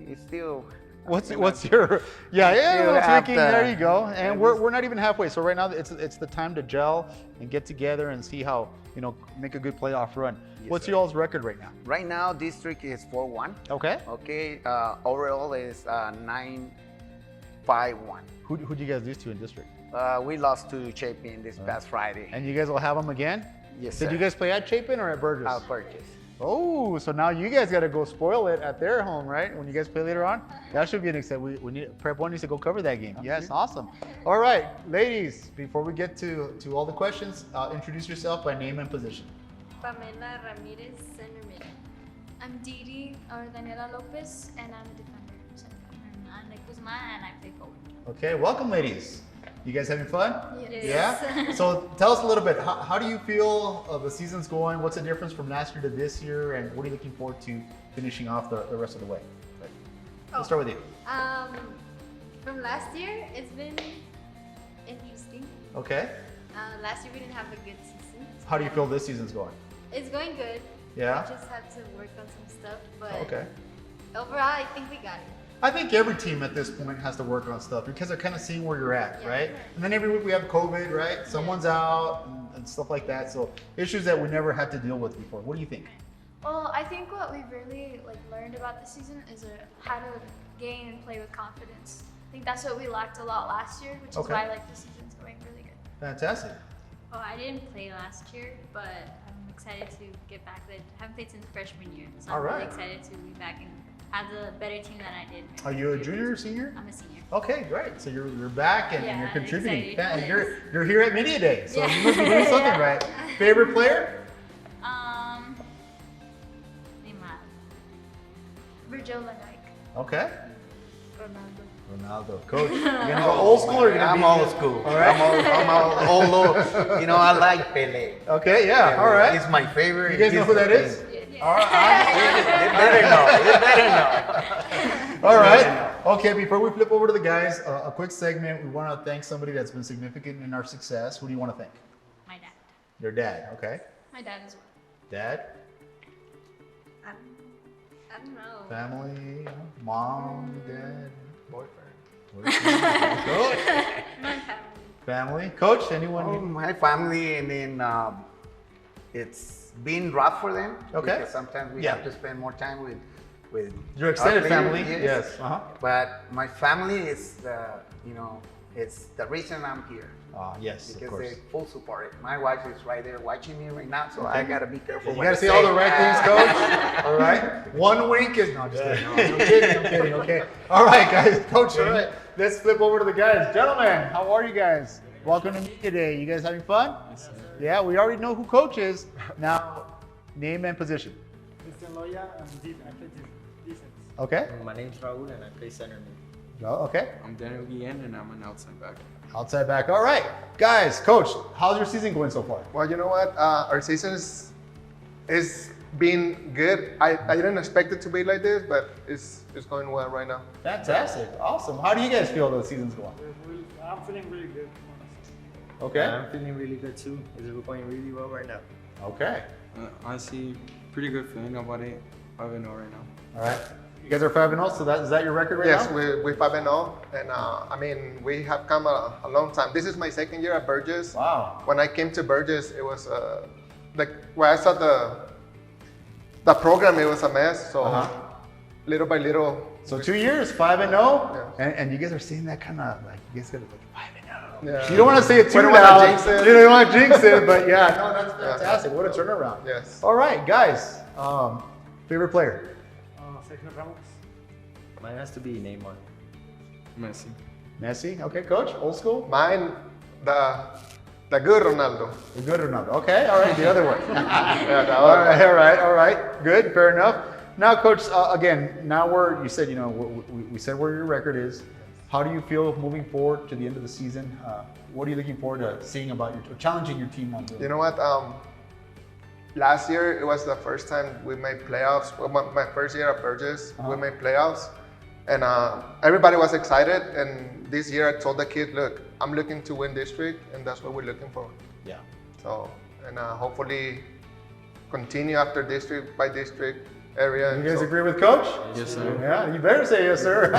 S10: it's still.
S18: What's your
S10: still
S18: thinking? There you go. And we're not even halfway. So right now it's the time to gel and get together and see how make a good playoff run.
S10: Yes,
S18: What's
S10: sir.
S18: y'all's record right now?
S10: Right now, district is 4-1.
S18: Okay.
S10: Okay. Overall is 9-5-1.
S18: Who'd you guys lose to in district?
S10: We lost to Chapin this past Friday.
S18: And you guys will have them again?
S10: Yes,
S18: Did
S10: sir.
S18: you guys play at Chapin or at Burges?
S10: At Burges.
S18: Oh, so now you guys got to go spoil it at their home, right? When you guys play later on, that should be an exciting. We need Prep One needs to go cover that game. Yes, awesome. All right, ladies, before we get to all the questions, introduce yourself by name and position.
S22: Pamela Ramirez, center mid. I'm Didi or Daniela Lopez, and I'm a defender.
S13: I'm Nick Guzman, and I play forward.
S18: Okay, welcome, ladies. You guys having fun?
S13: Yes.
S18: Yeah. So tell us a little bit. How do you feel the season's going? What's the difference from last year to this year, and what are you looking forward to finishing off the rest of the way? Let's start with you.
S22: From last year, it's been interesting.
S18: Okay.
S22: Last year we didn't have a good season.
S18: How do you feel this season's going?
S22: It's going good.
S18: Yeah?
S22: We just had to work on some stuff, but
S18: Okay.
S22: overall, I think we got it.
S18: I think every team at this point has to work on stuff because they're kind of seeing where you're at, right? And then every week we have COVID, right? Someone's out and stuff like that. So issues that we never had to deal with before. What do you think?
S23: Well, I think what we've really learned about this season is how to gain and play with confidence. I think that's what we lacked a lot last year, which is
S18: Okay.
S23: why the season's going really good.
S18: Fantastic.
S13: Oh, I didn't play last year, but I'm excited to get back. I haven't played since freshman year, so
S18: All
S13: I'm
S18: right.
S13: really excited to be back and have a better team than I did.
S18: Are you a junior or senior?
S13: I'm a senior.
S18: Okay, great. So you're back and
S13: Yeah,
S18: you're contributing.
S13: excited.
S18: And you're here at Media Day, so
S13: Yeah.
S18: you must be doing something right. Favorite player?
S23: Virgil van Dijk.
S18: Okay.
S23: Ronaldo.
S18: Ronaldo. Coach, you gonna go old school or you gonna
S10: I'm
S18: be
S10: old school.
S18: All right.
S10: I'm old. I like Pele.
S18: Okay, yeah, all right.
S10: He's my favorite.
S18: You guys know who that is? All right.
S10: You better know.
S18: All right. Okay, before we flip over to the guys, a quick segment. We want to thank somebody that's been significant in our success. Who do you want to thank?
S13: My dad.
S18: Your dad, okay.
S23: My dad as well.
S18: Dad,
S22: I don't know.
S18: family, mom, dad,
S10: Boyfriend.
S18: Coach.
S22: My family.
S18: Family. Coach, anyone?
S10: My family, and then it's been rough for them.
S18: Okay.
S10: Because sometimes we
S18: Yeah.
S10: have to spend more time with
S18: Your extended
S10: our
S18: family,
S10: players,
S18: yes. Uh-huh.
S10: But my family is it's the reason I'm here.
S18: Yes, of
S10: because
S18: course.
S10: they full support it. My wife is right there watching me right now, so I gotta be careful.
S18: You
S10: what
S18: gotta
S10: I
S18: say
S10: say.
S18: all the right things, Coach. All right. 1 week is no, just kidding. I'm kidding. Okay. All right, guys. Coach. All right. Let's flip over to the guys. Gentlemen, how are you guys? Welcome to me today. You guys having fun? Yeah. We already know who Coach is. Now, name and position.
S11: Christian Loya, I play defense.
S18: Okay.
S7: My name's Raul and I play center mid.
S18: Go. Okay.
S20: I'm Daniel Guillen and I'm an outside back.
S18: Outside back. All right, guys. Coach, how's your season going so far?
S9: Well, you know what? Our season is been good. I didn't expect it to be like this, but it's going well right now.
S18: Fantastic. Awesome. How do you guys feel the season's going?
S11: I'm feeling really good.
S18: Okay.
S7: Yeah, I'm feeling really good too. It's going really well right now.
S18: Okay.
S20: Honestly, pretty good feeling about it. 5-0 right now.
S18: All right. You guys are 5-0, so is that your record right
S9: Yes,
S18: now?
S9: we're 5-0, and I mean we have come a long time. This is my second year at Burges.
S18: Wow.
S9: When I came to Burges, it was where I saw the program, it was a mess. So little by little.
S18: So 2 years, 5-0, and you guys are saying that kind of like you guys got to like 5-0.
S9: Yeah.
S18: You don't want to say it too
S9: We don't
S18: loud.
S9: wanna jinx it.
S18: You don't want to jinx it, but yeah, no, that's fantastic. What a turnaround.
S9: Yes.
S18: All right, guys. Favorite player?
S11: Sergio Ramos.
S7: Mine has to be Neymar.
S20: Messi.
S18: Messi. Okay, Coach. Old school.
S9: Mine, the good Ronaldo.
S18: The good Ronaldo. Okay. All right. The other one.
S9: the
S18: all
S9: other
S18: right. All right. Good. Fair enough. Now, Coach. Again, now you said we said where your record is. How do you feel moving forward to the end of the season? What are you looking forward to seeing about challenging your team on?
S9: You know what? last year, it was the first time we made playoffs. Well, my first year at Burges, we made playoffs. And everybody was excited. And this year I told the kids, look, I'm looking to win district, and that's what we're looking for.
S18: Yeah.
S9: So, and hopefully continue after district by district area.
S18: You guys
S9: so,
S18: agree with Coach?
S9: Yes, sir.
S18: Yeah, you better say yes, sir.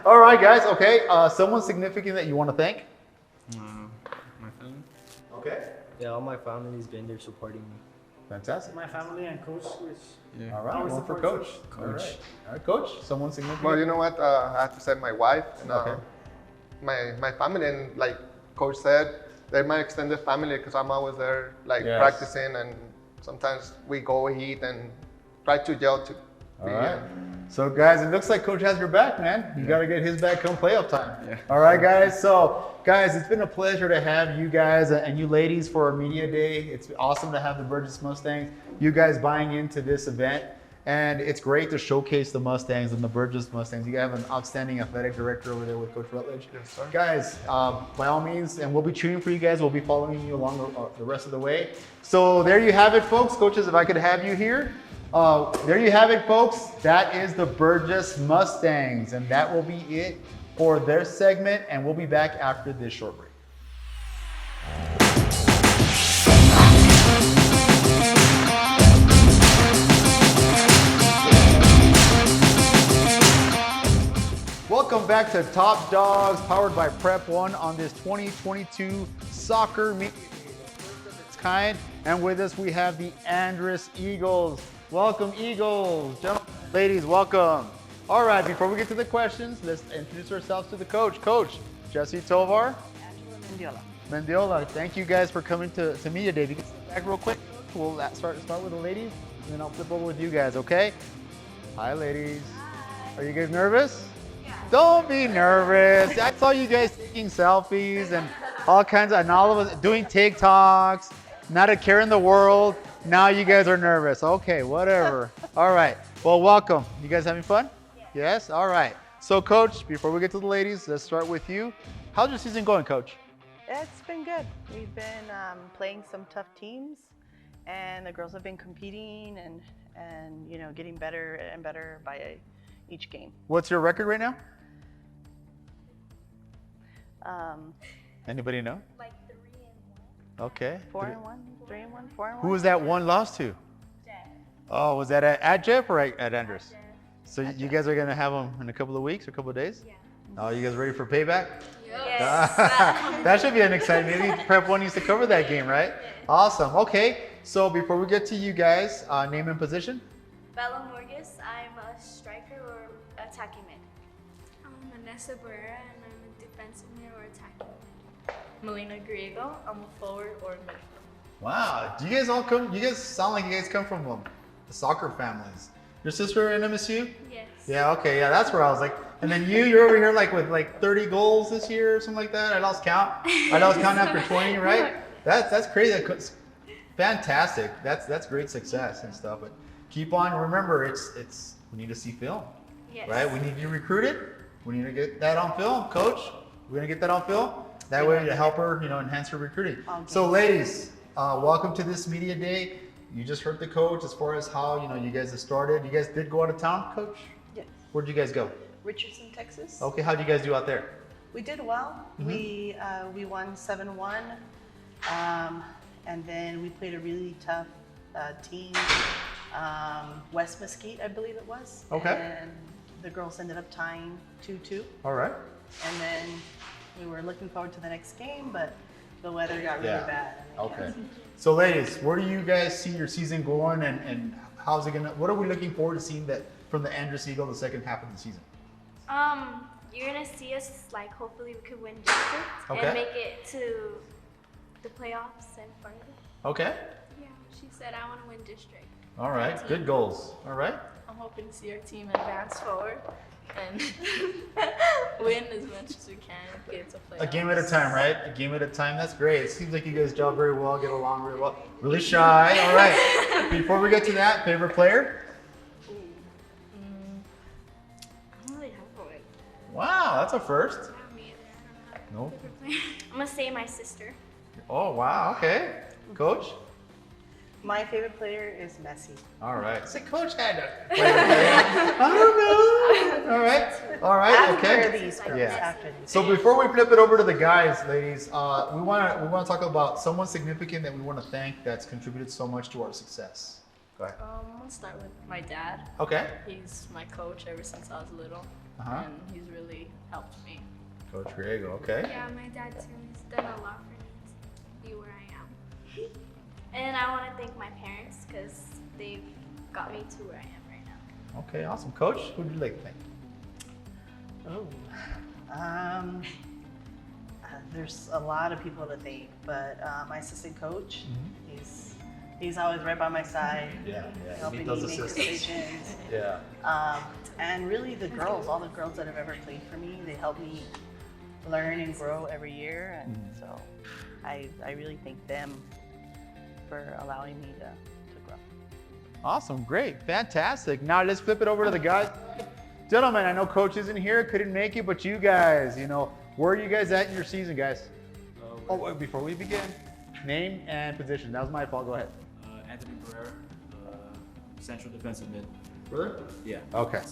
S18: All right, guys. Okay. Someone significant that you want to thank?
S20: My family.
S18: Okay.
S11: Yeah, all my family's been there supporting me.
S18: Fantastic.
S2: My family and coach, which
S18: All right,
S2: always
S18: one for
S2: supports
S18: Coach.
S2: us.
S18: All right. All right, Coach. Someone significant?
S9: Well, you know what? I have to say my wife and
S18: Okay.
S9: my family, and like Coach said, they're my extended family because I'm always there, like
S18: Yes.
S9: practicing, and sometimes we go eat and try to gel to.
S18: All right. So, guys, it looks like Coach has your back, man. You got to get his back come playoff time.
S20: Yeah.
S18: All right, guys. So, guys, it's been a pleasure to have you guys and you ladies for our media day. It's awesome to have the Burges Mustangs, you guys buying into this event. And it's great to showcase the Mustangs and the Burges Mustangs. You have an outstanding athletic director over there with Coach Rutledge.
S9: Yes, sir.
S18: Guys, by all means, and we'll be cheering for you guys. We'll be following you along the rest of the way. So there you have it, folks. Coaches, if I could have you here. There you have it, folks. That is the Burges Mustangs. And that will be it for their segment. And we'll be back after this short break. Welcome back to Top Dogs, powered by Prep One on this 2022 soccer meet. Its kind. And with us, we have the Andress Eagles. Welcome, Eagles. Gentlemen, ladies, welcome. All right, before we get to the questions, let's introduce ourselves to the coach. Coach, Jesse Tovar.
S12: Mendiola.
S18: Mendiola, thank you guys for coming to me today. If you can step back real quick, we'll start with the ladies, and then I'll flip over with you guys, okay? Hi, ladies. Are you guys nervous? Don't be nervous. I saw you guys taking selfies and all kinds of, and all of us doing TikToks, not a care in the world. Now you guys are nervous. Okay, whatever. All right. Well, welcome. You guys having fun? Yes? All right. So, Coach, before we get to the ladies, let's start with you. How's your season going, Coach?
S12: It's been good. We've been playing some tough teams, and the girls have been competing and you know, getting better and better by each game.
S18: What's your record right now? Anybody know?
S12: Like 3-1.
S18: Okay.
S12: 4-1, 3-1, 4-1.
S18: Who was that one lost to? Oh, was that at Jeff or at Andress? So you guys are gonna have them in a couple of weeks or a couple of days? Yeah. Oh, you guys ready for payback?
S12: Yes.
S18: That should be an exciting. Maybe Prep One used to cover that game, right? Awesome. Okay. So before we get to you guys, name and position.
S22: Bella Morgus, I'm a striker or attacking mid. I'm Vanessa Barrera and I'm a defensive mid or attacking mid.
S6: Melina Griego, I'm a forward or midfield.
S18: Wow. Do you guys all come? You guys sound like you guys come from the soccer families. Your sister in MSU?
S22: Yes.
S18: Yeah. Okay. Yeah. That's where I was like. And then you're over here like with like 30 goals this year or something like that. I lost count. I lost count after 20, right? That's crazy. That's fantastic. That's great success and stuff. But keep on. Remember, it's we need to see film, right? We need you recruited. We need to get that on film, Coach. We're gonna get that on film. That way to help her, enhance her recruiting. So, ladies, welcome to this media day. You just heard the coach as far as how you guys have started. You guys did go out of town, Coach?
S12: Yes.
S18: Where'd you guys go?
S12: Richardson, Texas.
S18: Okay, how'd you guys do out there?
S12: We did well.
S18: Mhm.
S12: We won 7-1, and then we played a really tough team, West Mesquite, I believe it was.
S18: Okay.
S12: And the girls ended up tying 2-2.
S18: All right.
S12: And then we were looking forward to the next game, but the weather got really bad.
S18: Okay. So, ladies, where do you guys see your season going, and how's it gonna? What are we looking forward to seeing that from the Andress Eagle the second half of the season?
S22: You're gonna see us hopefully we could win district and make it to the playoffs and further.
S18: Okay.
S22: Yeah, she said I want to win district.
S18: All right. Good goals. All right.
S6: I'm hoping to see our team advance forward and win as much as we can, get to playoffs.
S18: A game at a time, right? A game at a time. That's great. It seems like you guys gel very well, get along very well. Really shy. All right. Before we get to that, favorite player? Wow, that's a first. No.
S22: I'm gonna say my sister.
S18: Oh wow. Okay. Coach.
S12: My favorite player is Messi.
S18: All right. So Coach had to. I don't know. All right. All right.
S12: After
S18: Okay.
S12: these girls.
S18: Yeah.
S12: After these.
S18: So before we flip it over to the guys, ladies, we want to talk about someone significant that we want to thank that's contributed so much to our success. Go ahead.
S4: I'll start with my dad.
S18: Okay.
S4: He's my coach ever since I was little,
S18: Uh-huh.
S4: and he's really helped me.
S18: Coach Griego. Okay.
S22: Yeah, my dad too. He's done a lot for me to be where I am. And I want to thank my parents because they've got me to where I am right now.
S18: Okay. Awesome. Coach, who would you like to thank?
S12: There's a lot of people to thank, but my assistant coach, he's always right by my side, helping me make decisions.
S18: Yeah.
S12: And really the girls, all the girls that have ever played for me, they help me learn and grow every year, and so I really thank them for allowing me to grow.
S18: Awesome, great, fantastic. Now let's flip it over to the guys. Gentlemen, I know Coach isn't here, couldn't make it, but you guys, where are you guys at in your season, guys? Before we begin, name and position. That was my fault, go ahead.
S7: Anthony Pereira, central defensive mid.
S18: Brother?
S7: Yeah.
S18: Okay.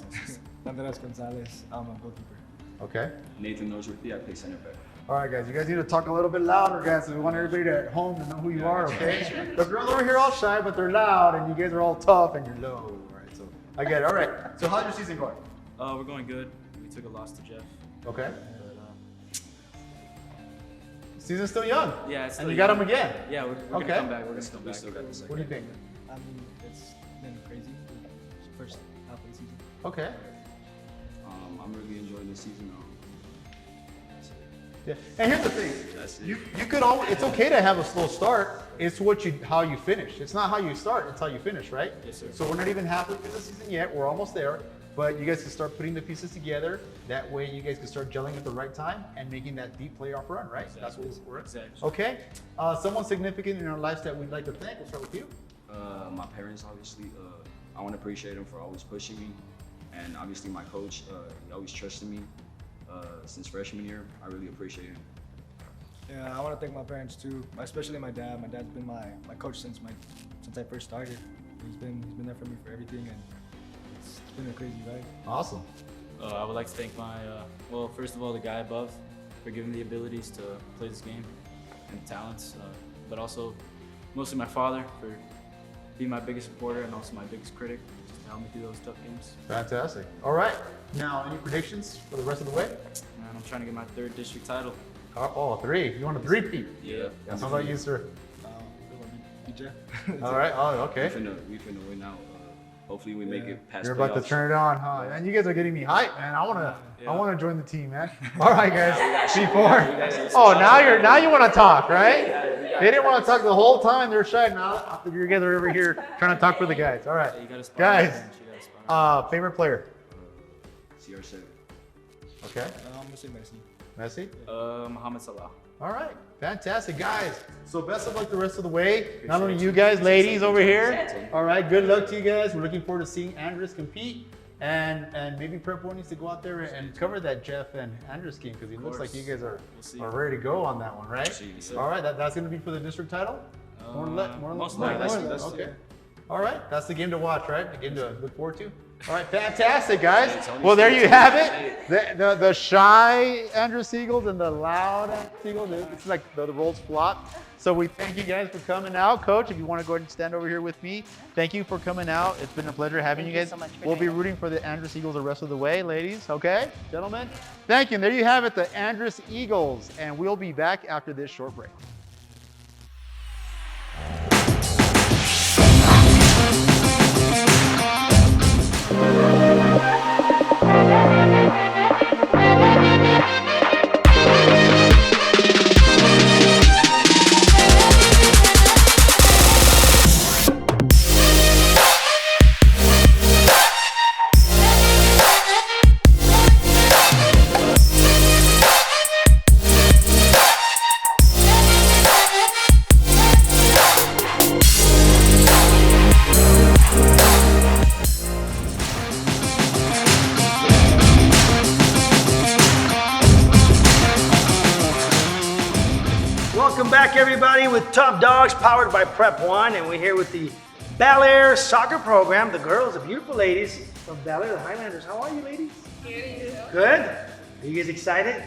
S11: Andress Gonzalez, I'm a goalkeeper.
S18: Okay.
S19: Nathan Noseworthy, I play center back.
S18: All right, guys, you guys need to talk a little bit louder, guys, so we want everybody at home to know who you are, okay? The girls over here all shy, but they're loud, and you guys are all tough, and you're low. All right, so I get it. All right, so how's your season going?
S7: We're going good. We took a loss to Jeff.
S18: Okay.
S7: But,
S18: Season's still young.
S7: yeah, it's
S18: And
S7: still
S18: you got
S7: young.
S18: them again.
S7: Yeah, we're
S18: Okay.
S7: gonna come back. We're gonna come back.
S18: What do you think?
S11: I mean, it's been crazy. First half of the season.
S18: Okay.
S19: I'm really enjoying this season.
S18: Yeah. And here's the thing.
S19: That's it.
S18: You could always, it's okay to have a slow start. It's how you finish. It's not how you start, it's how you finish, right?
S7: Yes, sir.
S18: So we're not even halfway through the season yet. We're almost there. But you guys can start putting the pieces together. That way you guys can start gelling at the right time and making that deep playoff run, right?
S7: Exactly.
S18: That's what we're
S7: Exactly.
S18: Okay. Someone significant in our lives that we'd like to thank. We'll start with you.
S19: My parents, obviously. I want to appreciate them for always pushing me. And obviously my coach, he always trusted me since freshman year. I really appreciate him.
S11: Yeah, I want to thank my parents too, especially my dad. My dad's been my coach since I first started. He's been there for me for everything, and it's been a crazy ride.
S18: Awesome.
S7: I would like to thank my, first of all, the guy above for giving me the abilities to play this game and talents, but also mostly my father for being my biggest supporter and also my biggest critic, just to help me through those tough games.
S18: Fantastic. All right. Now, any predictions for the rest of the way?
S7: Man, I'm trying to get my 3rd district title.
S18: Oh, 3. You want a 3-peat?
S7: Yeah.
S18: How about you, sir?
S11: Jeff.
S18: All right. Oh, okay.
S19: We finna win out. Hopefully we make it past
S18: You're about to
S19: playoffs.
S18: turn it on, huh? And you guys are getting me hyped, man. I wanna join the team, man. All right, guys. Before. Oh, now you want to talk, right? They didn't want to talk the whole time. They're shy. Now you guys are over here trying to talk for the guys. All right, guys. Favorite player?
S19: CR7.
S18: Okay.
S11: I'm gonna say Messi.
S18: Messi?
S7: Mohamed Salah.
S18: All right, fantastic, guys. So best of luck the rest of the way. Not only you guys, ladies over here. All right, good luck to you guys. We're looking forward to seeing Andress compete, and maybe Prep Boy needs to go out there and cover that Jeff and Andress game because it looks like you guys are ready to go on that one, right? All right, that's going to be for the district title.
S7: Most likely.
S18: Okay. All right, that's the game to watch, right? The game to look forward to. All right, fantastic, guys. Well, there you have it. The shy Andress Eagles and the loud Andress Eagles. It's like the roles flop. So we thank you guys for coming out. Coach, if you want to go ahead and stand over here with me, thank you for coming out. It's been a pleasure having you guys.
S12: So much for
S18: We'll be rooting for the Andress Eagles the rest of the way, ladies. Okay, gentlemen? Thank you. And there you have it, the Andress Eagles. And we'll be back after this short break.
S2: everybody, with Top Dogs powered by Prep One, and we're here with the Bel Air soccer program. The girls, the beautiful ladies of Bel Air, the Highlanders. How are you, ladies?
S6: Good.
S2: Good. Are you guys excited?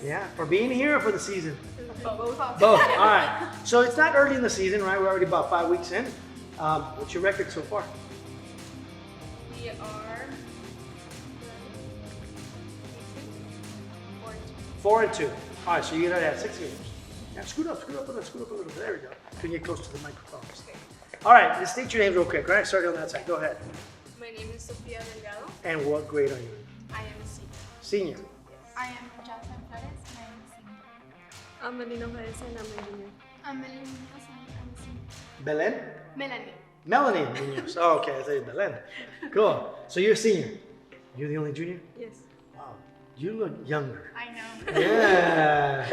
S2: Yeah. For being here or for the season?
S6: Both.
S2: Both. All right. So it's not early in the season, right? We're already about 5 weeks in. What's your record so far?
S6: We are
S2: 4-2. All right. So you gotta have 6 games. Yeah. Scoot up a little. There we go. Can you get close to the microphone? All right. Let's state your names real quick. All right. Start on that side. Go ahead.
S6: My name is Sofia Delgado.
S2: And what grade are you in?
S6: I am a senior.
S2: Senior.
S5: I am Jasmine Flores and I am a senior.
S6: I'm Melina Valle and I'm a junior.
S5: I'm Melanie Munoz and I'm a senior.
S2: Belen?
S5: Melanie.
S2: Melanie Munoz. Oh, okay. I thought you Belen. Cool. So you're a senior. You're the only junior?
S6: Yes.
S2: Wow. You look younger.
S5: I know.
S2: Yeah.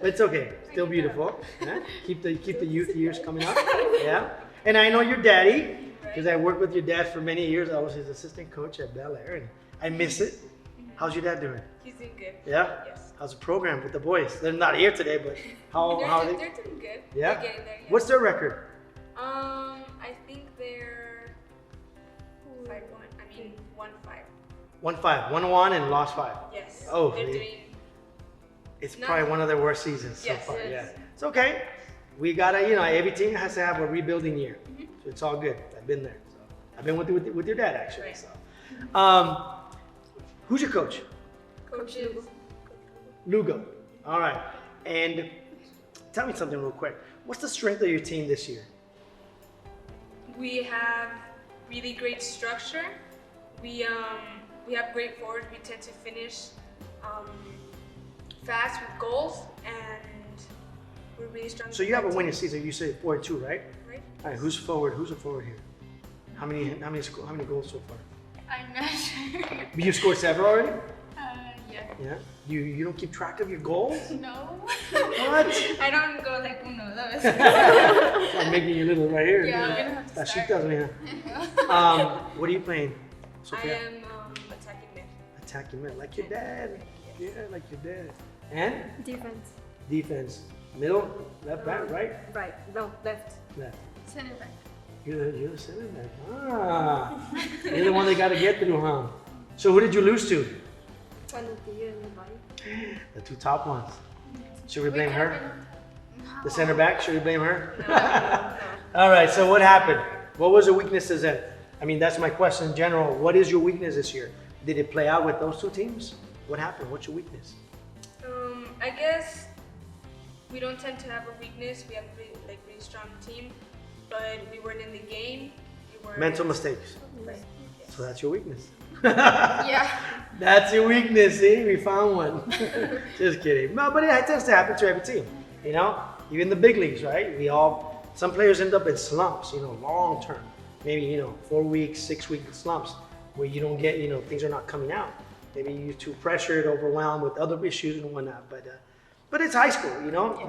S2: It's okay. Still beautiful. Yeah? Keep the youth years coming up. Yeah. And I know your daddy, because I worked with your dad for many years. I was his assistant coach at Bel Air, and I miss it. How's your dad doing?
S6: He's doing good.
S2: Yeah?
S6: Yes.
S2: How's the program with the boys? They're not here today, but how are they?
S6: They're doing good.
S2: Yeah?
S6: They're getting there. Yeah.
S2: What's their record?
S6: I think they're 5-1. I mean 1-5.
S2: 1-5. 1-1 and lost 5.
S6: Yes.
S2: Oh,
S6: They're doing.
S2: it's probably one of their worst seasons so far. Yeah. It's okay. We gotta, every team has to have a rebuilding year. So it's all good. I've been there. So I've been with your dad actually.
S6: Right.
S2: So, who's your coach?
S6: Coach Lugo.
S2: Lugo. All right. And tell me something real quick. What's the strength of your team this year?
S6: We have really great structure. We have great forwards. We tend to finish fast with goals, and we're really strong.
S2: So you have a winning season. You say 4-2, right?
S6: Right.
S2: All right. Who's forward? Who's a forward here? How many goals so far?
S5: I'm not sure.
S2: You scored several already?
S5: Yeah.
S2: Yeah. You don't keep track of your goals?
S5: No.
S2: What?
S5: I don't go like uno, dos.
S2: I'm making you little right here.
S5: Yeah, I'm gonna have to
S2: That
S5: start.
S2: she does me. What are you playing,
S6: I
S2: Sophia?
S6: am attacking mid.
S2: Attacking mid, like your dad. Yeah, like your dad. And
S4: Defense.
S2: defense, middle, left back, right?
S4: Right. No, left.
S2: Left.
S5: Center back.
S2: You're the center back. Ah, you're the one they got to get through, huh? So who did you lose to?
S4: Canutillo and Valle.
S2: The two top ones. Should we blame her? The center back? Should we blame her? All right. So what happened? What was the weaknesses then? I mean, that's my question in general. What is your weakness this year? Did it play out with those two teams? What happened? What's your weakness?
S6: I guess we don't tend to have a weakness. We have really strong team, but we weren't in the game. We weren't.
S2: Mental mistakes.
S6: Right.
S2: So that's your weakness.
S6: Yeah.
S2: That's your weakness. See, we found one. Just kidding. No, but it tends to happen to every team. Even the big leagues, right? Some players end up in slumps. Long term. Maybe 4 weeks, 6 week slumps where you don't get. Things are not coming out. Maybe you're too pressured, overwhelmed with other issues and whatnot. But it's high school.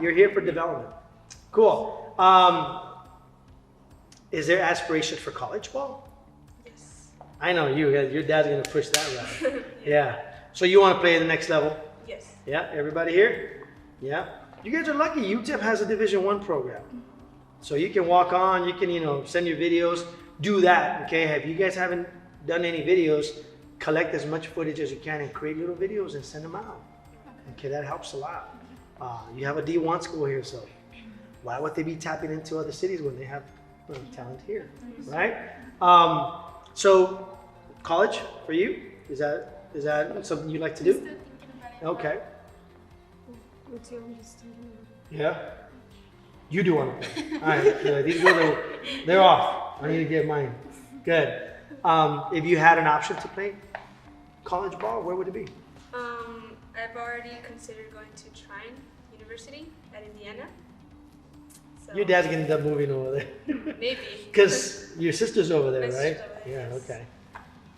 S2: You're here for development. Cool. Is there aspirations for college ball?
S6: Yes.
S2: I know your dad's gonna push that route. Yeah. So you want to play at the next level?
S6: Yes.
S2: Yeah. Everybody here? Yeah. You guys are lucky. UTEP has a Division I program, so you can walk on. You can send your videos. Do that. Okay. If you guys haven't done any videos, collect as much footage as you can and create little videos and send them out. Okay. That helps a lot. You have a D1 school here, so why would they be tapping into other cities when they have talent here, right? So college for you, is that something you like to do? Okay. Yeah. You do want to play. All right. Good. These girls they're off. I need to get mine. Good. If you had an option to play college ball, where would it be?
S6: I've already considered going to Chapin University at Indiana. So
S2: Your dad's gonna end up moving over there.
S6: Maybe.
S2: Because your sister's over there,
S6: My
S2: right?
S6: sister's over there,
S2: Yeah.
S6: yes.
S2: Okay.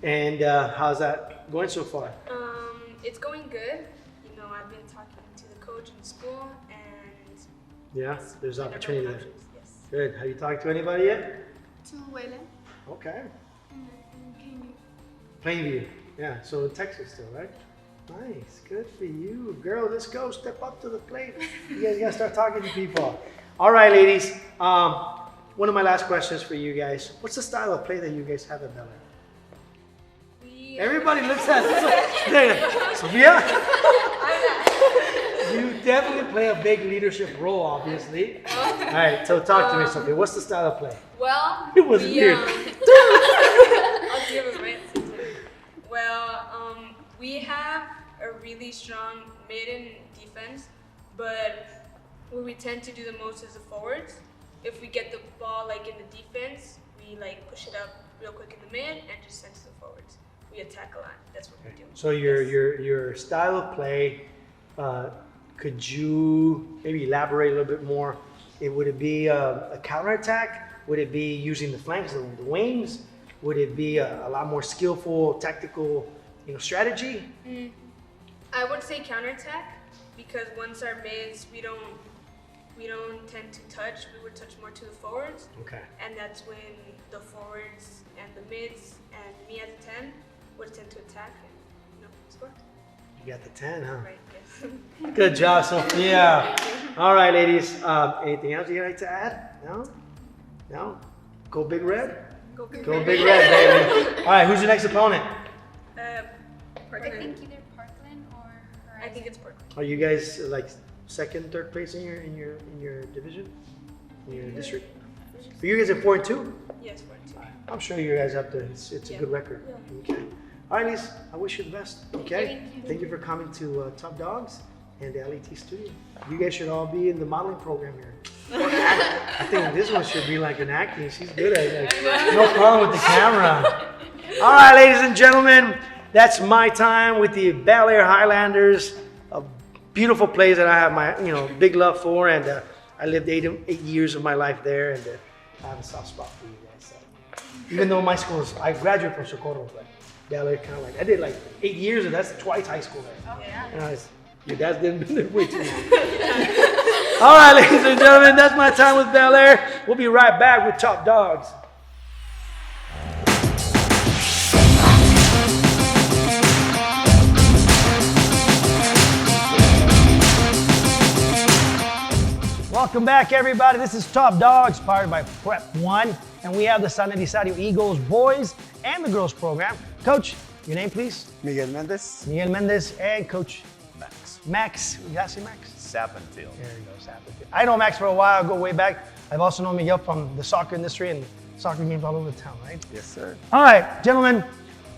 S2: And how's that going so far?
S6: It's going good. I've been talking to the coach in school, and
S2: Yeah. There's
S6: I never
S2: opportunity
S6: had
S2: there.
S6: options, yes.
S2: Good. Have you talked to anybody yet?
S5: To Valle.
S2: Okay.
S5: And Plainview.
S2: Plainview. Yeah. So Texas still, right? Nice, good for you. Girl, let's go, step up to the plate. You guys gotta start talking to people. All right, ladies. One of my last questions for you guys. What's the style of play that you guys have at Bel Air? Everybody looks at Sophia. You definitely play a big leadership role, obviously. All right, so talk to me, Sophia. What's the style of play?
S6: Well,
S2: It was weird.
S6: I'll give it right. Well, we have a really strong mid and defense, but what we tend to do the most is the forwards. If we get the ball like in the defense, we like push it up real quick in the mid and just send to the forwards. We attack a lot. That's what we do.
S2: So your style of play, could you maybe elaborate a little bit more? Would it be a counterattack? Would it be using the flanks, the wings? Would it be a lot more skillful, tactical, strategy?
S6: I would say counterattack because once our mids, we don't tend to touch. We would touch more to the forwards.
S2: Okay.
S6: And that's when the forwards and the mids and me as a 10 would tend to attack and score.
S2: You got the 10, huh?
S6: Right. Yes.
S2: Good job, Sophia. All right, ladies. Anything else you'd like to add? No? No? Go Big Red?
S6: Go Big
S2: Go
S6: Red.
S2: Big Red, baby. All right, who's your next opponent?
S6: Parkland.
S5: I think either Parkland or Horizon.
S6: I think it's Parkland.
S2: Are you guys like second, third place in your division, in your district? Are you guys at 4-2?
S6: Yes, 4-2.
S2: I'm sure you guys have to. It's a good record. Okay. All right, ladies. I wish you the best. Okay. Thank you for coming to Top Dogs and the LET studio. You guys should all be in the modeling program here. I think this one should be like an acting. She's good at it. No problem with the camera. All right, ladies and gentlemen. That's my time with the Bel Air Highlanders. A beautiful place that I have my big love for, and I lived 8 years of my life there, and I have a soft spot for you guys. So. Even though my school I graduated from Socorro, but Bel Air kind of like I did like 8 years, and that's twice high school there.
S6: Oh yeah.
S2: Your dad's been there way too long. All right, ladies and gentlemen, that's my time with Bel Air. We'll be right back with Top Dogs. Welcome back, everybody. This is Top Dogs, powered by Prep One, and we have the San Elizario Eagles boys and the girls program. Coach, your name, please?
S15: Miguel Mendez.
S2: Miguel Mendez and Coach
S15: Max.
S2: Max. You guys say Max?
S15: Sappenfield.
S2: There you go, Sappenfield. I know Max for a while. I go way back. I've also known Miguel from the soccer industry and soccer games all over town, right?
S15: Yes, sir.
S2: All right, gentlemen,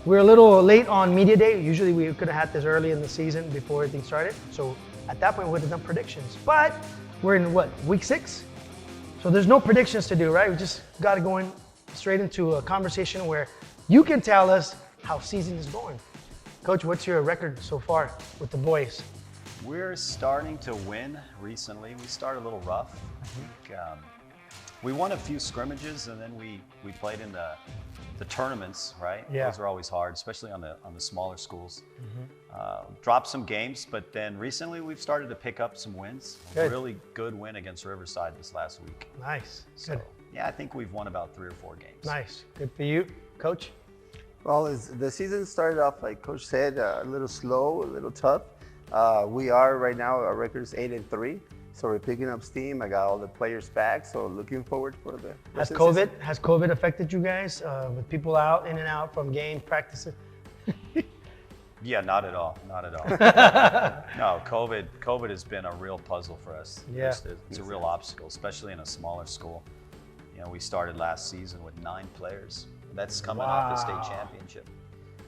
S2: we're a little late on media day. Usually we could have had this early in the season before everything started. So at that point, we would have done predictions. But we're in week 6? So there's no predictions to do, right? We just got to go in straight into a conversation where you can tell us how season is going. Coach, what's your record so far with the boys?
S16: We're starting to win recently. We started a little rough. I think we won a few scrimmages, and then we played in the tournaments, right?
S2: Yeah.
S16: Those are always hard, especially on the smaller schools. Dropped some games, but then recently we've started to pick up some wins.
S2: Good.
S16: A really good win against Riverside this last week.
S2: Nice.
S16: So,
S2: Good.
S16: yeah, I think we've won about 3 or 4 games.
S2: Nice. Good for you, Coach.
S15: Well, the season started off, like Coach said, a little slow, a little tough. We are right now, our record is 8-3. So we're picking up steam. I got all the players back, so looking forward for the
S2: Has
S15: rest of the season.
S2: COVID affected you guys with people out, in and out from games, practices?
S16: Yeah, not at all. Not at all. No, COVID has been a real puzzle for us.
S2: Yeah.
S16: It's a real obstacle, especially in a smaller school. We started last season with 9 players. That's coming off the state championship.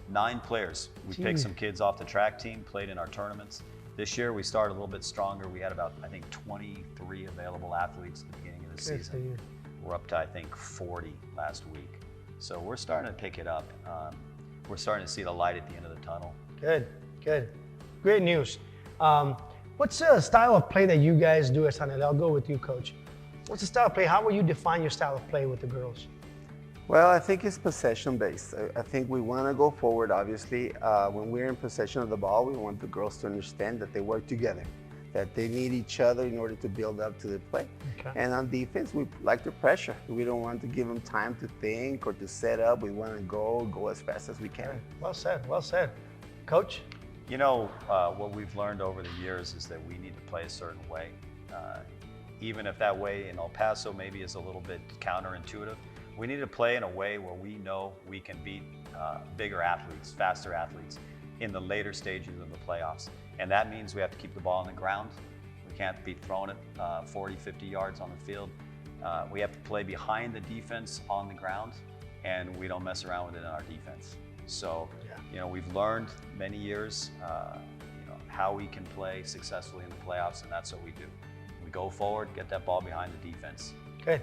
S16: 9 players. We picked some kids off the track team, played in our tournaments. This year we started a little bit stronger. We had about, I think, 23 available athletes at the beginning of the season. We're up to, I think, 40 last week. So we're starting to pick it up. We're starting to see the light at the end of the tunnel.
S2: Good, good. Great news. What's the style of play that you guys do at San Elizario? I'll go with you, Coach. What's the style of play? How will you define your style of play with the girls?
S15: Well, I think it's possession-based. I think we want to go forward, obviously. When we're in possession of the ball, we want the girls to understand that they work together, that they need each other in order to build up to the play.
S2: Okay.
S15: And on defense, we like to pressure. We don't want to give them time to think or to set up. We want to go as fast as we can.
S2: Well said, well said. Coach?
S16: You know, what we've learned over the years is that we need to play a certain way. Even if that way in El Paso maybe is a little bit counterintuitive, we need to play in a way where we know we can beat bigger athletes, faster athletes in the later stages of the playoffs. And that means we have to keep the ball on the ground. We can't be throwing it 40, 50 yards on the field. We have to play behind the defense on the ground, and we don't mess around with it in our defense. So, you know, we've learned many years, you know, how we can play successfully in the playoffs, and that's what we do. We go forward, get that ball behind the defense.
S2: Good,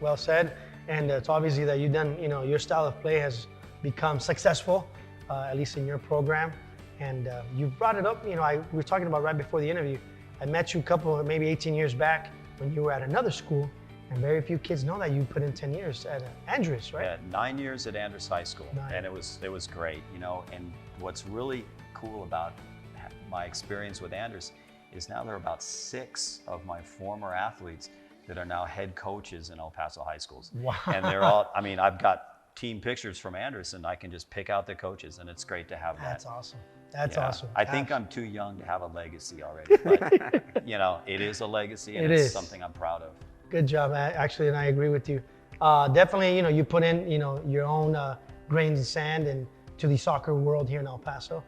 S2: well said. And it's obviously that you've done, you know, your style of play has become successful, at least in your program. And you brought it up, you know, we were talking about right before the interview. I met you maybe 18 years back when you were at another school, and very few kids know that you put in 10 years at Andress, right?
S16: Yeah, 9 years at Andress High School, and it was great, you know. And what's really cool about my experience with Andress is now there are about 6 of my former athletes that are now head coaches in El Paso high schools.
S2: Wow.
S16: And they're all, I mean, I've got team pictures from Andress, and I can just pick out the coaches, and it's great to have that.
S2: That's awesome. That's awesome.
S16: I think I'm too young to have a legacy already, but you know, it is a legacy, and it's something I'm proud of.
S2: Good job, actually, and I agree with you. Definitely, you know, you put in, you know, your own grains of sand and to the soccer world here in El Paso.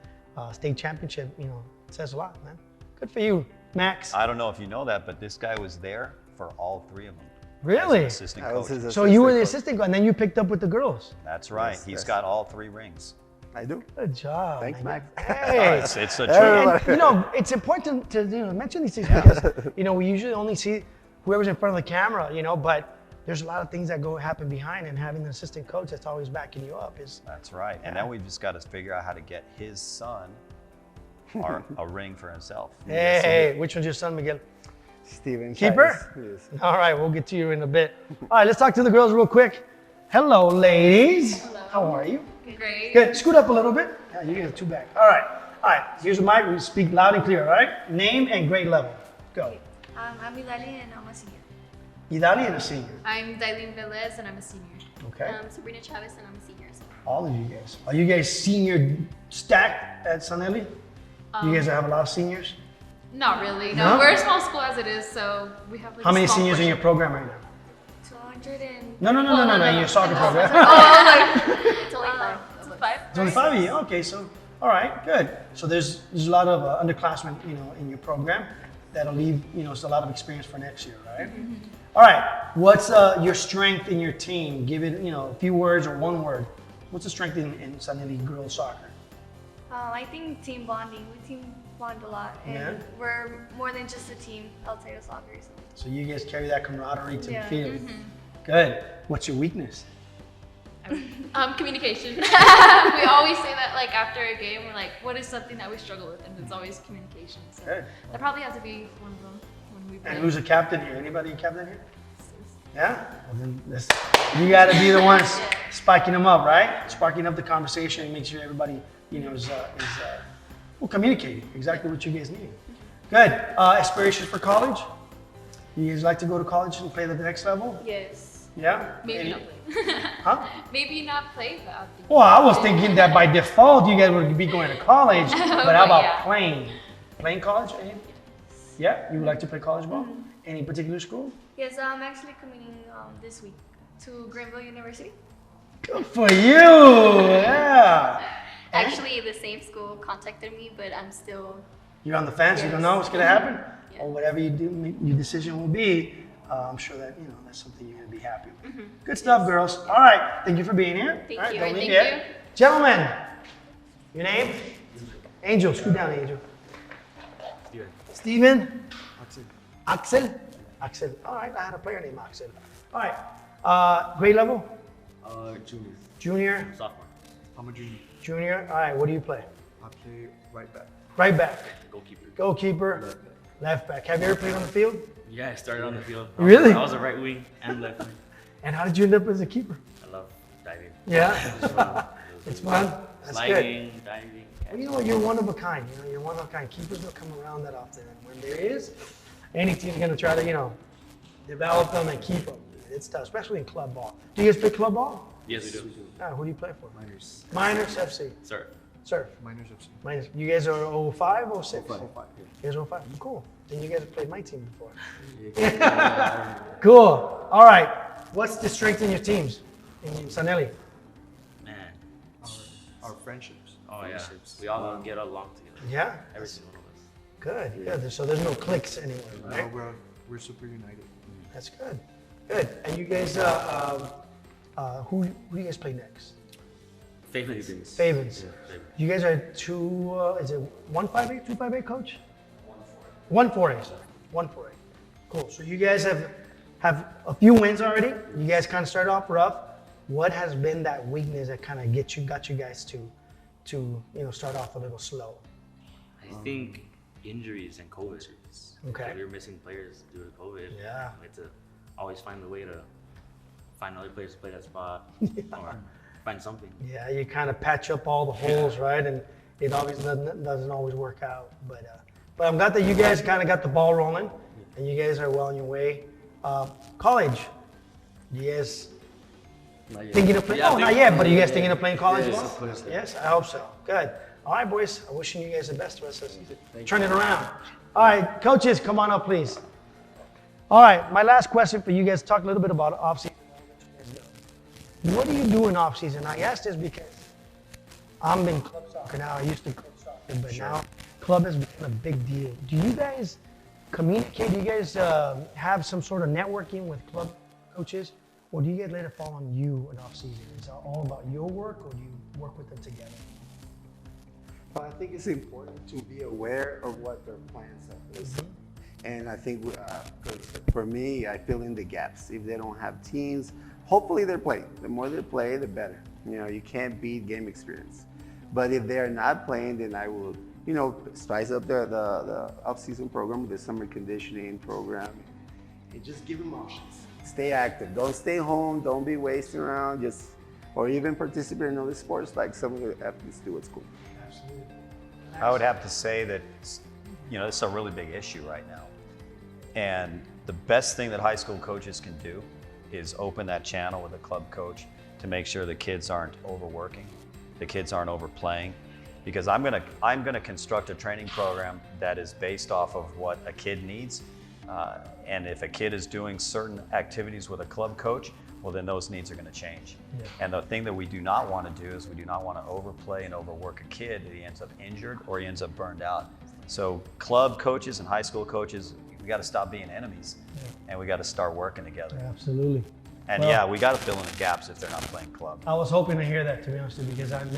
S2: State championship, you know, it says a lot, man. Good for you, Max.
S16: I don't know if you know that, but this guy was there for all 3 of them.
S2: Really?
S16: As an assistant coach.
S2: So you were the assistant coach, and then you picked up with the girls.
S16: That's right. He's got all 3 rings.
S15: I do.
S2: Good job.
S15: Thanks, Max.
S2: Hey,
S16: it's a truth.
S2: You know, it's important to you know, mention these things because you know we usually only see whoever's in front of the camera, you know, but there's a lot of things that happen behind, and having an assistant coach that's always backing you up is.
S16: That's right. And then we've just got to figure out how to get his son a ring for himself.
S2: Hey, which one's your son, Miguel?
S15: Steven.
S2: Keeper?
S15: Yes.
S2: All right, we'll get to you in a bit. All right, let's talk to the girls real quick. Hello, ladies.
S6: Hello.
S2: How are you?
S6: Great.
S2: Good. Scoot up a little bit. Yeah, you get 2 back. All right. All right. Here's the mic. We speak loud and clear. All right. Name and grade level. Go.
S13: I'm Valle and I'm a senior.
S2: Idali and a senior.
S5: I'm Dailene Velez and I'm a senior.
S2: Okay.
S5: Sabrina Chavez and I'm a senior as well.
S2: All of you guys. Are you guys senior stacked at San Eli? You guys have a lot of seniors?
S5: Not really.
S2: No?
S5: No, we're a small school as it is, so we have like
S2: How many
S5: a small
S2: seniors in
S5: portion.
S2: your program right now?
S13: 200 and...
S2: No, in your soccer program.
S5: It's only 5. It's 5.
S2: It's only 5 of you. Okay, so, all right, good. So there's a lot of underclassmen, you know, in your program that'll leave, you know, it's a lot of experience for next year, right?
S5: Mm-hmm.
S2: All right, what's your strength in your team? Give it, you know, a few words or one word. What's the strength in San Eli girls soccer?
S13: I think team bonding. We team bond a lot, and
S2: Yeah.
S13: we're more than just a team outside of soccer. So.
S2: So you guys carry that camaraderie to the field.
S5: Mm-hmm.
S2: Good. What's your weakness?
S5: Communication. We always say that like after a game, we're like, what is something that we struggle with? And it's always communication. So
S2: Good.
S5: that probably has to be one of them when we play.
S2: And who's a captain here? Anybody a captain here? Yeah? Well, then you got to be the ones spiking them up, right? Sparking up the conversation and make sure everybody, you know, is communicating exactly what you guys need. Good. Aspirations for college? You guys like to go to college and play at the next level?
S5: Yes.
S2: Yeah?
S5: Maybe not play.
S2: Huh?
S5: Maybe not play, but I'll think.
S2: Well, I was thinking that by default you guys would be going to college, but how about
S5: Yeah.
S2: playing? Playing college? Yeah? You would like to play college ball? Any particular school?
S13: Yes, I'm actually coming this week to Greenville University.
S2: Good for you! Yeah!
S5: Actually, the same school contacted me, but I'm still.
S2: You're on the fence, you don't know what's going to happen? Or whatever you do, your decision will be, I'm sure that, you know, that's something you're going to be happy with. Good stuff, girls. All right, thank you for being here.
S5: Thank
S2: All right,
S5: you.
S2: don't leave
S5: Thank
S2: yet.
S5: you.
S2: Gentlemen, your name? Angel, scoot down, Angel. Steven? Axel? Axel. All right, I had a player named Axel. All right, grade level?
S8: Junior.
S2: Junior?
S8: Sophomore. I'm a junior.
S2: Junior? All right, what do you play?
S8: I play right back.
S2: Right back.
S8: Goalkeeper.
S2: Goalkeeper. Left back. Have you ever played on the field?
S14: Yeah, I started on the field.
S2: Really?
S14: I was a right wing and left wing.
S2: And how did you end up as a keeper?
S14: I love diving.
S2: Yeah?
S14: It's fun.
S2: It's fun? That's
S14: Sliding,
S2: good.
S14: diving.
S2: Well, you know what? You're one of a kind. You know, you're one of a kind. Keepers don't come around that often. And when there is, any team's going to try to, you know, develop them and keep them. It's tough, especially in club ball. Do you guys play club ball?
S14: Yes, we do.
S2: Who do you play for?
S8: Miners.
S2: Miners FC.
S14: Sir.
S2: Surf.
S20: Minor Gibson.
S2: Minus. You guys are 05, 06?
S20: 05,
S2: You guys are 05. Cool. And you guys have played my team before.
S20: Yeah.
S2: Cool. All right. What's the strength in your teams? In Sanelli?
S14: Man.
S20: Our friendships.
S14: Oh yeah. We all get along together.
S2: Yeah?
S14: Every single one of us.
S2: Good. Good. So there's no cliques anywhere, right?
S20: No, we're super united.
S2: That's good. Good. And you guys, who do you guys play next?
S14: Fabens.
S2: Fabens. You guys are is it 158, 258 coach? 148. 148. Cool. So you guys have a few wins already. You guys kind of started off rough. What has been that weakness that kind of got you guys to start off a little slow?
S14: I think injuries and COVID.
S2: Okay.
S14: We were missing players due to COVID.
S2: Yeah.
S14: We had to always find a way to find other players to play that spot or find something.
S2: Yeah, you kind of patch up all the holes, right? And it always doesn't always work out. But I'm glad that you guys kind of got the ball rolling, and you guys are well on your way. College, you guys thinking of playing? Not yet, but are you guys thinking of playing college as well? Yes, I hope so. Good. All right, boys. I'm wishing you guys the best the rest of the season. Turn it around. All right, coaches, come on up, please. All right, my last question for you guys. Talk a little bit about off-season. What do you do in off-season? I ask this because I'm in club soccer now. I used to coach soccer, but now club has become a big deal. Do you guys communicate? Do you guys have some sort of networking with club coaches? Or do you guys let it fall on you in off-season? Is it all about your work, or do you work with them together?
S15: Well, I think it's important to be aware of what their plans are. And I think for me, I fill in the gaps. If they don't have teams, hopefully they're playing. The more they play, the better. You can't beat game experience. But if they're not playing, then I will, spice up the off-season program with the summer conditioning program, and just give them options. Stay active. Don't stay home. Don't be wasting around. Or even participate in other sports like some of the athletes do at school.
S2: Absolutely.
S16: I would have to say that, this is a really big issue right now. And the best thing that high school coaches can do is open that channel with a club coach to make sure the kids aren't overworking, the kids aren't overplaying. Because I'm gonna construct a training program that is based off of what a kid needs. And if a kid is doing certain activities with a club coach, well, then those needs are going to change. Yeah. And the thing that we do not want to do is we do not want to overplay and overwork a kid that he ends up injured or he ends up burned out. So club coaches and high school coaches, we got to stop being enemies, and we got to start working together.
S2: Absolutely.
S16: And
S2: well,
S16: we got to fill in the gaps if they're not playing club.
S2: I was hoping to hear that, to be honest with you, because I've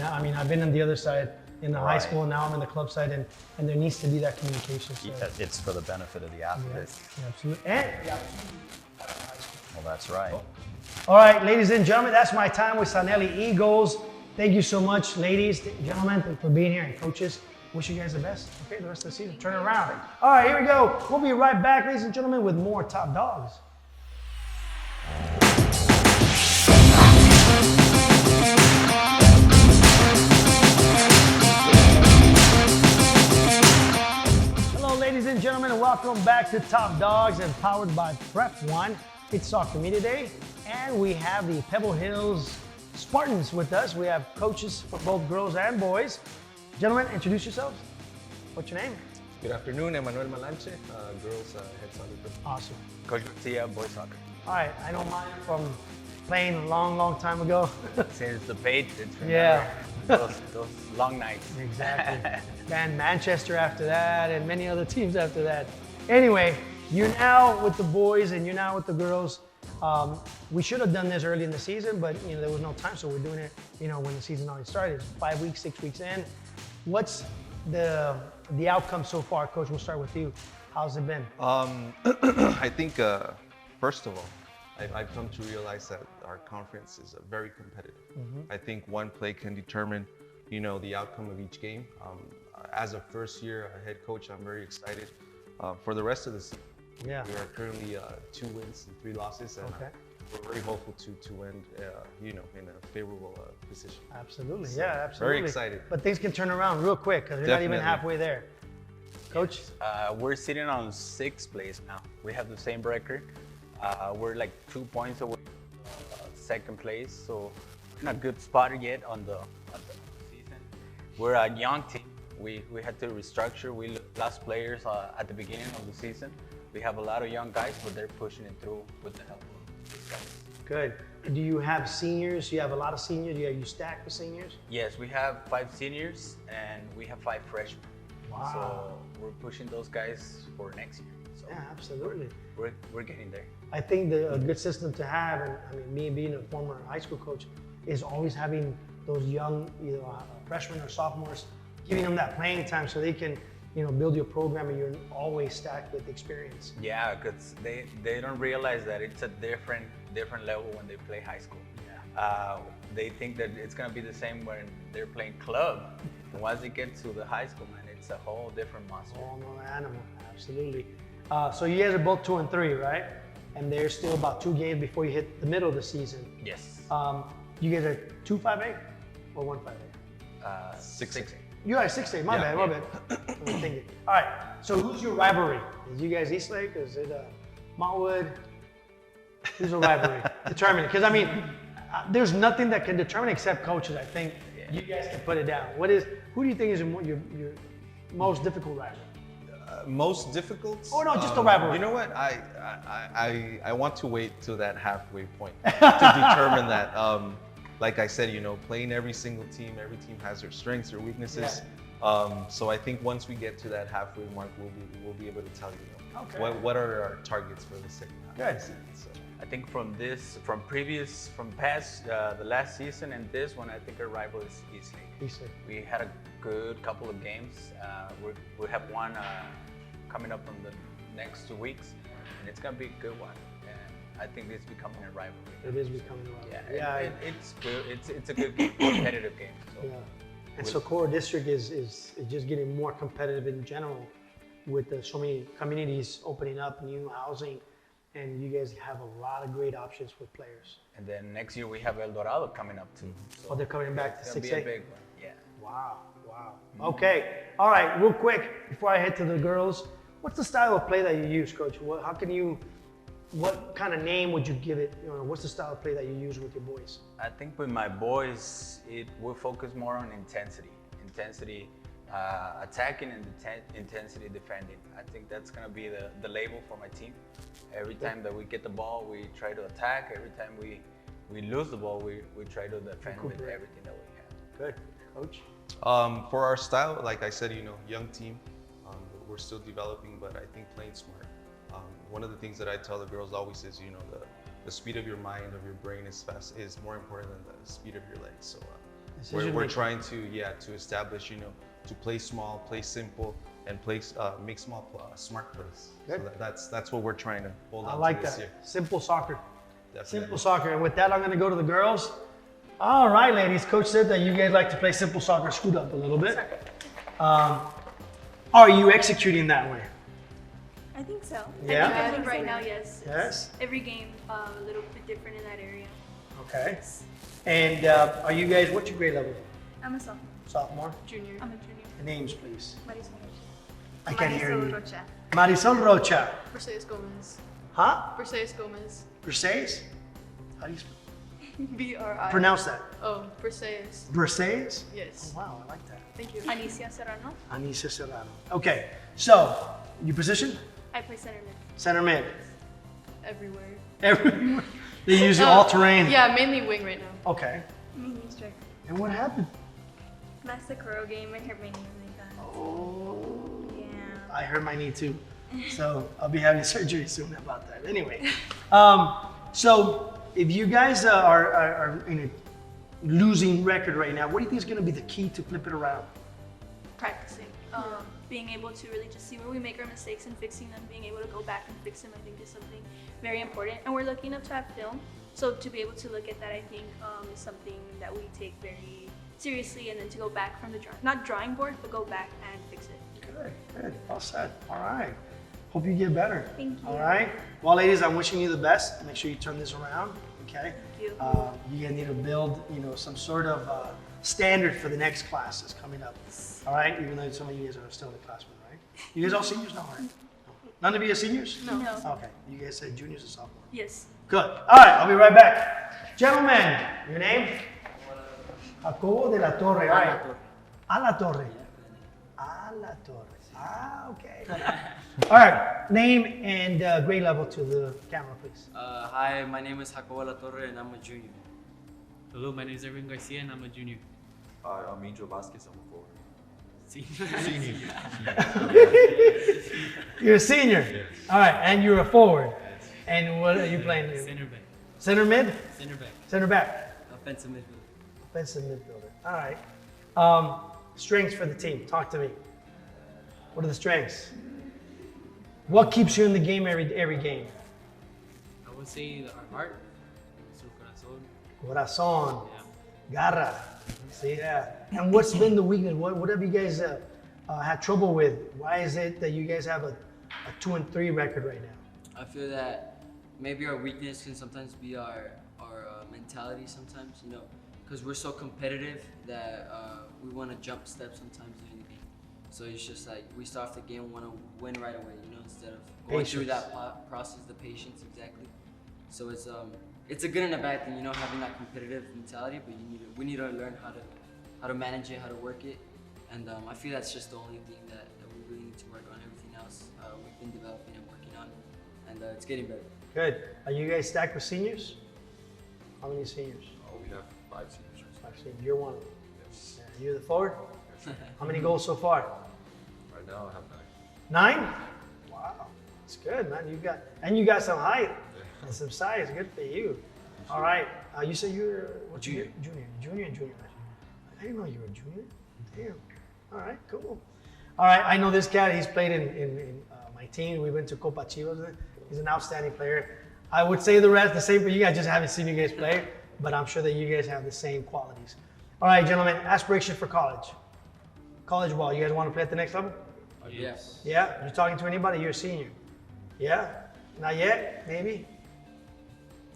S2: been on the other side in the high school, now I'm in the club side, and there needs to be that communication. So.
S16: Yeah, it's for the benefit of the athlete.
S2: Yeah, absolutely. And
S16: well, that's right.
S2: All right, ladies and gentlemen, that's my time with Sanelli Eagles. Thank you so much, ladies, gentlemen, for being here, and coaches. Wish you guys the best. Okay, the rest of the season. Turn it around. All right, here we go. We'll be right back, ladies and gentlemen, with more Top Dogs. Hello, ladies and gentlemen, and welcome back to Top Dogs and powered by Prep One. It's Soccer Media Day, and we have the Pebble Hills Spartans with us. We have coaches for both girls and boys. Gentlemen, introduce yourselves. What's your name?
S1: Good afternoon, Emmanuel Malanche, girls head soccer coach.
S2: Awesome.
S1: Coach Garcia, boys soccer.
S2: All right, I know mine from playing a long time ago.
S1: Since the Patriots,
S2: yeah.
S1: those long nights.
S2: Exactly. And Manchester after that, and many other teams after that. Anyway, you're now with the boys and you're now with the girls. We should have done this early in the season, but there was no time, so we're doing it when the season already started. 5 weeks, 6 weeks in. What's the outcome so far, Coach? We'll start with you. How's it been?
S1: I think first of all, I've come to realize that our conference is very competitive. I think one play can determine, the outcome of each game. As a first-year head coach, I'm very excited for the rest of the season.
S2: Yeah.
S1: We are currently 2 wins and 3 losses, and we're very hopeful to end, in a favorable position.
S2: Absolutely,
S1: So,
S2: yeah, absolutely.
S1: Very excited.
S2: But things can turn around real quick because we're not even halfway there. Coach?
S17: Yes. We're sitting on 6th place now. We have the same record. We're like 2 points away from 2nd place, so we're in a good spot yet on the season. we're a young team. We had to restructure. We lost players at the beginning of the season. We have a lot of young guys, but they're pushing it through with the help of these guys.
S2: Good. Do you have seniors? You have a lot of seniors? You stacked with seniors?
S17: Yes, we have 5 seniors and we have 5 freshmen.
S2: Wow.
S17: So we're pushing those guys for next year. So
S2: Yeah, absolutely.
S17: we're getting there.
S2: I think a good system to have, and I mean, me being a former high school coach, is always having those young, freshmen or sophomores, giving them that playing time so they can, build your program and you're always stacked with experience.
S17: Yeah, because they don't realize that it's a different level when they play high school. Yeah. They think that it's gonna be the same when they're playing club. And once they get to the high school, man, it's a whole different monster.
S2: Whole nother animal, absolutely. So you guys are both 2-3, right? And there's still about 2 games before you hit the middle of the season.
S17: Yes.
S2: You guys are 2-5-8 or 1-5-8?
S17: 6-8.
S2: You are 6-8. My bad. I'm thinking. All right. So who's your rivalry? Is you guys Eastlake? Is it Montwood? Who's a rivalry? Determine it. Because I mean, there's nothing that can determine except coaches. I think you guys can put it down. Who do you think is your most difficult rivalry?
S1: Most difficult?
S2: Oh no, just a rivalry.
S1: You know what? I want to wait till that halfway point to determine that. Like I said, playing every single team, every team has their strengths, their weaknesses. Yeah. So I think once we get to that halfway mark, we'll be able to tell you, what are our targets for the second half.
S2: Good.
S1: So
S17: I think from past the last season and this one, I think our rival is Eastlake.
S2: Eastlake.
S17: We had a good couple of games. We have one coming up from the next 2 weeks, and it's gonna be a good one. I think it's becoming a rivalry.
S2: It is becoming a rivalry.
S17: Yeah, it's good. It's a good game, competitive game. So.
S2: Yeah, and so Core District is just getting more competitive in general with so many communities opening up, new housing, and you guys have a lot of great options with players.
S17: And then next year we have El Dorado coming up too. So
S2: they're coming back to 6A?
S17: It's gonna be a big one, yeah.
S2: Wow. Okay, all right, real quick, before I head to the girls, what's the style of play that you use, Coach? What kind of name would you give it? What's the style of play that you use with your boys?
S17: I think with my boys, it will focus more on intensity, attacking and intensity defending. I think that's gonna be the label for my team. Every time that we get the ball, we try to attack. Every time we lose the ball, we try to defend with everything that we have.
S2: Good, Coach.
S1: For our style, like I said, young team, we're still developing, but I think playing smart. One of the things that I tell the girls always is, the speed of your mind, of your brain is more important than the speed of your legs. So we're trying to establish, to play small, play simple, and make smart plays.
S2: Good.
S1: So that's what we're trying to hold on to this year.
S2: I like that. Simple soccer.
S1: Definitely.
S2: Simple soccer. And with that, I'm going to go to the girls. All right, ladies. Coach said that you guys like to play simple soccer, scoot up a little bit. Are you executing that way?
S22: I think so.
S2: Yeah?
S22: I think right now, yes.
S2: Yes?
S22: Every game a little bit different in that area.
S2: Okay. And are you guys, what's your grade level?
S22: I'm a sophomore.
S2: Sophomore?
S22: Junior. I'm a junior.
S2: Names, please.
S22: Marisol.
S2: I can't hear you.
S22: Rocha.
S2: Marisol Rocha.
S5: Mercedes Gomez.
S2: Huh?
S5: Mercedes Gomez.
S2: Versailles? How do you spell?
S5: B-R-I.
S2: Pronounce that.
S5: Oh, Versailles.
S2: Versailles?
S5: Yes.
S2: Oh, wow, I like that.
S5: Thank you.
S22: Anicia Serrano.
S2: Anicia Serrano. Okay, so, your position?
S22: I play center mid.
S2: Center mid.
S5: Everywhere.
S2: Everywhere. They use you all terrain.
S5: Yeah, mainly wing right now.
S2: Okay.
S22: Mainly striker.
S2: And what happened?
S22: That's the Coro game. I hurt my knee really bad.
S2: Oh.
S22: Yeah.
S2: I hurt my knee too. So I'll be having surgery soon about that. Anyway, so if you guys are in a losing record right now, what do you think is going to be the key to flip it around?
S22: Practicing. Being able to really just see where we make our mistakes and fixing them, being able to go back and fix them, I think is something very important. And we're lucky enough to have film. So to be able to look at that, I think is something that we take very seriously, and then to go back from the not drawing board, but go back and fix it.
S2: Good. Well said. All right. Hope you get better.
S22: Thank you.
S2: All right. Well, ladies, I'm wishing you the best. Make sure you turn this around. Okay.
S22: Thank you.
S2: You guys need to build, some sort of standard for the next classes coming up. All right. Even though some of you guys are still in the classroom, right? You guys all seniors now, right? No. None of you are seniors?
S22: No.
S2: Okay. You guys said juniors or sophomores?
S22: Yes.
S2: Good. All right. I'll be right back. Gentlemen, your name? Jacobo de la Torre. All right. A la Torre. A la Torre. Ah, okay. All right, name and grade level to the camera, please.
S3: Hi, my name is Jacobo La Torre and I'm a junior.
S21: Hello, my name is Erwin Garcia and I'm a junior.
S23: Hi, I'm Angel Vasquez. I'm a forward.
S21: Senior.
S2: You're a senior.
S21: Yes.
S2: All right, and you're a forward. And what are you playing?
S21: Center back.
S2: Center mid?
S21: Center back.
S2: Center back.
S3: Offensive midfielder.
S2: Offensive midfielder. All right. Strengths for the team. Talk to me. What are the strengths? What keeps you in the game every game?
S21: I would say our heart. Nuestro corazón.
S2: Corazón. Garra. See that. And what's been the weakness? What have you guys had trouble with? Why is it that you guys have a 2-3 record right now?
S3: I feel that maybe our weakness can sometimes be our mentality sometimes, you know, because we're so competitive that we want to jump steps sometimes during the game. So it's just like we start off the game and want to win right away, you know, instead of going through that process, the patience, exactly. So it's a good and a bad thing, you know, having that competitive mentality, but we need to learn how to manage it, how to work it, and I feel that's just the only thing that we really need to work on. Everything else we've been developing and working on, and it's getting better.
S2: Good. Are you guys stacked with seniors? How many seniors?
S23: Oh, we have 5 seniors.
S2: 5 seniors. You're one of them.
S23: Yes.
S2: Yeah, you're the forward? How many goals so far?
S23: Right now, I have 9.
S2: 9? Wow, that's good, man. You got some height and some size. Good for you. All right. You said you're what?
S3: Junior.
S2: Junior. I didn't know you were a junior. Damn. All right, cool. All right, I know this guy. He's played in my team. We went to Copa Chivas. He's an outstanding player. I would say the same for you guys. Just haven't seen you guys play, but I'm sure that you guys have the same qualities. All right, gentlemen. Aspiration for college. College ball. You guys want to play at the next level?
S3: Yes.
S2: Yeah. You talking to anybody? You're a senior. Yeah. Not yet. Maybe.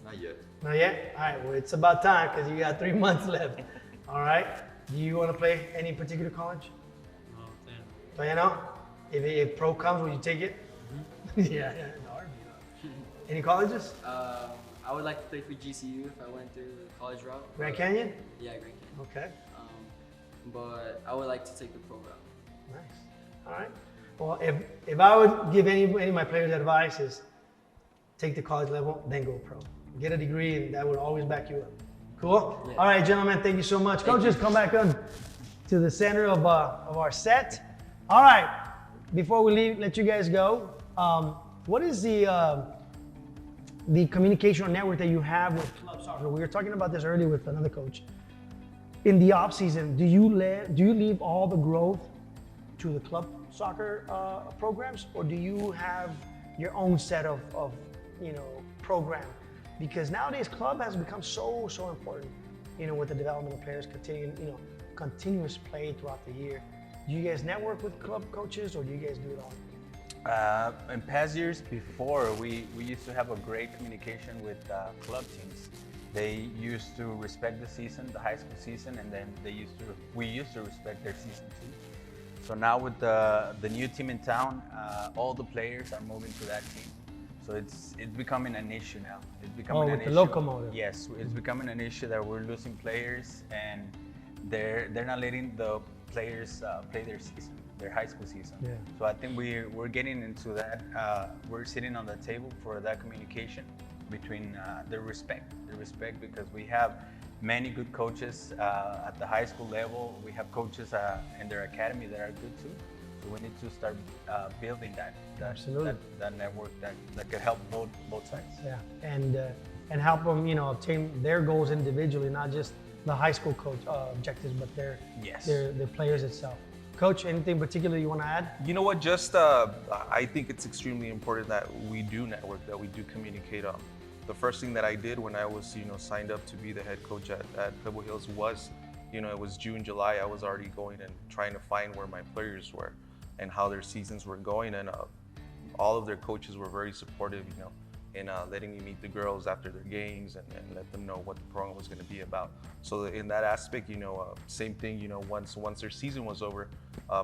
S23: Not yet.
S2: Not yet? All right, well, it's about time because you got 3 months left. All right. Do you want to play any particular college?
S21: No,
S2: Todavía no? If pro comes, will you take it? Yeah. Any colleges?
S3: I would like to play for GCU if I went through the college route.
S2: Grand Canyon?
S3: Yeah, Grand Canyon.
S2: Okay.
S3: But I would like to take the pro route.
S2: Nice. All right. Well, if I would give any of my players advice is take the college level, then go pro. Get a degree, and that would always back you up. Cool? Yeah. All right, gentlemen, thank you so much. Coaches, come back on to the center of our set. All right, before we leave, let you guys go. What is the communication network that you have with club soccer? We were talking about this earlier with another coach. In the off season, do you leave all the growth to the club soccer programs, or do you have your own set of program? Because nowadays club has become so important, with the development of players continuous play throughout the year. Do you guys network with club coaches, or do you guys do it all?
S17: In past years before, we used to have a great communication with club teams. They used to respect the season, the high school season, and then we used to respect their season too. So now with the new team in town, all the players are moving to that team. So it's becoming an issue now. It's becoming an
S2: with
S17: issue.
S2: the locomotive.
S17: Yes, it's becoming an issue that we're losing players, and they're not letting the players play their season, their high school season.
S2: Yeah.
S17: So I think we're getting into that. We're sitting on the table for that communication between the respect because we have many good coaches at the high school level. We have coaches in their academy that are good too. So we need to start building that network that could help both sides.
S2: Yeah, and help them, obtain their goals individually, not just the high school coach objectives, but their players itself. Coach, anything particular you want to add?
S1: You know what? Just I think it's extremely important that we do network, that we do communicate. The first thing that I did when I was signed up to be the head coach at Pebble Hills was, it was June, July. I was already going and trying to find where my players were and how their seasons were going, and all of their coaches were very supportive, in letting me meet the girls after their games and let them know what the program was going to be about. So in that aspect, same thing, once their season was over,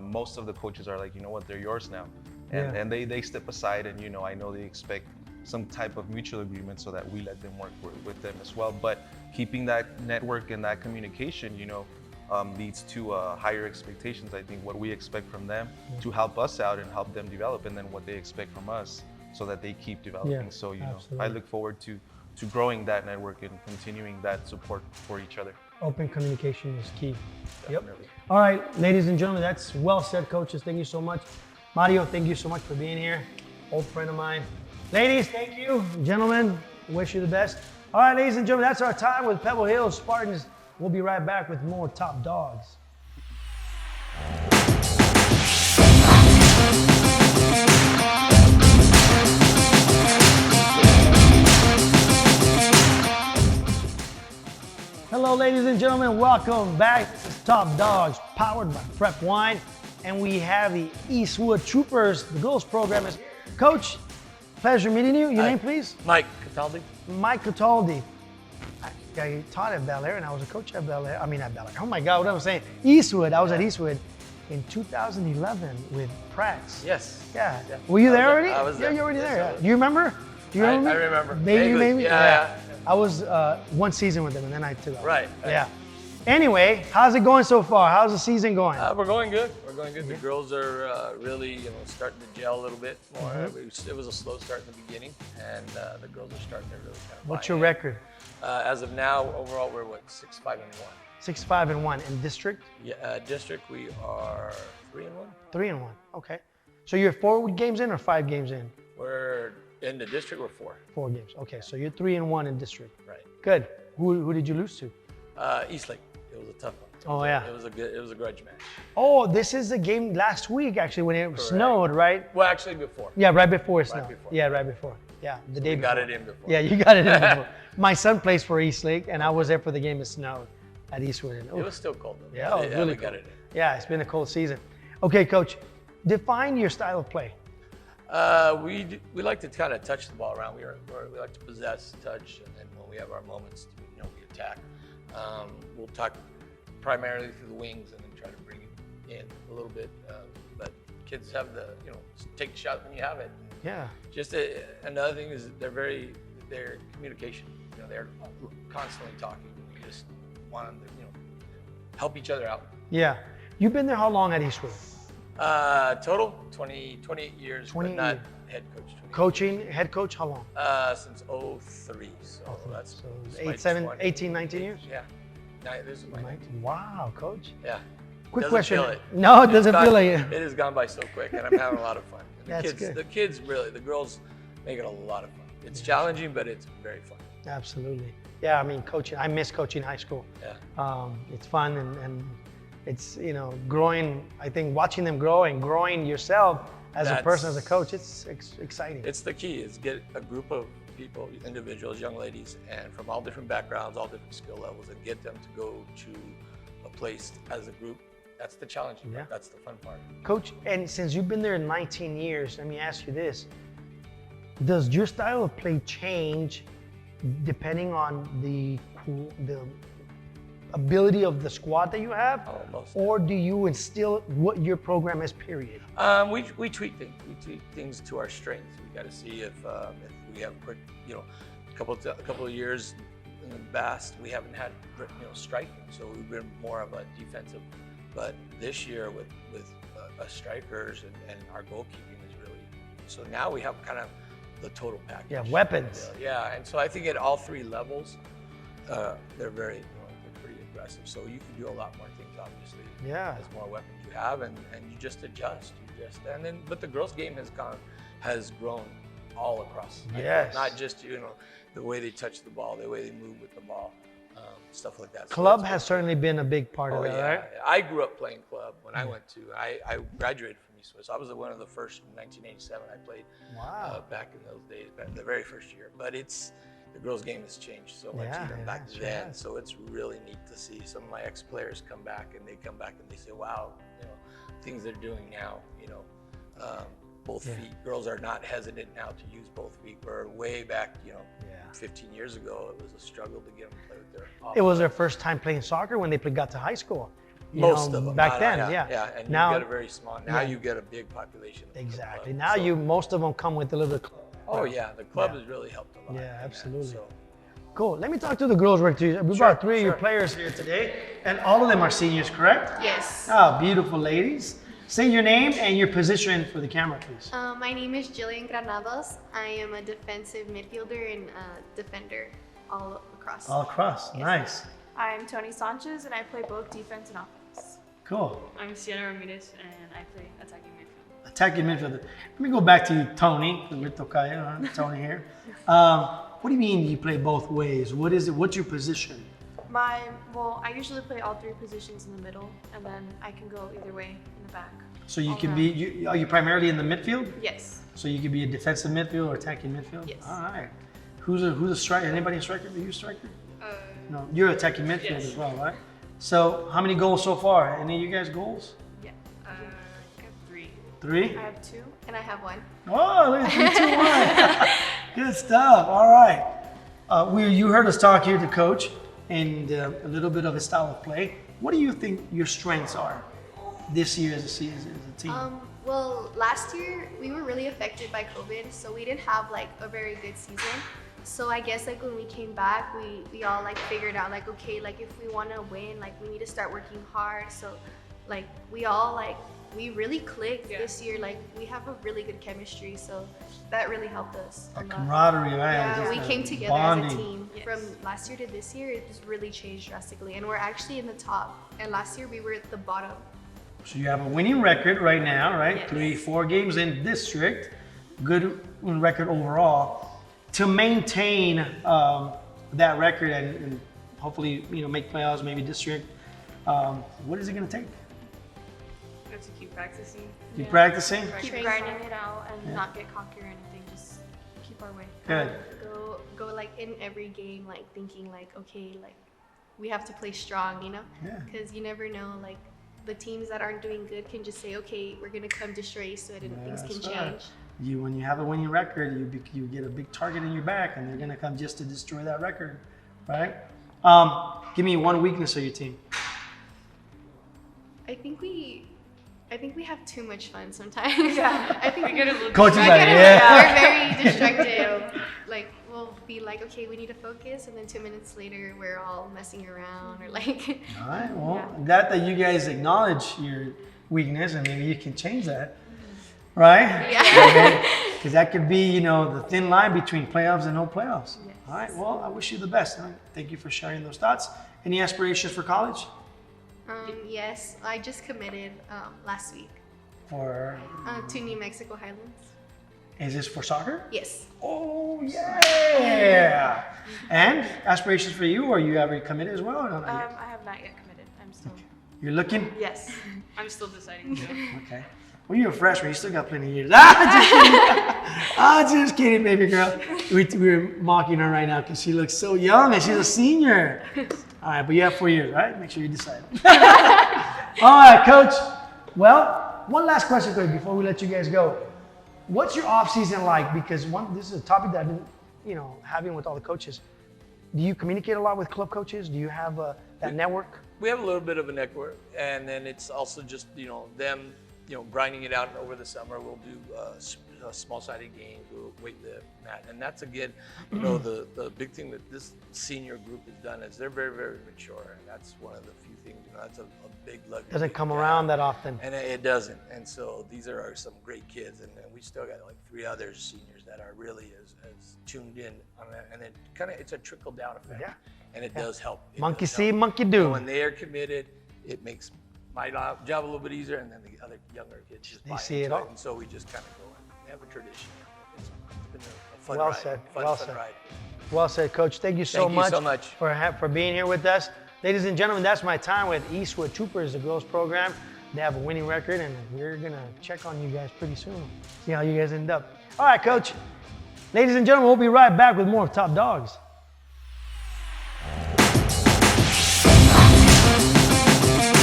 S1: most of the coaches are like, you know what, they're yours now. And they step aside, and I know they expect some type of mutual agreement so that we let them work with them as well. But keeping that network and that communication, leads to higher expectations. I think what we expect from them to help us out and help them develop, and then what they expect from us so that they keep developing.
S2: Yeah,
S1: So, you know,
S2: absolutely.
S1: I look forward to growing that network and continuing that support for each other.
S2: Open communication is key.
S1: Definitely.
S2: Yep. All right, ladies and gentlemen, that's well said, coaches. Thank you so much. Mario, thank you so much for being here. Old friend of mine. Ladies, thank you. Gentlemen, wish you the best. All right, ladies and gentlemen, that's our time with Pebble Hills Spartans. We'll be right back with more Top Dogs. Hello, ladies and gentlemen. Welcome back. This is Top Dogs, powered by Prep Wine. And we have the Eastwood Troopers, the girls program is here. Coach, pleasure meeting you. Your name, please?
S9: Mike Cataldi.
S2: Mike Cataldi. I taught at Bel Air, and I was a coach at Bel Air. I mean, at Bel Air. Oh my God, what am I saying? Eastwood. I was at Eastwood in 2011 with Prax.
S9: Yes.
S2: Yeah.
S9: Yeah.
S2: Were you there
S9: I
S2: already?
S9: was there.
S2: Yeah, you were already
S9: Yes,
S2: there.
S9: I was.
S2: Do you remember? Do you remember me?
S9: I remember.
S2: Maybe,
S9: Vaguely.
S2: maybe.
S9: Yeah.
S2: I was one season with them, and then I took off.
S9: Right.
S2: Yeah. Anyway, how's it going so far? How's the season going?
S9: We're going good. We're going good. The girls are really, starting to gel a little bit more.
S2: Mhm.
S9: It was a slow start in the beginning, and the girls are starting to really kind of.
S2: What's your record?
S9: As of now, overall, we're 6-5-1.
S2: 6-5-1 in district.
S9: Yeah, district we are 3-1.
S2: 3-1. Okay. So you're 4 games in or 5 games in?
S9: We're in the district. We're 4.
S2: 4 games. Okay. So you're 3-1 in district.
S9: Right.
S2: Good. Who did you lose to?
S9: Eastlake. It was a tough one.
S2: Oh yeah.
S9: It was a grudge match.
S2: Oh, this is the game last week actually when it snowed, right?
S9: Well, actually before.
S2: Yeah, right before it
S9: Right
S2: snowed.
S9: before.
S2: Yeah, right before. Yeah, the day
S9: we
S2: before.
S9: got it in before.
S2: Yeah, you got it in before. My son plays for Eastlake, and I was there for the game that snowed at Eastwood. And,
S9: It was still cold though.
S2: Yeah, it was really
S9: we got
S2: cold.
S9: it in.
S2: Yeah, it's been a cold season. Okay, Coach, define your style of play.
S9: We like to kind of touch the ball around. We like to possess, touch, and then when we have our moments, we attack. We'll talk primarily through the wings and then try to bring it in a little bit. But kids have the, take the shot when you have it.
S2: Yeah.
S9: Just another thing is their communication. They're constantly talking. We just want them to, help each other out.
S2: Yeah. You've been there how long at Eastwood?
S9: Total 28 years,
S2: 28
S9: but not
S2: years.
S9: head coach.
S2: Coaching, head coach, how long?
S9: Since 03, so that's
S2: So 18, 19 years?
S9: Yeah. This is my
S2: 19. Wow, Coach.
S9: Yeah.
S2: Quick
S9: Doesn't
S2: question.
S9: feel it.
S2: No, it
S9: It's
S2: doesn't
S9: gone-
S2: feel like it.
S9: It has gone by so quick, and I'm having a lot of fun. And
S2: That's good.
S9: The kids really, the girls make it a lot of fun. It's challenging, but it's very fun.
S2: Absolutely. Yeah, I mean, coaching, I miss coaching high school.
S9: Yeah.
S2: It's fun and it's, growing, I think watching them grow and growing yourself as a person, as a coach, it's exciting.
S9: It's the key is get a group of people, individuals, young ladies, and from all different backgrounds, all different skill levels, and get them to go to a place as a group. That's the challenging part. That's the fun part.
S2: Coach, and since you've been there 19 years, let me ask you this. Does your style of play change depending on the ability of the squad that you have? Or do you instill what your program is, period?
S9: We tweak things. We tweak things to our strengths. We got to see if we have quick, a couple of years in the past we haven't had striking, so we've been more of a defensive. But this year with strikers and our goalkeeping is really, so now we have kind of the total package.
S2: Yeah, weapons.
S9: Yeah, and so I think at all 3 levels, they're very, they're pretty aggressive. So you can do a lot more things, obviously.
S2: Yeah.
S9: As more weapons you have, and you just adjust. But the girls' game has grown all across.
S2: Yes.
S9: Not just the way they touch the ball, the way they move with the ball, stuff like that. So
S2: Club
S9: it's
S2: has certainly been a big part of that, right?
S9: I grew up playing club when I went to. I graduated from Eastwood, so I was one of the first in 1987. I played back in those days, the very first year. But the girls' game has changed so much even back then. So it's really neat to see some of my ex-players come back, and they come back and they say, "Wow, things they're doing now." Both feet. Girls are not hesitant now to use both feet. Where way back, 15 years ago, it was a struggle to get them to play with their.
S2: It was their first time playing soccer when they got to high school.
S9: Most of them
S2: back then, yeah.
S9: Yeah, and
S2: now,
S9: you get a very small. Now you get a big population.
S2: Exactly. Now most of them come with a little bit.
S9: Oh yeah, the club has really helped a lot.
S2: Yeah, absolutely. Cool. Let me talk to the girls real quick. We brought three of your players here today, and all of them are seniors, correct?
S10: Yes.
S2: Oh, beautiful ladies. Say your name and your position for the camera, please.
S10: My name is Jillian Granados. I am a defensive midfielder and defender all across.
S2: All across. Nice.
S6: I'm Tony Sanchez, and I play both defense and offense.
S2: Cool.
S11: I'm Sienna Ramirez, and I play attacking midfield.
S2: Attacking midfielder. Let me go back to you, Tony. Tony here. What do you mean you play both ways? What is it? What's your position?
S6: I usually play all three positions in the middle, and then I can go either way in the back.
S2: So you can be, are you primarily in the midfield?
S6: Yes.
S2: So you could be a defensive midfield or attacking midfield?
S6: Yes.
S2: All right. Who's a striker? Anybody a striker? Are you a striker? No, you're attacking midfield as well, right? So how many goals so far? Any of you guys goals?
S6: Yeah. I have 3.
S2: 3?
S6: I have 2.
S10: And I have 1.
S2: Oh, look at 3, 2, 1. Good stuff. All right. You heard us talk here to coach and a little bit of his style of play. What do you think your strengths are this year as a team?
S10: Well, last year we were really affected by COVID, so we didn't have like a very good season. So I guess like when we came back, we all like figured out like, okay, like if we want to win, like we need to start working hard. So like we all like, we really clicked this year. Like we have a really good chemistry, so that really helped us.
S2: A camaraderie, right?
S10: Yeah, we
S2: Just
S10: came together
S2: bonding.
S10: as a team. From last year to this year, it just really changed drastically, and we're actually in the top. And last year we were at the bottom.
S2: So you have a winning record right now, right?
S10: Yes.
S2: 4 games in district, good record overall. To maintain that record and hopefully make playoffs, maybe district, what is it going to take?
S11: We have to keep practicing.
S2: Keep practicing?
S6: Keep grinding it out and not get cocky or anything. Just keep our way.
S2: Good.
S10: Go like in every game, like thinking like, okay, like we have to play strong,
S2: Yeah.
S10: Because you never know, like the teams that aren't doing good can just say, okay, we're gonna come destroy Eastwood and things can
S2: That's right.
S10: change.
S2: When you have a winning record, you get a big target in your back, and they're going to come just to destroy that record, right? Give me one weakness of your team.
S10: I think we have too much fun sometimes. Yeah, I think
S11: we get a little
S2: Coach is like, yeah.
S10: We're very destructive. Like we'll be like, okay, we need to focus, and then 2 minutes later, we're all messing around or like.
S2: All right. Well, I'm glad that you guys acknowledge your weakness, and maybe you can change that, right?
S10: Yeah.
S2: Because that could be, the thin line between playoffs and no playoffs. Yes. All right. Well, I wish you the best. Thank you for sharing those thoughts. Any aspirations for college?
S10: Yes, I just committed last week.
S2: For?
S10: To New Mexico Highlands.
S2: Is this for soccer?
S10: Yes.
S2: Oh, yeah. And aspirations for you, or you already committed as well? Or not yet?
S6: I have not yet committed. I'm still.
S2: You're looking?
S6: Yes.
S11: I'm still deciding.
S2: Okay. Well, you're a freshman. You still got plenty of years. Just kidding, baby girl. We're mocking her right now because she looks so young and she's a senior. All right, but you have 4 years, right? Make sure you decide. All right, Coach. Well, one last question for you before we let you guys go. What's your off season like? Because this is a topic that I've been, having with all the coaches. Do you communicate a lot with club coaches? Do you have that network?
S9: We have a little bit of a network, and then it's also just them grinding it out over the summer. We'll do small-sided games, we'll weight lift, mat, and that's again, the big thing that this senior group has done is they're very, very mature, and that's one of the few things. That's a big luxury.
S2: Doesn't come around that often.
S9: And it doesn't. And so these are some great kids, and we still got like 3 other seniors that are really as tuned in on that. And it it's a trickle down effect.
S2: Yeah.
S9: And it does help.
S2: Monkey see, monkey do.
S9: When they are committed, it makes my job a little bit easier, and then the other younger kids just buy
S2: see it
S9: into
S2: all.
S9: And so we just kind of go and have a tradition. It's been a fun
S2: Well
S9: ride.
S2: said.
S9: Fun
S2: Ride. Well said, Coach. Thank you so much for being here with us. Ladies and gentlemen, that's my time with Eastwood Troopers, the girls program. They have a winning record, and we're going to check on you guys pretty soon. See how you guys end up. All right, Coach. Ladies and gentlemen, we'll be right back with more of Top Dogs.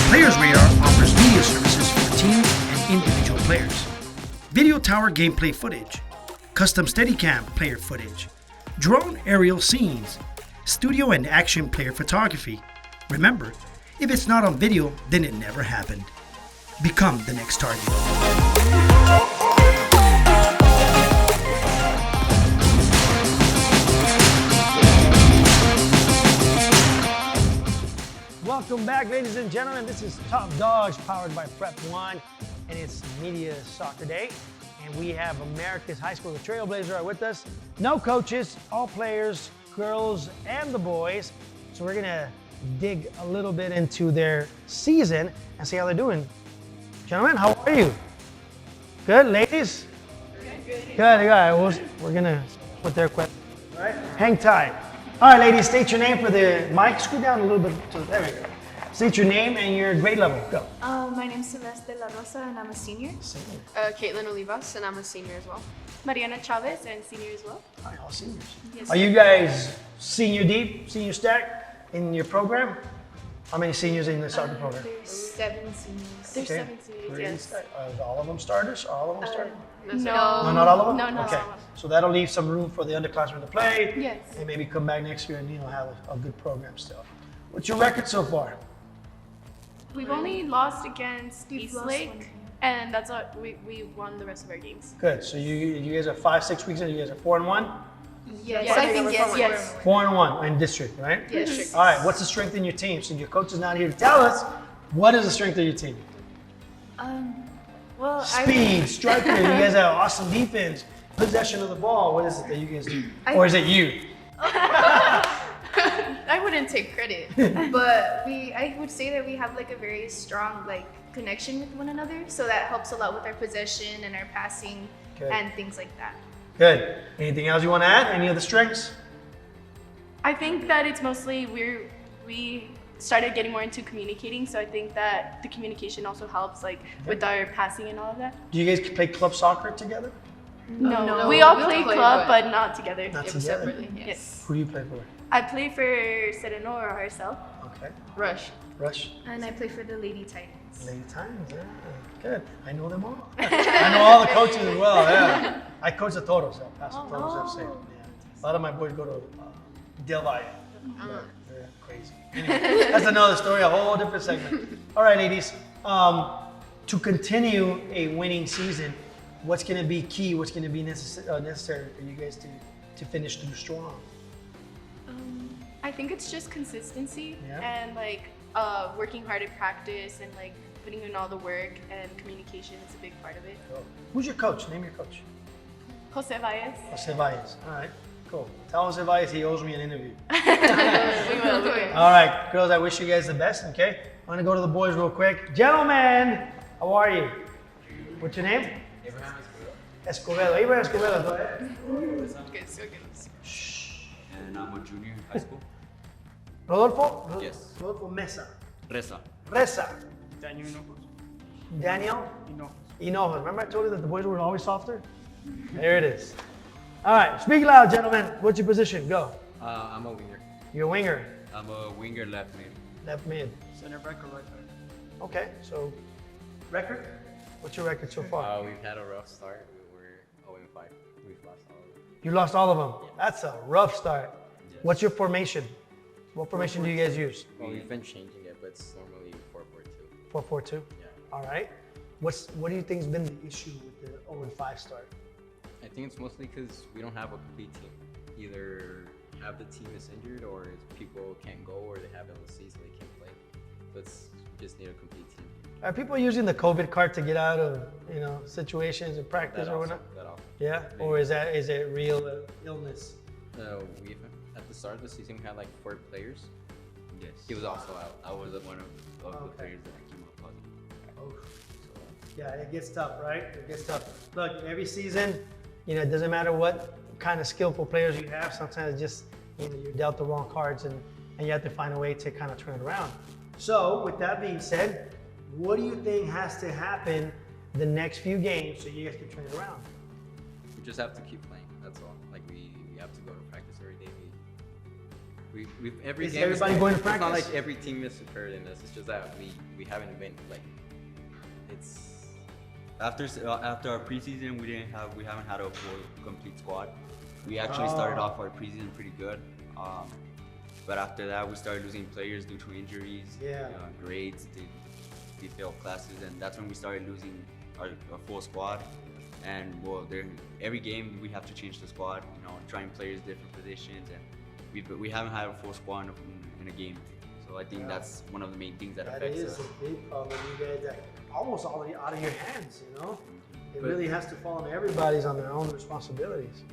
S2: Players Radar offers media services for team and individual players. Video tower gameplay footage, custom Steadicam player footage, drone aerial scenes, studio and action player photography. Remember, if it's not on video, then it never happened. Become the next target. Welcome back, ladies and gentlemen. This is Top Dogs, powered by Prep One, and it's Media Soccer Day. And we have America's High School, the Trailblazers are with us. No coaches, all players, girls and the boys. So we're gonna dig a little bit into their season and see how they're doing. Gentlemen, how are you? Good, ladies? Good. We're gonna put their questions. All right, hang tight. All right, ladies, state your name for the mic. Scoot down a little bit. There we go. State your name and your grade level. Go.
S6: My name's Celeste La Rosa, and I'm a senior.
S2: Senior.
S6: Caitlin Olivas, and I'm a senior as well. Mariana Chavez, and senior as well.
S2: All right, all seniors.
S6: Yes,
S2: Are you guys senior deep, senior stack in your program? How many seniors in the soccer program?
S6: There's 7 seniors. There's
S2: Okay.
S6: 7 seniors,
S2: Three
S6: yes.
S2: stack. Are all of them starters? Are all of them starters?
S6: No.
S2: No, not all of them?
S6: No, not
S2: Okay.
S6: all of them.
S2: So that'll leave some room for the underclassmen to play.
S6: Yes.
S2: And maybe come back next year and have a good program still. What's your record so far?
S6: We've only lost against
S4: We've lost
S6: Eastlake,
S4: one game.
S6: and that's all. We won the rest of our games.
S2: Good. So you guys are 5-6 weeks in. You guys are 4-1.
S6: Yes, I think yes.
S2: 4-1 in district, right?
S6: Yes. District.
S2: All right. What's the strength in your team? So your coach is not here to tell us. What is the strength of your team?
S6: Well,
S2: Speed, striker. You guys have awesome defense, possession of the ball. What is it that you guys do? Or is it you?
S6: I wouldn't take credit, but I would say that we have like a very strong connection with one another, so that helps a lot with our possession and our passing
S2: Good.
S6: and things like that.
S2: Good. Anything else you want to add? Any other strengths?
S6: I think that it's mostly we started getting more into communicating, so I think that the communication also helps with our passing and all of that.
S2: Do you guys play club soccer together?
S6: No, we all play club, but not together.
S2: Not together.
S6: Separately. Yes.
S2: Who do you play for?
S6: I play for Sereno or Arcel.
S2: Okay.
S6: Rush.
S4: And I play for the Lady Titans.
S2: Lady Titans, yeah. Good. I know them all. I know all the coaches as well, yeah. I coach the Toros, Paso Toros FC. Yeah. A lot of my boys go to Del Valle. They're crazy. Anyway, that's another story, a whole different segment. All right, ladies. To continue a winning season, what's going to be key? What's going to be necessary for you guys to finish through strong?
S6: I think it's just consistency
S2: Yeah.
S6: and working hard at practice and putting in all the work, and communication is a big part of it.
S2: Cool. Who's your coach? Name your coach.
S6: Jose Valles.
S2: Jose Valles. All right, cool. Tell Jose Valles he owes me an interview.
S6: We will.
S2: All right, girls, I wish you guys the best, okay? I'm gonna go to the boys real quick. Gentlemen, how are you? What's your name?
S21: Abraham
S2: Escobedo. Abraham Escobedo, go ahead.
S6: Good, so good.
S14: And I'm a junior in high school.
S2: Rodolfo?
S14: Yes.
S2: Rodolfo Mesa.
S14: Reza.
S2: Reza.
S20: Daniel Hinojos.
S2: Daniel?
S20: Hinojos.
S2: Hinojos. Remember I told you that the boys were always softer? There it is. All right, speak loud, gentlemen. What's your position? Go.
S21: I'm a winger.
S2: You're a winger.
S21: I'm a winger left mid.
S2: Left mid.
S20: Center back or right back?
S2: Okay, so record? What's your record so far?
S21: We've had a rough start. We were 0-5. We've lost all of them.
S2: You lost all of them. That's a rough start. Yes. What's your formation? What formation do you guys use?
S21: Well, we've been changing it, but it's normally 4-4-2.
S2: 4-4-2?
S21: Yeah.
S2: All right. What do you think has been the issue with the 0-5 start?
S21: I think it's mostly because we don't have a complete team. Either half the team is injured, or people can't go, or they have LCs so they can't play. So we just need a complete team.
S2: Are people using the COVID card to get out of situations and practice or whatnot?
S21: That also.
S2: Yeah, or is it real illness?
S21: We at the start of the season we had 4 players. Yes. He was also out. I was one of the players that came out positive.
S2: Oh. Yeah, it gets tough, right? It gets tough. Look, every season, it doesn't matter what kind of skillful players you have. Sometimes it's just you're dealt the wrong cards, and you have to find a way to kind of turn it around. So, with that being said, what do you think has to happen the next few games so you guys can turn it around?
S21: We just have to keep playing. That's all. We have to go to practice every day. Every
S2: Is
S21: game.
S2: everybody going to
S21: It's not
S2: practice?
S21: like every team is superior than us. It's just that we haven't been it's.
S14: After our preseason, we haven't had a full complete squad. We actually started off our preseason pretty good, but after that we started losing players due to injuries, grades, they failed classes, and that's when we started losing our full squad. And every game we have to change the squad, trying players different positions, and we haven't had a full squad in a game. So So I think that's one of the main things that
S2: That
S14: affects
S2: is
S14: us.
S2: a big problem. You guys that almost already out of your hands, you know? It
S14: But-
S2: really has to fall on everybody's on their own responsibilities.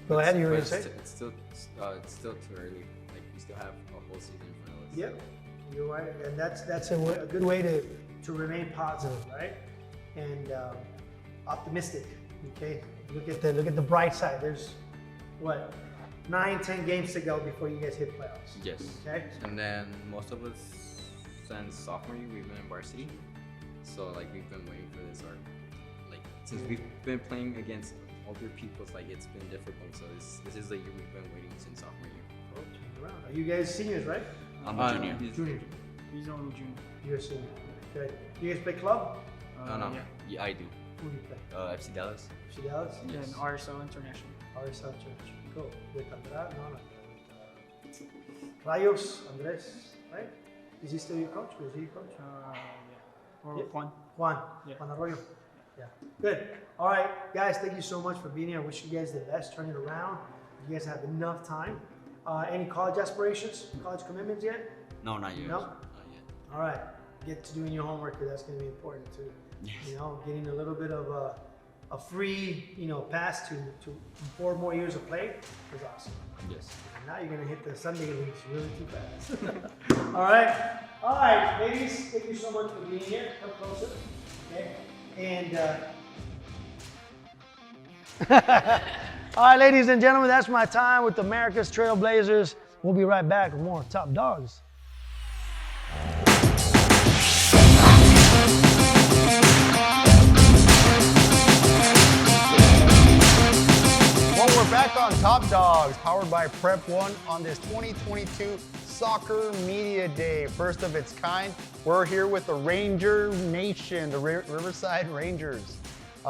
S2: Go ahead, you were
S21: But
S2: gonna say?
S21: It's still too early. Like we still have a whole season in front of us.
S2: Yep, you're right, and that's a good way to remain positive, right? And optimistic. Okay, look at the bright side. There's what 9-10 games to go before you guys hit playoffs.
S21: Yes.
S2: Okay.
S21: And then most of us since sophomore year we've been in varsity, so like we've been waiting for this, or like since we've been playing against older people, it's like it's been difficult. So this is the year we've been waiting since sophomore year.
S2: Oh, turn around. Are you guys seniors, right?
S21: I'm a junior.
S2: Junior.
S7: He's only junior.
S2: You're a senior. Okay. You guys play club?
S21: No.
S7: Yeah.
S21: Yeah, I do.
S2: Who do you play?
S21: FC Dallas.
S2: FC Dallas?
S7: Yeah, and RSL International.
S2: RSL Church. Cool. With Andress? No. With Rayos, Andress, right? Is he still your coach? Was he your coach?
S7: Yeah. Or
S2: Yeah.
S7: Juan.
S2: Juan.
S7: Yeah.
S2: Juan Arroyo. Yeah. Good. All right, guys, thank you so much for being here. I wish you guys the best. Turn it around. You guys have enough time. Any college aspirations? College commitments yet?
S14: No, not yet.
S2: No?
S14: Not yet.
S2: All right. Get to doing your homework because that's going to be important too.
S14: Yes.
S2: You know, getting a little bit of a free, pass to 4 more years of play is awesome.
S14: Yes.
S2: And now you're going to hit the Sunday leagues really too fast. All right, ladies, thank you so much for being here. Come closer. Okay. And all right, ladies and gentlemen, that's my time with America's Trailblazers. We'll be right back with more Top Dogs.
S18: Well, we're back on Top Dogs, powered by Prep One on this 2022 Soccer Media Day, first of its kind. We're here with the Ranger Nation, the Riverside Rangers.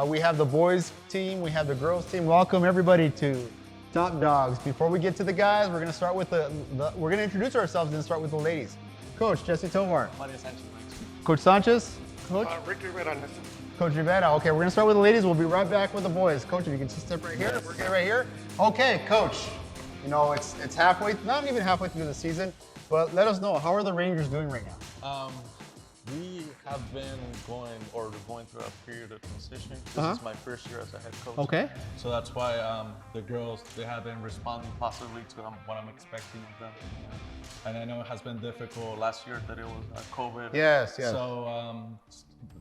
S18: We have the boys team, we have the girls team. Welcome everybody to Top Dogs. Before we get to the guys, we're gonna start with we're gonna introduce ourselves and then start with the ladies. Coach Jesse Tovar.
S12: Maria Sanchez.
S18: Coach Sanchez. Coach.
S12: Ricky Rivera.
S18: Coach Rivera. Okay, we're gonna start with the ladies. We'll be right back with the boys. Coach, if you can just step right here. We're right here. Okay, Coach. You know it's halfway, not even halfway through the season, but let us know, how are the Rangers doing right now?
S12: We have been going through a period of transition. This is my first year as a head coach.
S18: Okay.
S12: So that's why the girls, they have been responding positively to what I'm expecting of them. And I know it has been difficult last year that it was COVID.
S18: Yes.
S12: So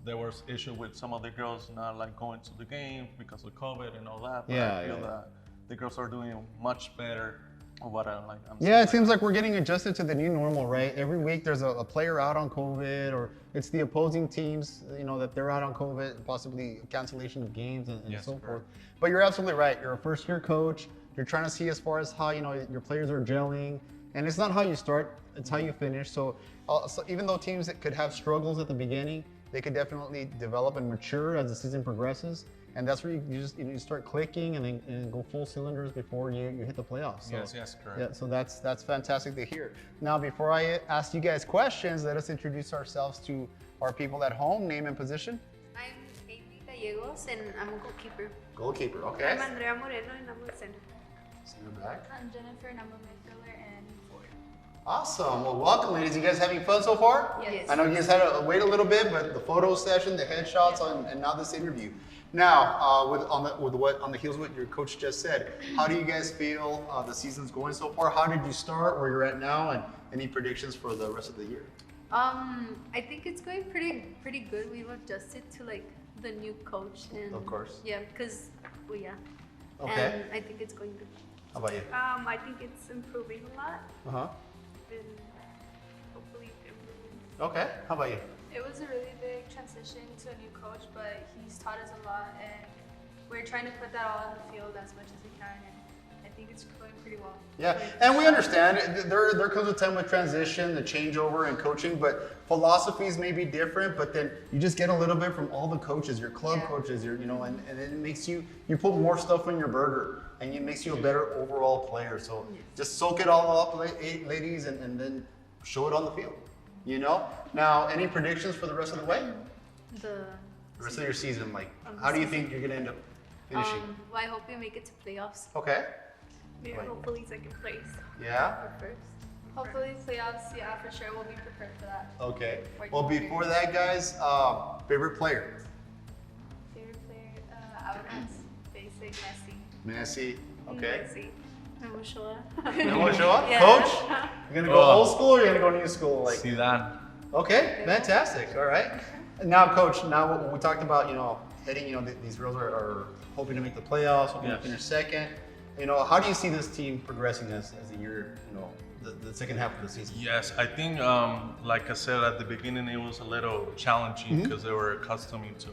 S12: there was issue with some of the girls not like going to the game because of COVID and all that. But I feel that the girls are doing much better.
S18: It seems like we're getting adjusted to the new normal, right? Every week there's a player out on COVID, or it's the opposing teams, that they're out on COVID, possibly cancellation of games and so forth. But you're absolutely right. You're a first-year coach. You're trying to see as far as how your players are gelling, and it's not how you start; it's how you finish. So even though teams that could have struggles at the beginning, they could definitely develop and mature as the season progresses. And that's where you start clicking and then go full cylinders before you hit the playoffs. So,
S12: yes, correct.
S18: Yeah, so that's fantastic to hear. Now, before I ask you guys questions, let us introduce ourselves to our people at home. Name and position.
S19: I'm Amy Gallegos and I'm a goalkeeper.
S18: Goalkeeper, okay.
S19: I'm Andrea Moreno and I'm a center.
S18: Center back.
S13: I'm Jennifer and I'm a midfielder and forward.
S18: Awesome. Well, welcome, ladies. You guys having fun so far?
S19: Yes.
S18: I know you guys had to wait a little bit, but the photo session, the headshots, and now this interview. Now, on the heels of what your coach just said, how do you guys feel the season's going so far? How did you start? Where you're at now, and any predictions for the rest of the year?
S19: I think it's going pretty good. We've adjusted to the new coach and
S18: of course.
S19: Yeah, because
S18: Okay.
S19: And I think it's going good.
S18: How about you?
S6: I think it's improving a lot. And hopefully improving.
S18: Okay. How about you?
S4: It was a really big transition to a new coach, but he's taught us a lot, and we're trying to put that all on the field as much as we can, and I think it's going pretty well.
S18: Yeah, and we understand there comes a time with transition, the changeover in coaching, but philosophies may be different, but then you just get a little bit from all the coaches, your club coaches, and it makes you put more stuff in your burger, and it makes you a better overall player. So just soak it all up, ladies, and then show it on the field. Now, any predictions for the rest of the way?
S19: The
S18: rest of your season, how do you think you're gonna end up finishing?
S19: Well, I hope we make it to playoffs.
S18: Okay.
S6: Yeah, hopefully second place.
S18: Yeah.
S19: Or first.
S4: Hopefully playoffs, yeah, for sure. We'll be prepared for that.
S18: Okay.
S4: Working
S18: Well,
S4: hard.
S18: before that, guys, favorite player?
S4: Favorite player, I would have basic Messi.
S18: Messi. Okay.
S4: Messi.
S19: Memo Ochoa.
S18: Memo Ochoa?
S4: Yeah.
S18: Coach? You're gonna go old school or you're gonna go new school? Like
S12: Zidane.
S18: Okay, fantastic. All right. Now, Coach, now we talked about, heading, these girls are hoping to make the playoffs, hoping to finish second. How do you see this team progressing as the year, the second half of the season?
S12: Yes, I think, like I said at the beginning, it was a little challenging because they were accustomed to,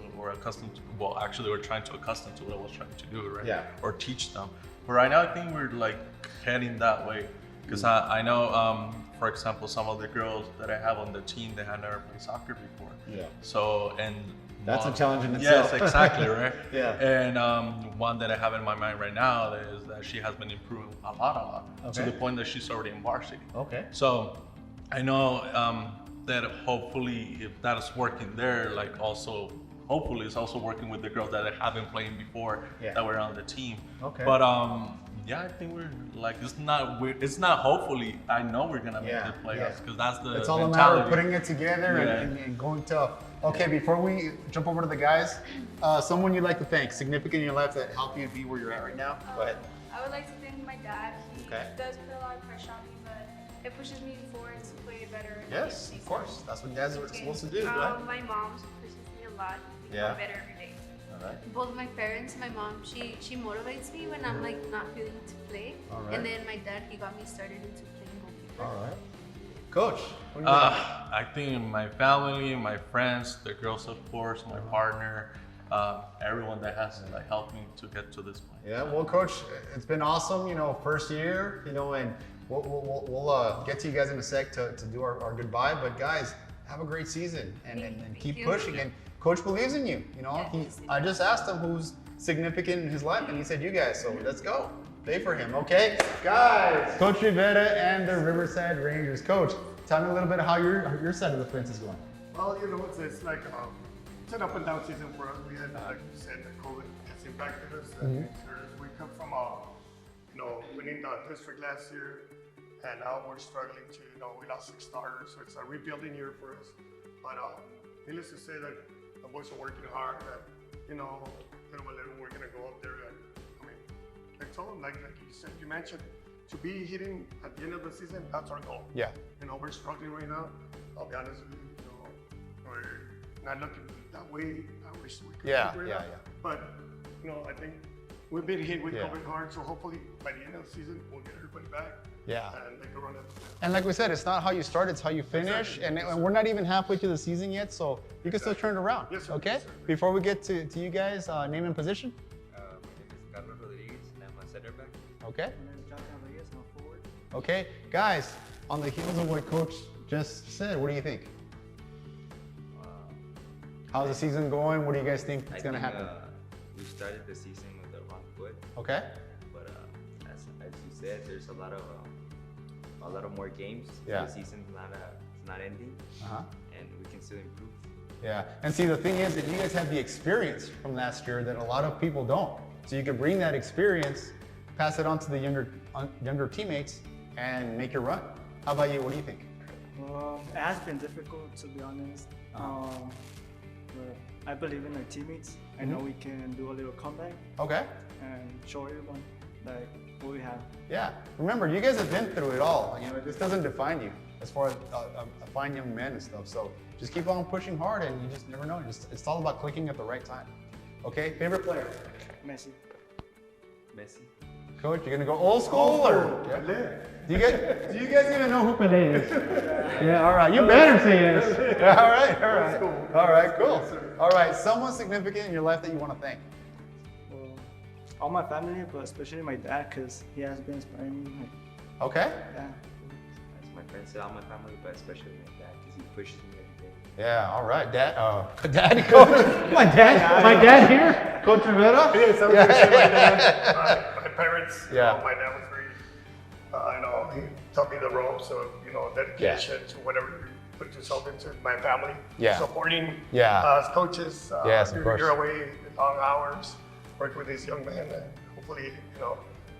S12: well, actually, they were trying to accustom to what I was trying to do, right?
S18: Yeah.
S12: Or teach them. But right now, I think we're like heading that way because I know, for example, some of the girls that I have on the team, they had never played soccer before.
S18: Yeah.
S12: So, and
S18: that's a challenge in itself.
S12: Yes, exactly, right?
S18: Yeah.
S12: And one that I have in my mind right now is that she has been improving a lot, to
S18: Okay.
S12: the point that she's already in varsity.
S18: Okay.
S12: So I know that hopefully if that is working there, like also, hopefully it's also working with the girls that have been playing before that were on the team.
S18: Okay.
S12: But yeah, I think we're like, it's not hopefully, I know we're gonna make the playoffs because that's the
S18: It's all a matter
S12: mentality.
S18: of putting it together and going tough. Okay, before we jump over to the guys, someone you'd like to thank, significant in your life that helped you be where you're at right now? Go ahead.
S4: I would like to thank my dad. He
S18: Okay.
S4: does put a lot of pressure on me, but it pushes me forward to play better.
S18: Yes, of course. That's what dads are supposed to do. Go ahead.
S19: My mom pushes me a lot to
S18: Yeah.
S19: become better every day.
S18: All right.
S19: Both my parents, my mom, she motivates me when I'm like not feeling to play.
S18: All right.
S19: And then my dad, he got me started into playing goalkeeper.
S18: All right. Coach, what do you think?
S12: I think my family, my friends, the girls of course, my partner, everyone that has like helped me to get to this point.
S18: Yeah, well, Coach, it's been awesome, first year, and we'll get to you guys in a sec to do our goodbye. But guys, have a great season and keep pushing. And Coach believes in you. I just asked him who's significant in his life, and he said you guys. So let's go. Pray for him, okay? Guys, Coach Rivera and the Riverside Rangers. Coach, tell me a little bit how your side of the fence is going.
S8: Well, it's like it's an up and down season for us. We had, like you said, the COVID has impacted us. We come from winning the district last year, and now we're struggling to, we lost 6 starters, so it's a rebuilding year for us. But needless to say that the boys are working hard. That little by little, we're gonna go up there. And I told them, like you said, you mentioned, to be hitting at the end of the season, that's our goal.
S18: Yeah.
S8: We're struggling right now. I'll be honest with you. We're not looking that way. I wish we could.
S18: Yeah,
S8: right
S18: yeah,
S8: now.
S18: yeah.
S8: But I think we've been hit with
S18: Yeah.
S8: COVID hard, so hopefully by the end of the season we'll get everybody back.
S18: Yeah.
S8: And make a run at it.
S18: And like we said, it's not how you start, it's how you finish.
S8: Exactly.
S18: And we're not even halfway to the season yet, so you can still turn it around.
S8: Yes, sir.
S18: Okay?
S8: Yes, sir.
S18: Before we get to you guys, name and position.
S21: My name is Carlos Rodriguez, and I'm a center back.
S18: Okay.
S7: My name is Chapin, I'm forward.
S18: Okay. Guys, on the heels of what Coach just said, what do you think? How's the season going? What do you guys think is going to happen?
S21: We started the season with the wrong foot.
S18: Okay.
S21: But as you said, there's a lot of more games.
S18: Yeah.
S21: The season's not ending, and we can still improve.
S18: Yeah. And see, the thing is that you guys have the experience from last year that a lot of people don't. So you can bring that experience, pass it on to the younger teammates, and make your run. How about you? What do you think?
S7: It has been difficult, to be honest. But I believe in our teammates. I know we can do a little comeback.
S18: Okay.
S7: And show everyone like what we have.
S18: Yeah. Remember, you guys have been through it all. This doesn't define you as far as a fine young man and stuff. So just keep on pushing hard, and you just never know. It's all about clicking at the right time. Okay. Favorite player?
S7: Messi.
S21: Messi.
S18: Coach, you're gonna go old school or? Yeah. Do you guys even know who Pelé is? Yeah. All right. You better say yes. Yeah, all right. All right. All right. Cool. All right. Someone significant in your life that you want to thank.
S7: Well, all my family, but especially my dad, because he has been inspiring me.
S18: Okay.
S7: Yeah.
S21: As my friends say, all my family, but especially my dad, because he pushes me every day.
S18: Yeah, all right, Dad. Daddy, Coach. my dad here, Coach Rivera.
S8: Yes, I was gonna say my dad, my parents.
S18: Yeah.
S8: My dad was very, he taught me the ropes of, dedication to whatever you put yourself into. My family, supporting us coaches.
S18: Yes, of course.
S8: You're away long hours, working with these young men, and hopefully,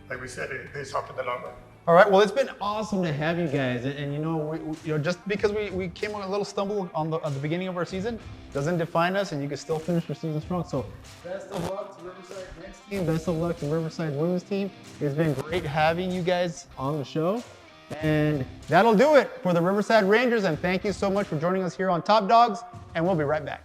S8: like we said, it pays off in the long run.
S18: All right, well, it's been awesome to have you guys. And you know, just because we came on a little stumble at the beginning of our season doesn't define us, and you can still finish your season strong. So best of luck to Riverside men's team. Best of luck to Riverside women's team. It's been great having you guys on the show. And that'll do it for the Riverside Rangers. And thank you so much for joining us here on Top Dogs. And we'll be right back.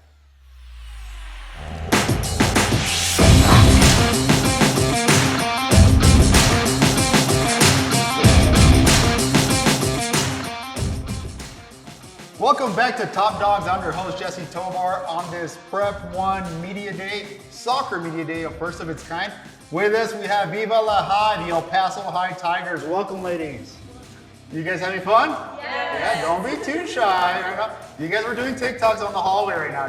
S18: Welcome back to Top Dogs. I'm your host, Jesse Tovar, on this Prep 1 Media Day, soccer media day, a first of its kind. With us, we have Viva La High, the El Paso High Tigers. Welcome, ladies. You guys having fun? Yeah, don't be too shy. You guys were doing TikToks on the hallway right now.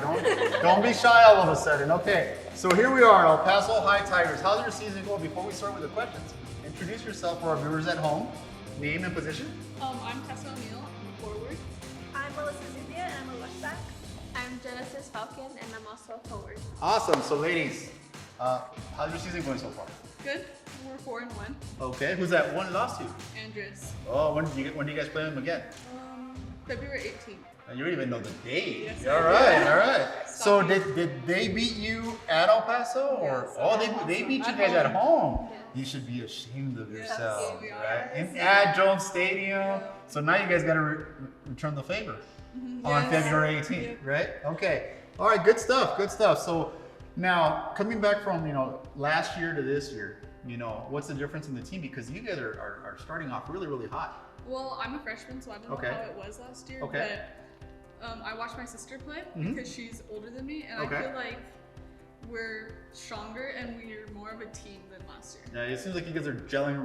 S18: Don't be shy all of a sudden. Okay, so here we are, El Paso High Tigers. How's your season going? Before we start with the questions, introduce yourself for our viewers at home. Name and position.
S5: I'm Tessa O'Neill. I'm a forward.
S6: I'm Melissa Zubia and I'm a left back. I'm Genesis Falcon and I'm also a forward.
S18: Awesome. So, ladies, how's your season going so far?
S5: Good. We're 4-1.
S18: Okay. Who's that one lost to?
S5: Andress.
S18: Oh, when do you guys play them again?
S5: February 18th.
S18: You don't even know the date.
S5: Yes,
S18: all right. So did they beat you at El Paso, or they beat you guys at home? You should be ashamed of yourselves, right? At Jones Stadium. So now you guys got to return the favor on February 18th, right? Okay. All right. Good stuff. So now coming back from last year to this year, what's the difference in the team? Because you guys are starting off really hot.
S5: Well, I'm a freshman, so I don't know how it was last year.
S18: Okay.
S5: But I watched my sister play because she's older than me, and I feel like we're stronger and we're more of a team than last year.
S18: Yeah, it seems like you guys are gelling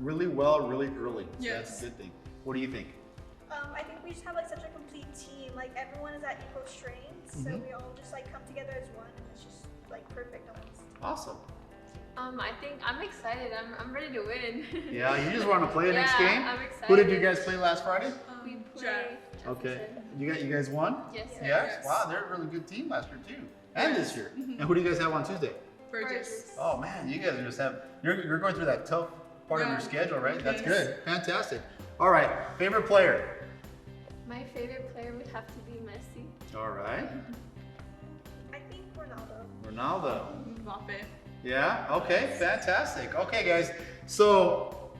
S18: really well, really early. So
S5: yes.
S18: That's a good thing. What do you think?
S6: I think we just have such a complete team. Like everyone is at equal strengths, so we all just come together as one, and it's just perfect almost.
S18: Awesome.
S19: I think I'm excited. I'm ready to win.
S18: Yeah, you just want to play the next game?
S19: I'm excited.
S18: Who did you guys play last Friday?
S19: We played.
S18: Okay. You guys won?
S19: Yes.
S18: Yes? Wow, they're a really good team last year too. And this year. And who do you guys have on Tuesday?
S5: Burges.
S18: Oh man, you guys just have you're going through that tough part of your schedule, right? That's good. Fantastic. All right. Favorite player?
S19: My favorite player would have to be Messi.
S18: All right.
S6: I think Ronaldo.
S18: Ronaldo.
S5: Valle.
S18: Yeah, okay, fantastic. Okay, guys, so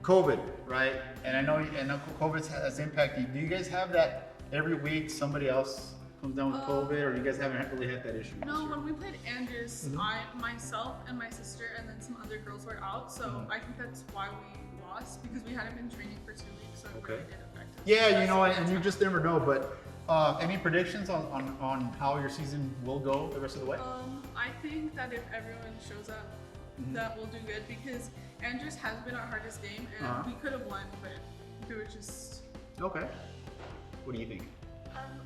S18: COVID, right? And I know COVID has impacted you. Do you guys have that every week somebody else comes down with COVID, or you guys haven't really had that issue?
S5: No, when we played Andress, myself and my sister and then some other girls were out, so I think that's why we lost, because we hadn't been training for 2 weeks, so it really did affect us.
S18: Yeah, and you just never know, but any predictions on how your season will go the rest of the way?
S5: I think that if everyone shows up, that we'll do good, because Andress has been our hardest game, and we could have won, but it was just...
S18: Okay. What do you think?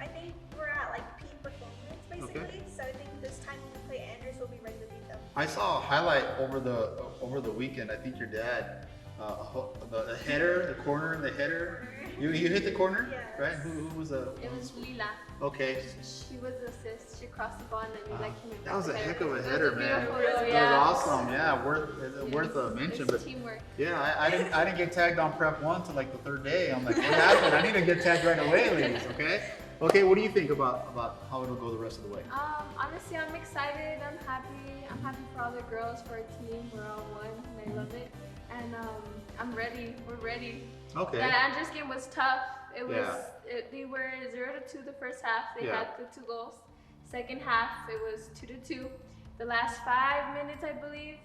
S6: I think we're at peak performance basically, so I think this time when we play Andress, we'll be ready to beat them.
S18: I saw a highlight over the weekend. I think your dad, the header, the corner, and the header. You hit the corner, right? Who was the?
S19: It was Lila.
S18: Okay.
S19: She was the assist. She crossed the ball and then Lila came in.
S18: That was a heck of a header, man.
S19: Beautiful.
S18: That was awesome. Yeah, worth a mention.
S19: It's
S18: But
S19: teamwork.
S18: yeah, I didn't get tagged on prep 1 till the 3rd day. I'm like, what happened? I need to get tagged right away, ladies. Okay. What do you think about how it'll go the rest of the way?
S19: Honestly, I'm excited. I'm happy. I'm happy for all the girls, for our team. We're all one, and I love it. And I'm ready. We're ready.
S18: Okay.
S19: That Andress game was tough. It was. They were 0-2 the first half. They had the 2 goals. Second half, it was 2-2. The last 5 minutes, I believe,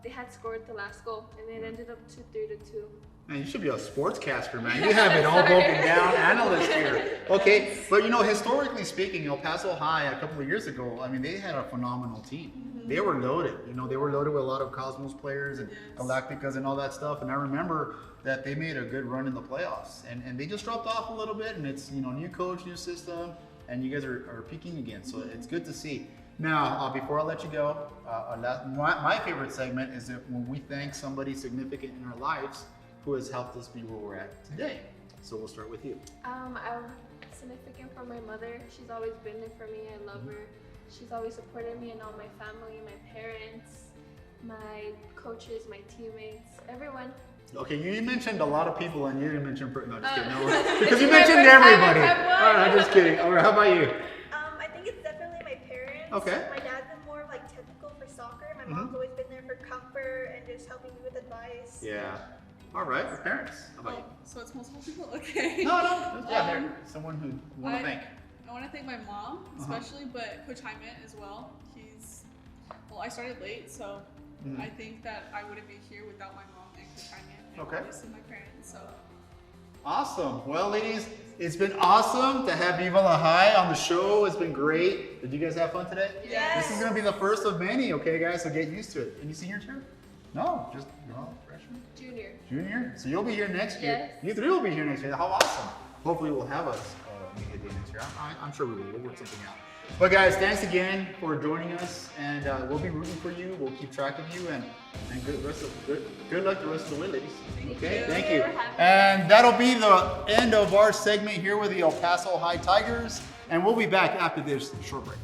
S19: they had scored the last goal, and it ended up 3-2.
S18: Man, you should be a sportscaster, man. You have it all broken down, analyst here. Okay, but historically speaking, El Paso High a couple of years ago, I mean, they had a phenomenal team. They were loaded. They were loaded with a lot of Cosmos players and Galacticas and all that stuff. And I remember that they made a good run in the playoffs, and they just dropped off a little bit. And it's new coach, new system, and you guys are peaking again. So it's good to see. Now, before I let you go, my favorite segment is that when we thank somebody significant in our lives who has helped us be where we're at today. So we'll start with you.
S19: I'm significant for my mother. She's always been there for me. I love her. She's always supported me and all my family, my parents, my coaches, my teammates, everyone.
S18: Okay, you mentioned a lot of people and you didn't mention, no, just kidding. No, because
S19: This
S18: you
S19: is my
S18: mentioned
S19: first time at
S18: everybody.
S19: Pebble.
S18: All right, I'm just kidding. All right, how about you?
S15: I think it's definitely my parents.
S18: Okay.
S15: My dad's been more like technical for soccer. My mom's always been there for comfort and just helping me with advice.
S18: Yeah. All right, your parents. How about you?
S5: So it's multiple people? Okay.
S18: No. Yeah, there. Someone who you want to thank.
S5: I want to thank my mom, especially, but Coach Jaime as well. Well, I started late, so I think that I wouldn't be here without my mom and Coach Jaime. And obviously my parents, so.
S18: Awesome. Well, ladies, it's been awesome to have Viva La High on the show. It's been great. Did you guys have fun today?
S15: Yes.
S18: This is going to be the first of many, okay, guys? So get used to it. Any seniors here? No, just freshman? Junior? So you'll be here next year.
S15: Yes.
S18: You three will be here next year. How awesome. Hopefully we'll have us media day next year. I'm sure we will. We'll work something out. But guys, thanks again for joining us, and we'll be rooting for you. We'll keep track of you, and good luck the rest of the way, ladies. Okay, thank you. And that'll be the end of our segment here with the El Paso High Tigers, and we'll be back after this short break.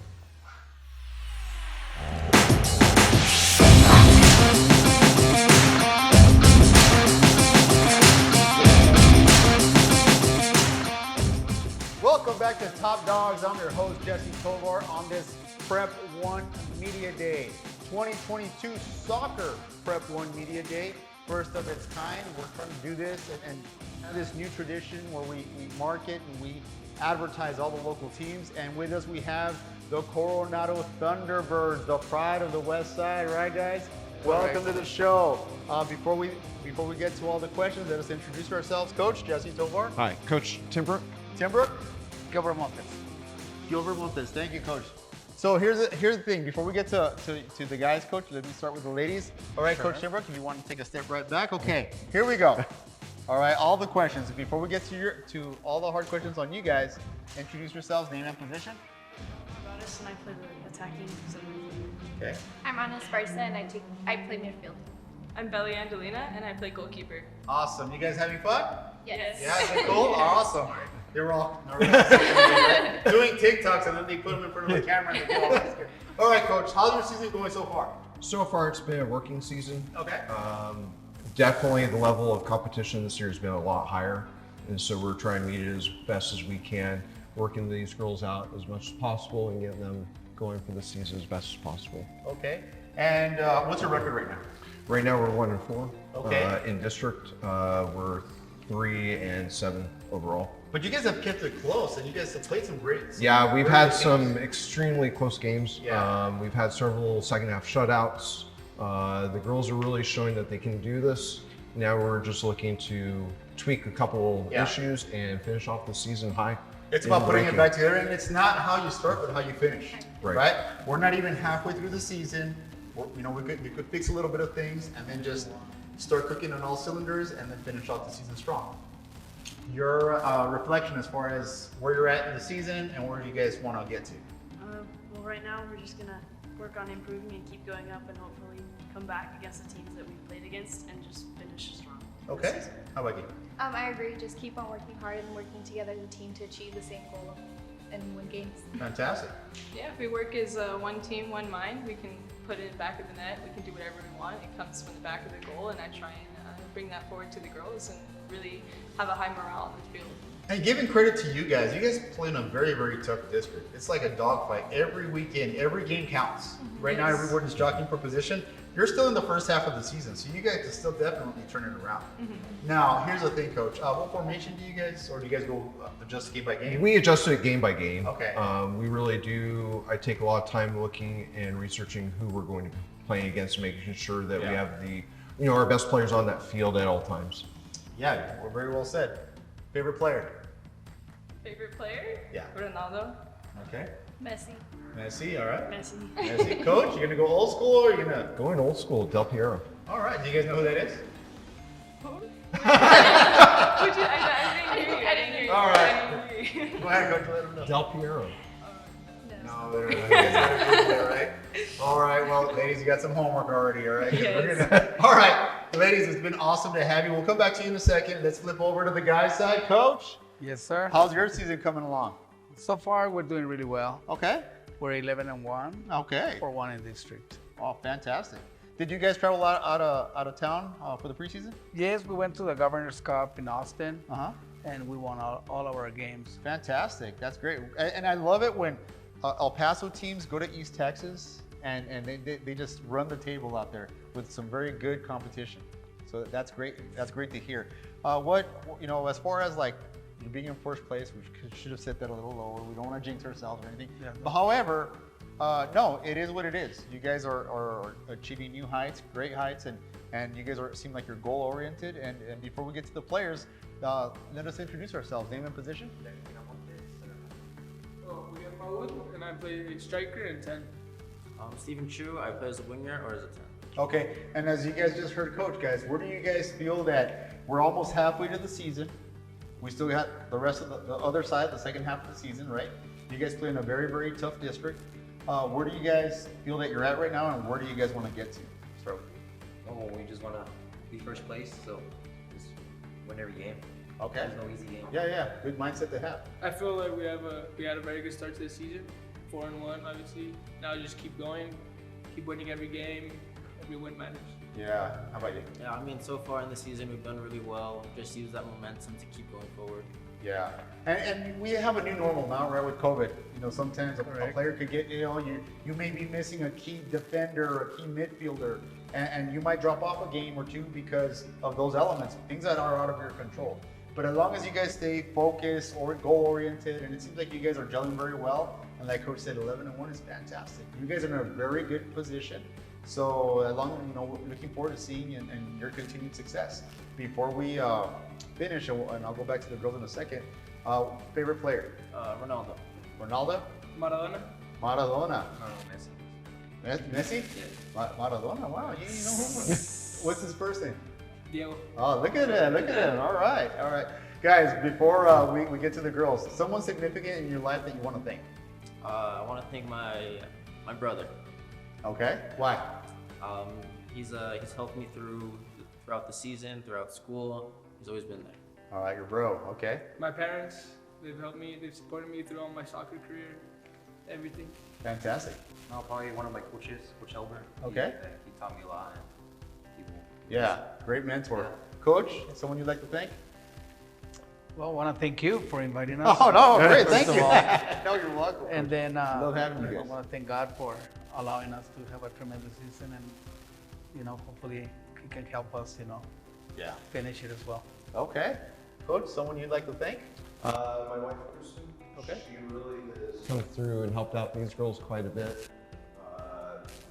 S18: Welcome back to Top Dogs. I'm your host, Jesse Tovar, on this Prep 1 Media Day. 2022 Soccer Prep 1 Media Day. First of its kind. We're trying to do this and have this new tradition where we market and we advertise all the local teams. And with us we have the Coronado Thunderbirds, the pride of the West Side, right guys? Welcome to the show. Before we get to all the questions, let us introduce ourselves. Coach Jesse Tovar.
S1: Hi, Coach Timbrook.
S18: Timbrook.
S15: Gilbert Montes.
S18: Gilbert Montes. Thank you, Coach. So here's the thing. Before we get to the guys, Coach, let me start with the ladies. All right, Coach Timbrook, if you want to take a step right back. Okay, here we go. All right, all the questions. Before we get to all the hard questions on you guys, introduce yourselves, name and position.
S11: I'm Andress and I play the attacking center.
S18: Okay.
S10: I'm Anna Sparsa and I play midfield.
S11: I'm Bel Air and I play goalkeeper.
S18: Awesome. You guys having fun?
S10: Yes.
S18: Yeah, is it cool? Awesome. They were all doing TikToks and then they put them in front of the camera and they do all this. All right, Coach, how's your season going so far?
S1: So far, it's been a working season.
S18: Okay.
S1: Definitely the level of competition this year has been a lot higher. And so we're trying to meet it as best as we can, working these girls out as much as possible and getting them going for the season as best as possible.
S18: Okay. And what's your record right now?
S1: Right now, we're 1-4.
S18: Okay.
S1: In district, we're 3-7 overall.
S18: But you guys have kept it close, and you guys have played some great.
S1: Yeah, we've had some extremely close games.
S18: Yeah.
S1: We've had several second half shutouts. The girls are really showing that they can do this. Now we're just looking to tweak a couple issues and finish off the season high.
S18: It's about putting it back together, and it's not how you start, but how you finish. Right? We're not even halfway through the season. We could fix a little bit of things, and then just start cooking on all cylinders, and then finish off the season strong. Your reflection as far as where you're at in the season and where you guys want to get to.
S11: Well, right now we're just gonna work on improving and keep going up, and hopefully come back against the teams that we've played against and just finish strong.
S18: Okay. How about you?
S4: I agree. Just keep on working hard and working together as a team to achieve the same goal and win games.
S18: Fantastic.
S11: Yeah, if we work as one team, one mind, we can put it in the back of the net. We can do whatever we want. It comes from the back of the goal, and I try and bring that forward to the girls and really have a high morale in the field.
S18: And giving credit to you guys play in a very, very tough district. It's like a dogfight every weekend. Every game counts. Right now, everyone's jockeying for position. You're still in the first half of the season, so you guys can still definitely turn it around. Now, here's the thing, Coach. What formation do you guys, or do you guys go adjust game by game?
S1: We adjust it game by game.
S18: Okay.
S1: We really do. I take a lot of time looking and researching who we're going to be playing against, making sure that we have our best players on that field at all times.
S18: Yeah, we're very well said. Favorite player?
S11: Favorite player?
S18: Yeah.
S11: Ronaldo.
S18: Okay.
S11: Messi,
S18: all right.
S11: Messi.
S18: Coach, you're gonna go old school or you're gonna?
S1: Going old school, Del Piero.
S18: All right. Do you guys know who that is?
S11: I didn't hear you.
S18: All right. Go ahead, Coach. Let them know.
S1: Del Piero.
S18: No, they're not. Right? All right. Well, ladies, you got some homework already. All right.
S11: Yes.
S18: All right, ladies, it's been awesome to have you. We'll come back to you in a second. Let's flip over to the guys' side, Coach.
S16: Yes, sir.
S18: How's your season coming along?
S16: So far, we're doing really well.
S18: Okay.
S16: We're 11-1.
S18: Okay.
S16: For one in district.
S18: Oh, fantastic. Did you guys travel out of town for the preseason?
S16: Yes, we went to the Governor's Cup in Austin.
S18: Uh-huh.
S16: And we won all of our games.
S18: Fantastic. That's great. And I love it when El Paso teams go to East Texas and they just run the table out there with some very good competition. So that's great. That's great to hear. As far as like being in first place, we should have set that a little lower. We don't want to jinx ourselves or anything.
S16: Yeah.
S18: But however, no, it is what it is. You guys are achieving new heights, great heights, and you guys seem like you're goal oriented. And before we get to the players, let us introduce ourselves. Name and position.
S22: We have Montwood, and I play striker and 10.
S23: Stephen Chu, I play as a winger or as a 10.
S18: Okay, and as you guys just heard Coach, guys, where do you guys feel that we're almost halfway to the season? We still got the rest of the other side, the second half of the season, right? You guys play in a very, very tough district. Where do you guys feel that you're at right now, and where do you guys want to get to? Start with you.
S23: Oh, we just want to be first place, so just win every game.
S18: Okay.
S23: There's no easy game.
S18: Yeah, good mindset to have.
S22: I feel like we had a very good start to the season, 4-1, obviously. Now just keep going, keep winning every game. Every win matters.
S18: Yeah. How about you?
S23: Yeah, I mean, so far in the season, we've done really well. Just use that momentum to keep going forward.
S18: Yeah, and we have a new normal now, right? With COVID, sometimes a player could get ill. You may be missing a key defender or a key midfielder, and you might drop off a game or two because of those elements, things that are out of your control. But as long as you guys stay focused or goal oriented, and it seems like you guys are gelling very well, and like Coach said, 11-1 is fantastic. You guys are in a very good position. So as long as we're looking forward to seeing and your continued success. Before we finish, and I'll go back to the girls in a second. Favorite player?
S23: Ronaldo.
S18: Ronaldo?
S22: Maradona.
S18: Maradona.
S23: Messi.
S18: Messi? Yeah. Maradona. Wow. You know who? What's his first name?
S22: Diego.
S18: Oh, look at it. Look at him. All right. Guys, before we get to the girls, someone significant in your life that you want to thank?
S23: I want to thank my brother.
S18: Okay. Why?
S23: He's helped me throughout the season, throughout school. He's always been there.
S18: All right, your bro. Okay.
S22: My parents, they've helped me. They've supported me throughout my soccer career, everything.
S18: Fantastic.
S23: Probably one of my coaches, Coach Elber.
S18: Okay.
S23: He taught me a lot.
S18: Yeah, great mentor. Yeah. Coach, someone you'd like to thank?
S16: Well, I want to thank you for inviting us.
S18: Oh, no, great. Thank you.
S16: No,
S18: you're welcome.
S16: And then
S18: love having you guys.
S16: I want to thank God for allowing us to have a tremendous season, and hopefully he can help us, finish it as well.
S18: Okay. Coach, someone you'd like to thank?
S1: My wife, Kristen.
S18: Okay.
S1: She really has come through and helped out these girls quite a bit.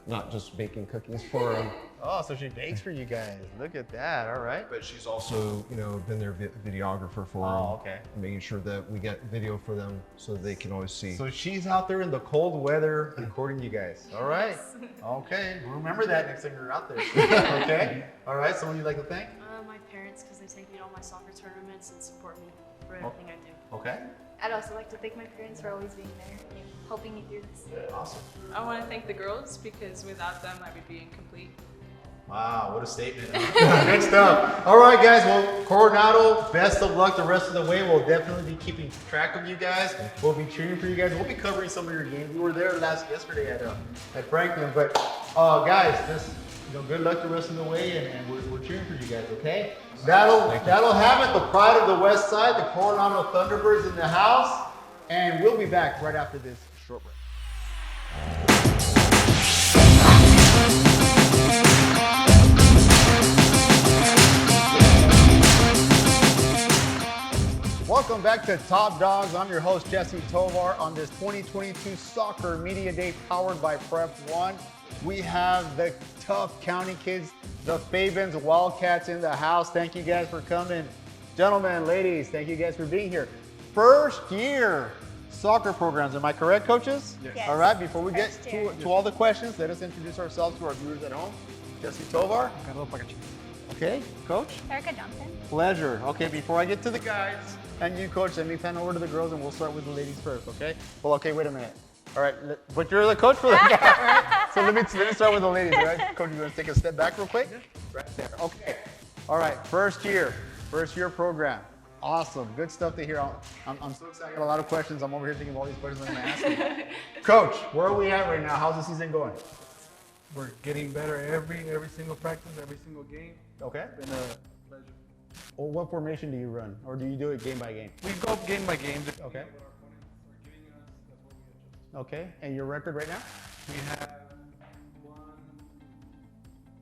S1: Not just baking cookies for them.
S18: Oh, so she bakes for you guys. Look at that. All right.
S1: But she's also, been their videographer for them.
S18: Oh, okay.
S1: Making sure that we get video for them so they can always see.
S18: So she's out there in the cold weather recording you guys. All right. Okay. Remember that next time you're out there. Okay. All right. Someone you'd like to thank?
S24: My parents, because they take me to all my soccer tournaments and support me for everything I do.
S18: Okay.
S10: I'd also like to thank my parents for always being there, helping me through this.
S18: Yeah, awesome.
S11: I want to thank the girls because without them, I would be incomplete.
S18: Wow, what a statement. Good stuff. All right, guys. Well, Coronado, best of luck the rest of the way. We'll definitely be keeping track of you guys. We'll be cheering for you guys. We'll be covering some of your games. We were there yesterday at Franklin. But guys, just good luck the rest of the way, and we're cheering for you guys. Okay. That'll have it. The pride of the West Side, the Coronado Thunderbirds in the house, and we'll be back right after this short break. Welcome back to Top Dogs. I'm your host, Jesse Tovar, on this 2022 Soccer Media Day powered by Prep One. We have the tough county kids, the Fabens Wildcats in the house. Thank you guys for coming. Gentlemen, ladies, thank you guys for being here. First year soccer programs, am I correct, coaches?
S15: Yes.
S18: All right, before we get to all the questions, let us introduce ourselves to our viewers at home. Jesse Tovar. Okay, Coach?
S15: Erica Johnson.
S18: Pleasure. Okay, before I get to the guys and you, Coach, let me pan over to the girls and we'll start with the ladies first, okay? Well, okay, wait a minute. All right, but you're the coach for the guys, right? So let me start with the ladies, all right? Coach, you want to take a step back real quick? Right there. Okay. All right, first year program. Awesome, good stuff to hear. I'm so excited. I got a lot of questions. I'm over here thinking of all these questions I'm going to ask you. Coach, where are we at right now? How's the season going?
S16: we're getting better every single practice, every single game.
S18: Okay.
S16: It's been a pleasure.
S18: Well, what formation do you run, or do you do it game by game?
S16: We go game by game.
S18: Okay. Okay, and your record right now?
S16: We have 1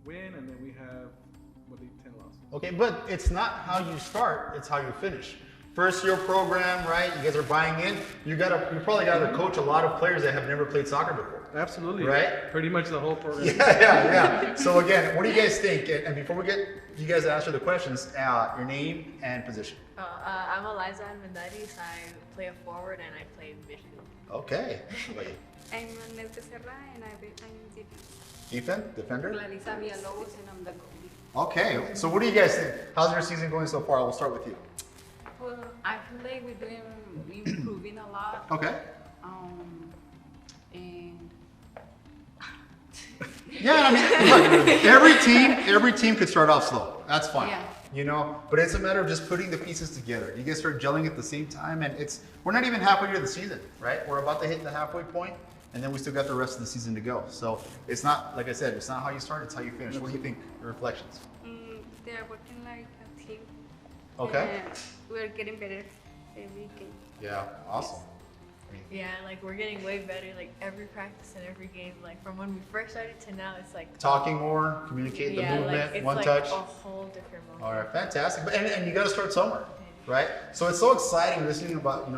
S16: win, and then we have, I believe, 10 losses.
S18: Okay, but it's not how you start, it's how you finish. First year program, right? You guys are buying in. You probably got to coach a lot of players that have never played soccer before.
S16: Absolutely.
S18: Right?
S16: Pretty much the whole program.
S18: Yeah. So again, what do you guys think? And before we get you guys to answer the questions, your name and position.
S3: I'm Eliza Almendaris. I play a forward and I play midfield.
S18: Okay. How about you?
S4: I'm Andress and I'm defense.
S18: Defense? Defender?
S4: Clarissa Villalobos and I'm the goalie.
S18: Okay. So what do you guys think? How's your season going so far? We'll start with you.
S3: Well, I feel like we're improving a lot.
S18: Okay.
S3: And
S18: Yeah, I mean, look, every team could start off slow. That's fine.
S3: Yeah.
S18: You know, but it's a matter of just putting the pieces together. You guys start gelling at the same time, and we're not even halfway through the season, right? We're about to hit the halfway point, and then we still got the rest of the season to go. So it's not, like I said, it's not how you start, it's how you finish. What do you think? Your reflections?
S4: They're working like a team.
S18: Okay.
S4: And we're getting better every game.
S18: Yeah, awesome.
S3: yeah, like we're getting way better. Like every practice and every game, like from when we first started to now, it's like
S18: Talking more, communicate the movement,
S3: like, it's
S18: one
S3: like
S18: touch.
S3: a whole different moment.
S18: All right, fantastic. And you got to start somewhere, right? So it's so exciting listening about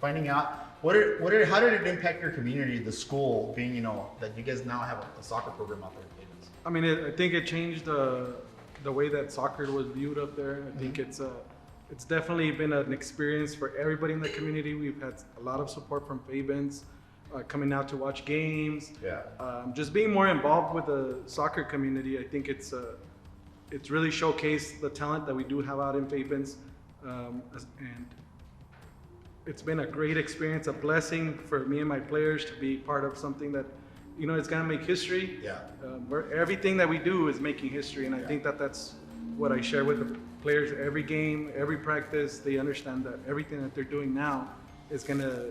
S18: finding out how did it impact your community, the school, being that you guys now have a soccer program out there in Fabens.
S16: I mean, I think it changed the way that soccer was viewed up there. I think it's definitely been an experience for everybody in the community. We've had a lot of support from Fabens, coming out to watch games.
S18: Yeah.
S16: Just being more involved with the soccer community. I think it's really showcased the talent that we do have out in Fabens, and it's been a great experience, a blessing for me and my players to be part of something that, it's gonna make history.
S18: Yeah.
S16: Everything that we do is making history, and I think that's what I share with the players every game, every practice. They understand that everything that they're doing now is gonna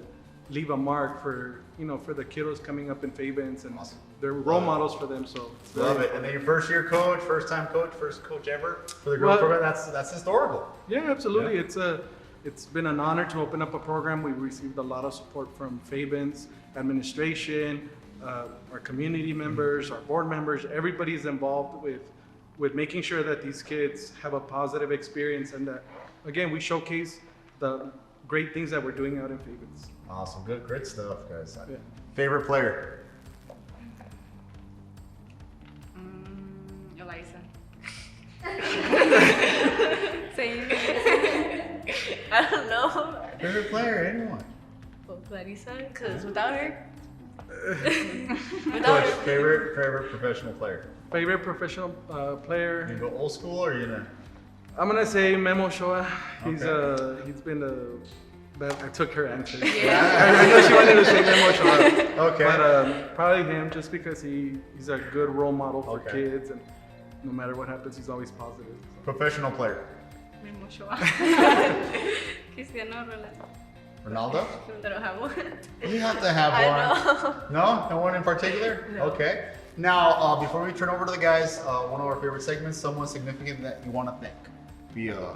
S16: leave a mark for the kiddos coming up in Fabens, and they're role models for them. So
S18: love it. And then your first year coach, first coach ever for the girls program. That's historical.
S16: Yeah, absolutely.
S18: Yeah.
S16: It's been an honor to open up a program. We've received a lot of support from Fabens administration, our community members, our board members. Everybody's involved with making sure that these kids have a positive experience, and that, again, we showcase the great things that we're doing out in Fabens.
S18: Awesome, great stuff, guys.
S16: Yeah.
S18: Favorite player?
S3: Eliza.
S4: Same.
S3: I don't know.
S18: Favorite player, anyone?
S3: Well, Clarissa, because without her.
S18: Coach, favorite professional player?
S16: Favorite professional player?
S18: You go old school or you know?
S16: I'm gonna say Memo Shoa.
S18: Okay.
S16: He's been I took her answer.
S18: Yeah.
S16: I know she wanted to say Memo Shoa.
S18: Okay.
S16: But probably him, just because he's a good role model for kids, and no matter what happens, he's always positive.
S18: Professional player?
S4: Memo Shoa. Cristiano Ronaldo.
S18: Ronaldo?
S3: I don't have one.
S18: You have to have one.
S3: I know.
S18: No one in particular?
S3: No.
S18: Okay. Now, before we turn over to the guys, one of our favorite segments, someone significant that you want to thank. Be a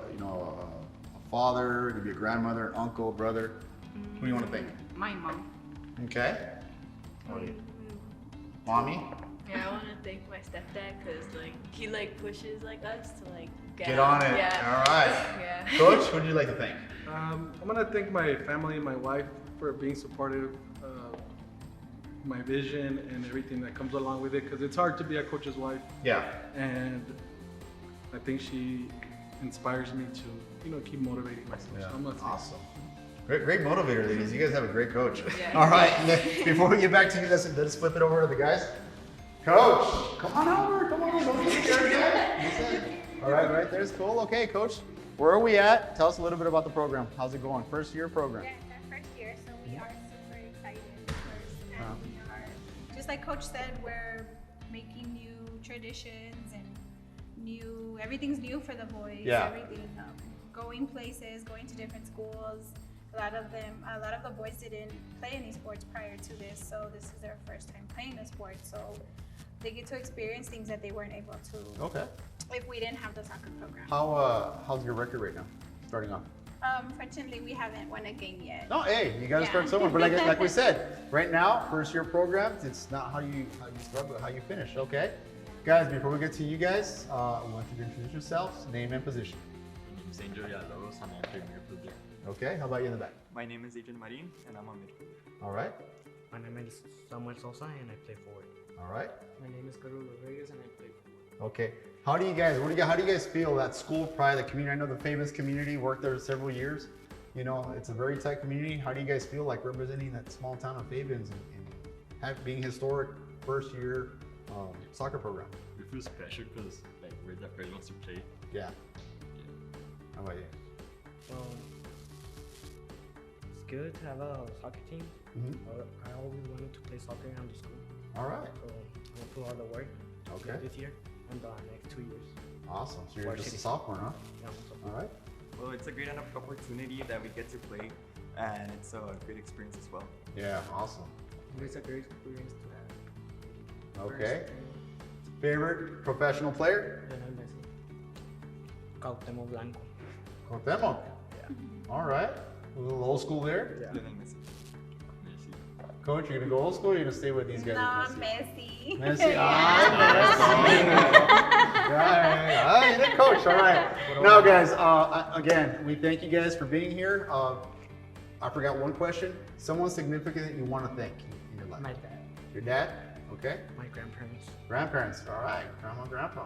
S18: father, it could be a grandmother, uncle, brother. Who do you want to thank?
S3: My mom.
S18: Okay. Mommy?
S3: Yeah, I want to thank my stepdad because he pushes us to
S18: get on it.
S3: Yeah.
S18: All right.
S3: Yeah.
S18: Coach, who would you like to thank?
S16: I'm gonna thank my family and my wife for being supportive of my vision and everything that comes along with it, because it's hard to be a coach's wife.
S18: Yeah.
S16: And I think she inspires me to keep motivating myself.
S18: Yeah.
S16: So I'm not
S18: awesome. Great motivator, ladies. You guys have a great coach.
S3: Yeah.
S18: All right. Before we get back to you, let's flip it over to the guys. Coach, come on over. Come on. Don't get scared again. All right there's cool. Okay, Coach. Where are we at? Tell us a little bit about the program. How's it going? First year program.
S15: Yeah, it's our first year, so we are super excited first. And we are, just like Coach said, we're making new traditions and everything's new for the boys.
S18: Yeah.
S15: Everything, going places, going to different schools. A lot of the boys didn't play any sports prior to this, so this is their first time playing a sport. So they get to experience things that they weren't able to.
S18: Okay.
S15: If we didn't have the soccer program.
S18: How's your record right now? Starting off.
S15: Fortunately, we haven't won a game yet.
S18: No, hey, you got to start somewhere. But like we said, right now, first year programs, it's not how you start, but how you finish. Okay, guys. Before we get to you guys, I want you to introduce yourselves, name and position.
S9: My name is Angel Villalobos, and I'm a premier fielder.
S18: Okay, how about you in the back?
S9: My name is Adrian Marin, and I'm a midfielder.
S18: All right.
S14: My name is Samuel Sosa, and I play forward.
S18: All right.
S14: My name is Carlos Rodriguez, and I play forward.
S18: Okay. How do you guys feel that school pride, the community? I know the Fabens community worked there several years. You know, it's a very tight community. How do you guys feel like representing that small town of Fabens and being historic first year soccer program?
S9: We feel special because like we're the first ones to play.
S18: Yeah. How about you?
S14: It's good to have a soccer team. I always wanted to play soccer around the school.
S18: All right.
S14: So I'm gonna put all the work this year and the next 2 years.
S18: Awesome. So you're just a sophomore, huh?
S14: Yeah.
S18: All right.
S9: Well, it's a great opportunity that we get to play, and it's a great experience as well.
S18: Yeah, awesome.
S14: It's a great experience to have.
S18: Okay. Favorite professional player?
S14: Lionel Messi. Cuauhtémoc Blanco.
S18: Cuauhtémoc.
S14: Yeah.
S18: All right. A little old school there.
S14: Yeah.
S9: Lionel Messi.
S18: Coach, you're gonna go old school, or you're gonna stay with these guys?
S15: No, Messi.
S18: Messi.
S15: Yeah.
S18: Ah, you're the coach. All right. Now, guys, again, we thank you guys for being here. I forgot one question. Someone significant that you want to thank in your life?
S14: My dad.
S18: Your dad? Okay.
S14: My grandparents.
S18: Grandparents. All right. Grandma, grandpa.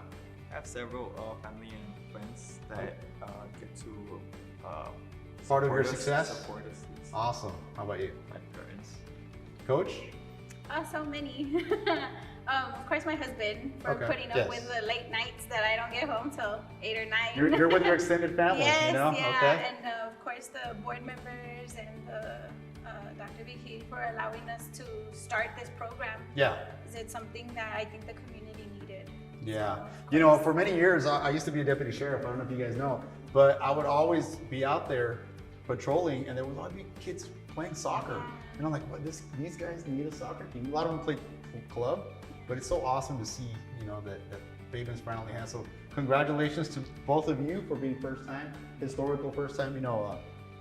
S9: I have several family and friends that get to
S18: Part of your
S9: support us,
S18: success?
S9: Support us. Yes.
S18: Awesome. How about you?
S9: My parents.
S18: Coach?
S15: So many. Of course, my husband for putting up with the late nights that I don't get home till 8 or 9.
S18: You're with your extended family,
S15: yes,
S18: you know?
S15: yeah.
S18: Okay.
S15: And of course, the board members and the Dr. Vicky for allowing us to start this program.
S18: Yeah.
S15: Because it's something that I think the community needed.
S18: Yeah. You know, for many years, I used to be a deputy sheriff. I don't know if you guys know, but I would always be out there patrolling, and there would always be kids playing soccer. And I'm like, what? These guys need a soccer team. A lot of them play club, but it's so awesome to see, you know, that Fabens finally has. So congratulations to both of you for being historical first time, you know,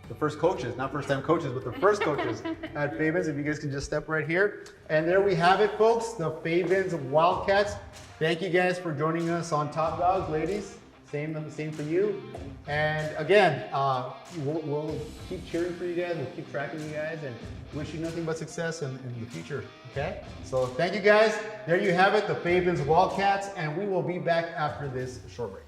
S18: the first coaches, not first time coaches, but the first coaches at Fabens. If you guys can just step right here. And there we have it, folks, the Fabens Wildcats. Thank you guys for joining us on Top Dawgs, ladies. Same for you. And again, we'll keep cheering for you guys. We'll keep tracking you guys and wish you nothing but success in the future. Okay? So thank you guys. There you have it, the Fabens Wildcats, and we will be back after this short break.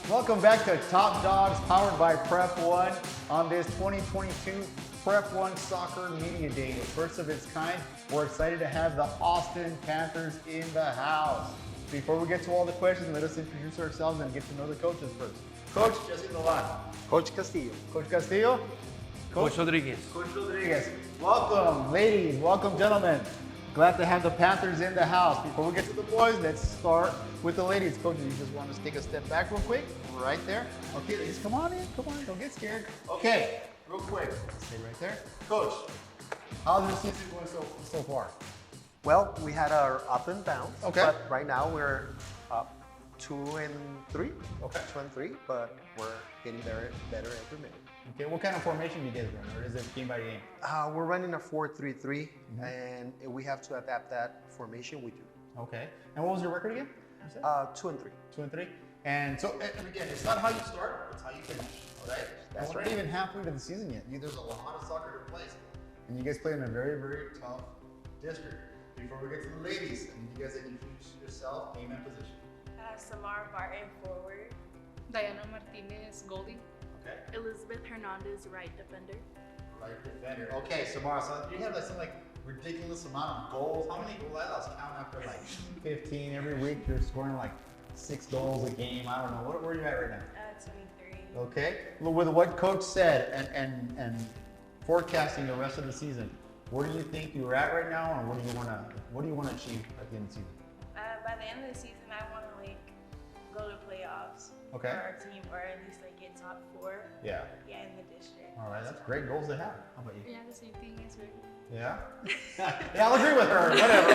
S18: Welcome back to Top Dawgs, powered by Prep One, on this 2022 Prep One Soccer Media Day, the first of its kind. We're excited to have the Austin Panthers in the house. Before we get to all the questions, let us introduce ourselves and get to know the coaches first. Coach, just in the line.
S17: Coach Castillo.
S18: Coach Castillo.
S17: Coach Rodriguez.
S18: Coach Rodriguez. Welcome, ladies. Welcome, gentlemen. Glad to have the Panthers in the house. Before we get to the boys, let's start with the ladies. Coach, you just want to take a step back real quick? Right there. Okay, ladies, come on in. Come on, don't get scared. Okay, real quick. Stay right there. Coach, how's your season going so far?
S17: Well, we had our up and downs.
S18: Okay.
S17: But right now we're up 2-3.
S18: Okay.
S17: 2-3, but we're getting better every minute.
S18: Okay, what kind of formation do you guys run, or is it game by game?
S17: We're running a 4-3-3, and if we have to adapt that formation, we do.
S18: Okay. And what was your record again?
S17: 2-3.
S18: 2-3. And so, and again, it's not how you start, it's how you finish. All right.
S17: That's
S18: We're
S17: right.
S18: not even halfway to the season yet. There's a lot of soccer to play, and you guys play in a very, very tough district. Before we get to the ladies, I need you guys to introduce yourself, name and position.
S3: Samara Barton, forward.
S11: Diana Martinez, goalie.
S18: Okay.
S24: Elizabeth Hernandez, right defender.
S18: Right defender. Okay, Samara, so you have like ridiculous amount of goals. How many goals? I was counting after like 15 every week. You're scoring like 6 goals a game. I don't know. Where are you at right now?
S3: 23.
S18: Okay. Well, with what coach said and forecasting the rest of the season, where do you think you're at right now, and what do you want to achieve at the end of the season?
S3: By the end of the season, I want to
S24: go to playoffs
S18: Okay.
S24: for our team, or at least like get top 4.
S18: Yeah.
S24: Yeah, in the district.
S18: All right, that's great goals to have. How about you?
S6: Yeah, the same thing as her.
S18: Yeah? Yeah, I'll agree with her. Whatever.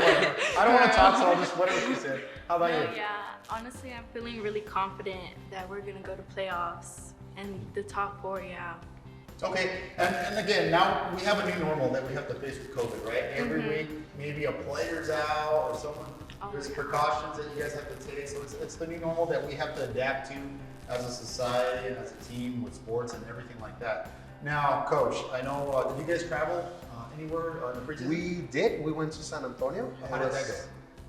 S18: I don't want to talk, so I'll just whatever she said. How about you?
S24: Yeah, honestly, I'm feeling really confident that we're gonna go to playoffs and the top 4. Yeah.
S18: Okay, and again, now we have a new normal that we have to face with COVID, right? Every
S24: Mhm.
S18: week, maybe a player's out or someone,
S24: Oh,
S18: there's
S24: yeah.
S18: precautions that you guys have to take. So it's the new normal that we have to adapt to as a society and as a team with sports and everything like that. Now, Coach, I know, did you guys travel anywhere in the preseason?
S17: We did. We went to San Antonio.
S18: How did that go?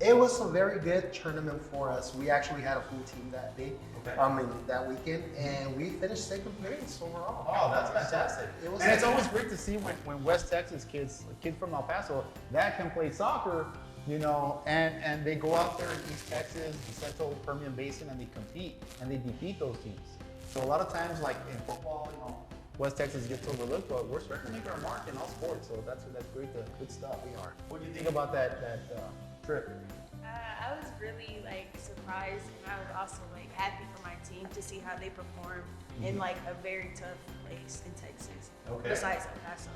S17: It was a very good tournament for us. We actually had a full team that day,
S18: Okay.
S17: that weekend, and we finished second place overall.
S18: Oh, that's fantastic.
S17: It was
S18: And it's always great to see when West Texas kids from El Paso, that can play soccer, you know, and they go out there in East Texas, the Central Permian Basin, and they compete and they defeat those teams. So a lot of times, like in football, you know, West Texas gets overlooked, but we're starting to make our mark in all sports. So that's great. Good stuff. We are. What do you think about that trip?
S24: I was really like surprised, and I was also like happy for my team to see how they perform in like a very tough place in Texas.
S18: Okay.
S24: Besides El Paso.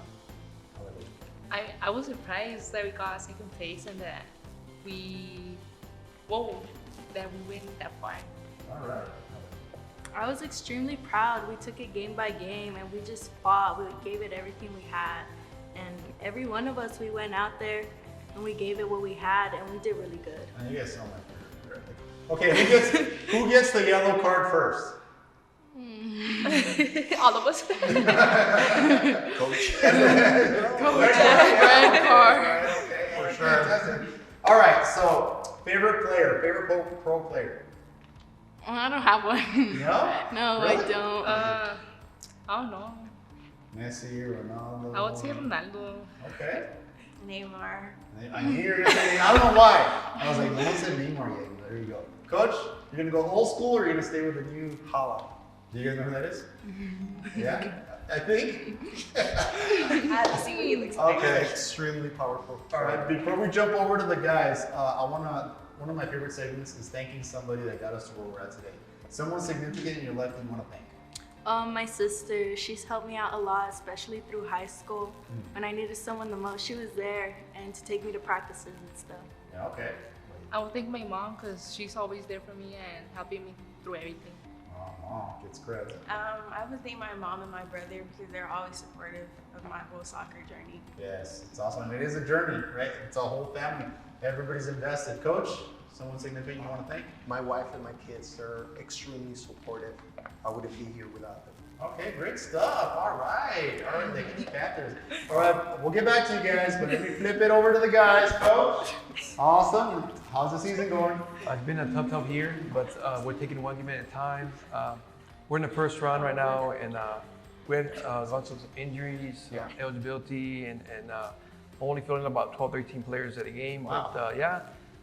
S2: I was surprised that we got second place and that we went that far.
S18: All right.
S24: I was extremely proud. We took it game by game and we just fought. We gave it everything we had. And every one of us, we went out there and we gave it what we had and we did really good.
S18: And you guys sound like okay, who gets the yellow card first?
S2: All of us.
S18: Coach.
S2: Coach. Red card.
S18: For sure. All right, so favorite player, favorite pro player.
S2: I don't have one.
S18: No?
S2: No,
S18: Really?
S2: I don't. I don't know.
S18: Messi, Ronaldo.
S2: I would say Ronaldo.
S18: Okay.
S24: Neymar.
S18: I knew you were gonna say, I don't know why. I was like, no one said Neymar yet. There you go. Coach, you're gonna go old school or you're gonna stay with the new Hala? Do you guys know who that is? Yeah? I think?
S24: I have to see what he looks like.
S18: Okay. Extremely powerful. All right, before we jump over to the guys, one of my favorite segments is thanking somebody that got us to where we're at today. Someone significant in your life that you want to thank.
S24: My sister, she's helped me out a lot, especially through high school. When I needed someone the most, she was there and to take me to practices and stuff.
S18: Yeah, okay.
S2: I would thank my mom because she's always there for me and helping me through everything.
S18: Mom gets credit.
S24: I would thank my mom and my brother because they're always supportive of my whole soccer journey.
S18: Yes, it's awesome. It is a journey, right? It's a whole family. Everybody's invested. Coach, someone significant you want to thank?
S17: My wife and my kids are extremely supportive. I wouldn't be here without them.
S18: Okay, great stuff. All right, the Kitty Panthers. All right, we'll get back to you guys, but let me flip it over to the guys. Coach, awesome. How's the season going?
S12: It's been a tough year, but we're taking one game at a time. We're in the first round right now, and we had lots of injuries, eligibility, and only filling about 12, 13 players at a game.
S18: Wow.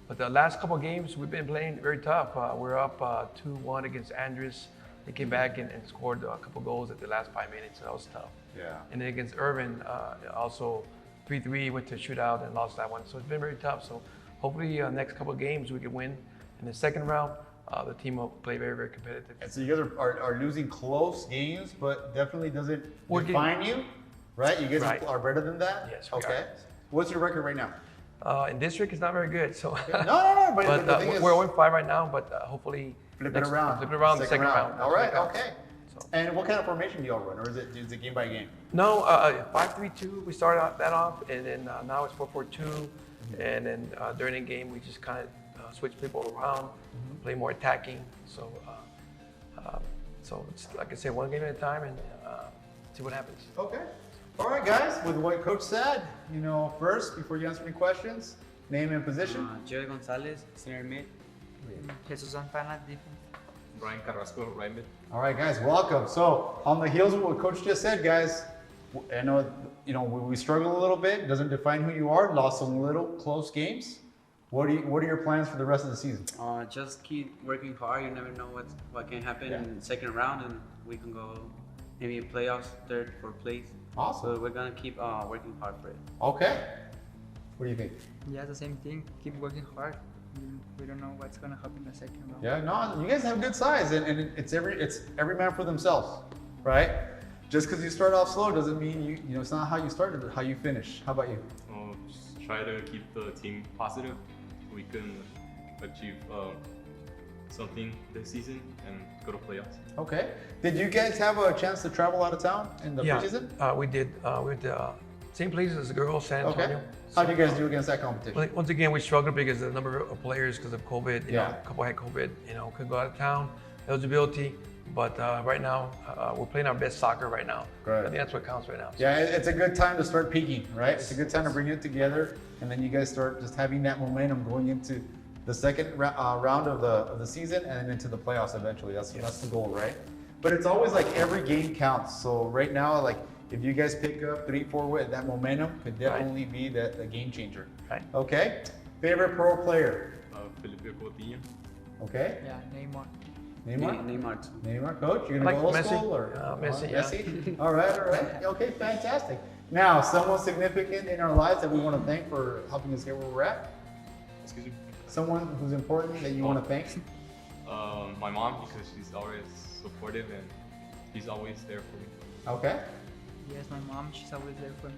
S12: But the last couple of games, we've been playing very tough. We're up 2-1 against Andress. They came back and scored a couple goals at the last 5 minutes, so that was tough.
S18: Yeah.
S12: And then against Irvin, also 3-3, went to shootout and lost that one. So it's been very tough. So hopefully next couple of games we can win. In the second round, the team will play very, very competitive.
S18: And so you guys are losing close games, but definitely doesn't define you, right? You guys are better than that?
S12: Yes, we
S18: okay. What's your record right now?
S12: In district, it's not very good. So
S18: no, but the thing is,
S12: we're 0-5 right now, but hopefully
S18: flip it around
S12: the second round.
S18: All right, okay. And what kind of formation do y'all run, or is it game by game?
S12: No, 5-3-2. We started that off, and then now it's 4-4-2, and then during the game we just kind of switch people around, play more attacking. So it's like I say, one game at a time, and see what happens.
S18: Okay. All right, guys. With what Coach said, first before you answer any questions, name and position.
S9: Jerry Gonzalez, center mid.
S13: Jesus Zampana, defense.
S20: Brian Carrasco, right mid.
S18: All right, guys, welcome. So on the heels of what Coach just said, guys, I know we struggle a little bit. It doesn't define who you are. Lost some little close games. What are your plans for the rest of the season?
S9: Just keep working hard. You never know what can happen in the second round, and we can go maybe playoffs, third, fourth place.
S18: Awesome.
S9: So we're gonna keep working hard for it.
S18: Okay. What do you think?
S13: Yeah, the same thing. Keep working hard. We don't know what's gonna happen in the second round.
S18: Yeah, no, you guys have good size, and it's every man for themselves, right? Just because you start off slow doesn't mean you know it's not how you started, but how you finish. How about you?
S20: Just try to keep the team positive so we can achieve something this season and go to playoffs.
S18: Okay. Did you guys have a chance to travel out of town in the preseason?
S12: We did. We went to same place as the girls, San Antonio.
S18: Okay. How did you guys do against that competition?
S12: Well, once again, we struggled because the number of players because of COVID. You know, a couple had COVID. You know, couldn't go out of town. Eligibility. But right now, we're playing our best soccer right now.
S18: Right.
S12: I think that's what counts right now.
S18: Yeah, it's a good time to start peaking, right? It's a good time to bring it together, and then you guys start just having that momentum going into the second round of the season and then into the playoffs eventually. That's the goal, right? But it's always like every game counts. So right now, like if you guys pick up 3-4 wins, that momentum could definitely be the game changer.
S12: Right.
S18: Okay. Favorite pro player?
S20: Felipe Coutinho.
S18: Okay.
S13: Yeah, Neymar.
S18: Neymar, coach, you're gonna go old school or
S12: Messi?
S18: Messi? All right. Okay, fantastic. Now, someone significant in our lives that we want to thank for helping us get where we're at.
S20: Excuse me.
S18: Someone who's important that you want to thank.
S20: My mom, because she's always supportive and she's always there for me.
S18: Okay.
S13: Yes, my mom, she's always there for me.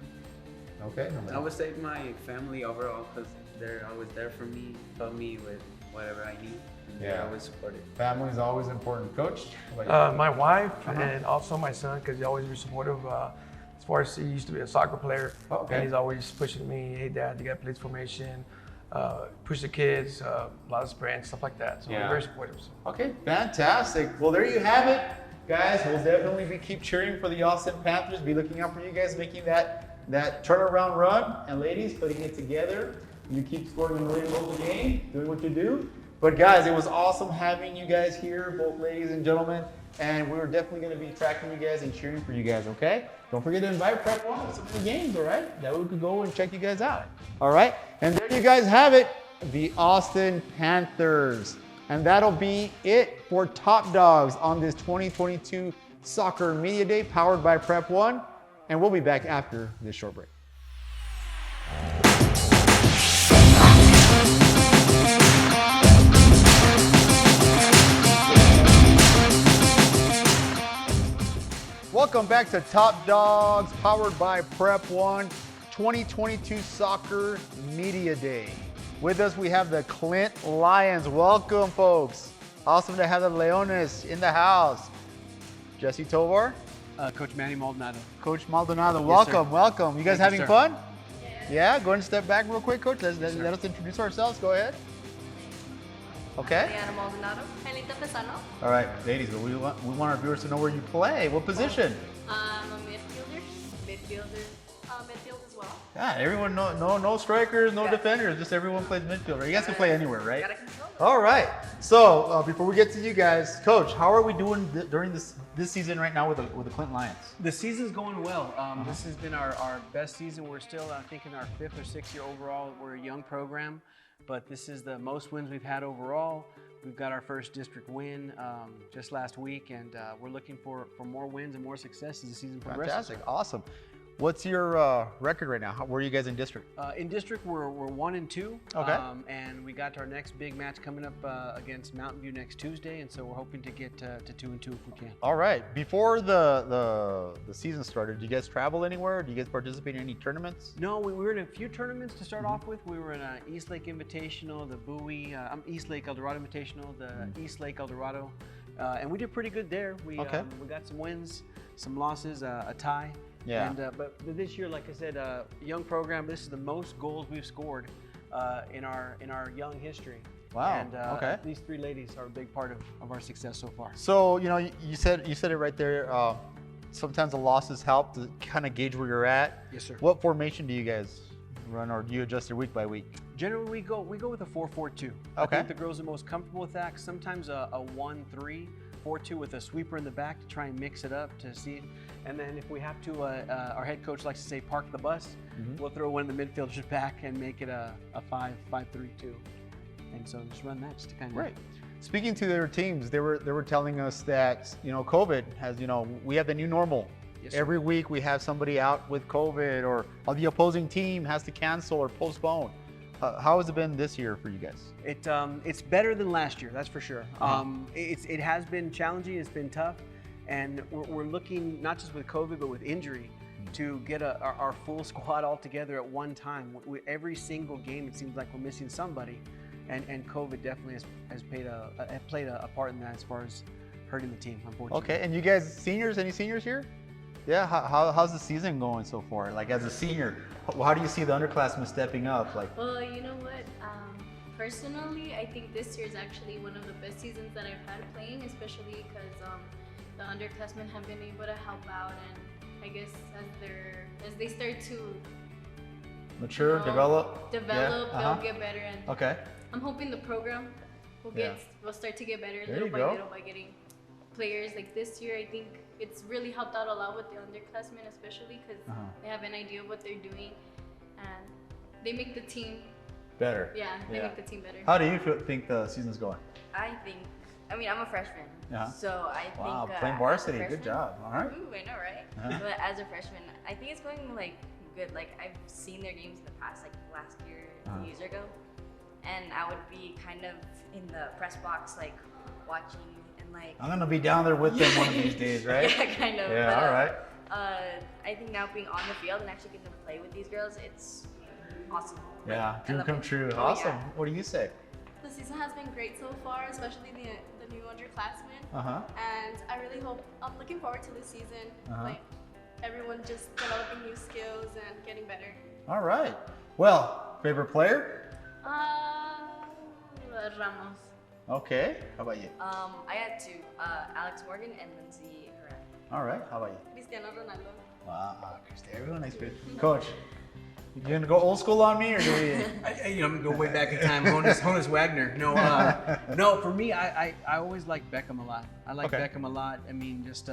S18: Okay.
S9: I would say my family overall, because they're always there for me, help me with whatever I need. They're always supportive.
S18: Family is always important. Coach?
S12: My wife and also my son, because he's always been supportive. As far as he used to be a soccer player, and he's always pushing me, hey dad, you got to play this formation, push the kids, a lot of sprints, stuff like that. So we're very supportive. So.
S18: Okay, fantastic. Well, there you have it. Guys, we'll definitely keep cheering for the Austin Panthers. Be looking out for you guys making that turnaround run. And ladies, putting it together. You keep scoring a million goals a game, doing what you do. But guys, it was awesome having you guys here, both ladies and gentlemen. And we're definitely going to be tracking you guys and cheering for you guys, okay? Don't forget to invite Prep One to some of the games, all right? That we could go and check you guys out. All right? And there you guys have it, the Austin Panthers. And that'll be it for Top Dogs on this 2022 Soccer Media Day powered by Prep One. And we'll be back after this short break. Welcome back to Top Dogs, powered by Prep One, 2022 Soccer Media Day. With us, we have the Clint Lions. Welcome, folks. Awesome to have the Leones in the house. Jesse Tovar.
S7: Coach Manny Maldonado.
S18: Coach Maldonado,
S7: Yes,
S18: welcome,
S7: sir.
S18: welcome. You guys
S7: Thank you,
S18: having
S7: sir.
S18: fun? Yeah, go ahead and step back real quick, Coach. Let us introduce ourselves. Go ahead. Okay.
S6: Diana Maldonado. Helita Pesano.
S18: All right, ladies, but we want our viewers to know where you play. What position?
S6: I'm a midfielder. Midfield as well.
S18: Yeah, everyone, no strikers, no defenders, just everyone plays midfielder. You guys can play anywhere, right? All right. So before we get to you guys, Coach, how are we doing during this season right now with the Clint Lions?
S7: The season's going well. This has been our best season. We're still, I think, in our 5th or 6th year overall. We're a young program, but this is the most wins we've had overall. We've got our first district win just last week, and we're looking for more wins and more success as the season progresses.
S18: Fantastic, awesome. What's your record right now? Where are you guys in district?
S7: In district, we're 1-2.
S18: Okay.
S7: And we got our next big match coming up against Mountain View next Tuesday, and so we're hoping to get to 2-2 if we can.
S18: All right. Before the season started, did you guys travel anywhere? Did you guys participate in any tournaments?
S7: No, we were in a few tournaments to start off with. We were in an Eastlake Invitational, the Bowie, Eastlake El Dorado Invitational, the Eastlake El Dorado, and we did pretty good there. We got some wins, some losses, a tie.
S18: Yeah.
S7: And, but this year, like I said, young program. This is the most goals we've scored in our young history.
S18: Wow.
S7: And these 3 ladies are a big part of our success so far.
S18: So you said it right there. Sometimes the losses help to kind of gauge where you're at.
S7: Yes, sir.
S18: What formation do you guys run, or do you adjust it week by week?
S7: Generally, we go with a 4-4-2. I think the girls are most comfortable with that. Sometimes a 1-3-4-2 with a sweeper in the back to try and mix it up to see. And then if we have to, our head coach likes to say park the bus. We'll throw one of the midfielders back and make it a 5-5-3-2. And so just run that just to kind of.
S18: Right. Speaking to their teams, they were telling us that COVID has we have the new normal.
S7: Yes, sir.
S18: Every week we have somebody out with COVID, or the opposing team has to cancel or postpone. How has it been this year for you guys?
S7: It's better than last year, that's for sure. It has been challenging, it's been tough, and we're looking, not just with COVID, but with injury, to get our full squad all together at one time. Every single game, it seems like we're missing somebody, and COVID definitely has played a part in that as far as hurting the team, unfortunately.
S18: Okay, and you guys seniors, any seniors here? Yeah, how's the season going so far? Like as a senior, how do you see the underclassmen stepping up? Like,
S3: well, you know what? Personally, I think this year is actually one of the best seasons that I've had playing, especially because the underclassmen have been able to help out, and I guess as they start to
S18: mature, develop,
S3: they'll get better. And
S18: okay,
S3: I'm hoping the program will start to get better little by getting players. Like this year, I think it's really helped out a lot with the underclassmen, especially because they have an idea of what they're doing, and they make the team
S18: better.
S3: Yeah, they make the team better.
S18: How do you think the season's going?
S5: I mean, I'm a freshman, so I think.
S18: Wow, playing varsity, good job. All right.
S5: Ooh, I know, right? But as a freshman, I think it's going like good. Like I've seen their games in the past, like last year, 2 years ago, and I would be kind of in the press box, like watching and like.
S18: I'm gonna be down there with them one of these days, right?
S5: Yeah, kind of.
S18: Yeah, all right.
S5: I think now being on the field and actually getting to play with these girls, it's awesome.
S18: Yeah, dream come true. Awesome.
S5: Yeah.
S18: What do you say?
S6: The season has been great so far, especially the new underclassmen. And I really hope, I'm looking forward to this season. Like everyone just developing new skills and getting better.
S18: All right. Well, favorite player?
S3: Ramos.
S18: Okay. How about you?
S5: I had two, Alex Morgan and Lindsay Herrera.
S18: All right. How about you?
S6: Cristiano Ronaldo.
S18: Wow, everyone likes it. Coach, you gonna go old school on me, or do we?
S7: I'm gonna go way back in time. Honus Wagner. No, for me, I always liked Beckham a lot. I like Beckham a lot. I mean, just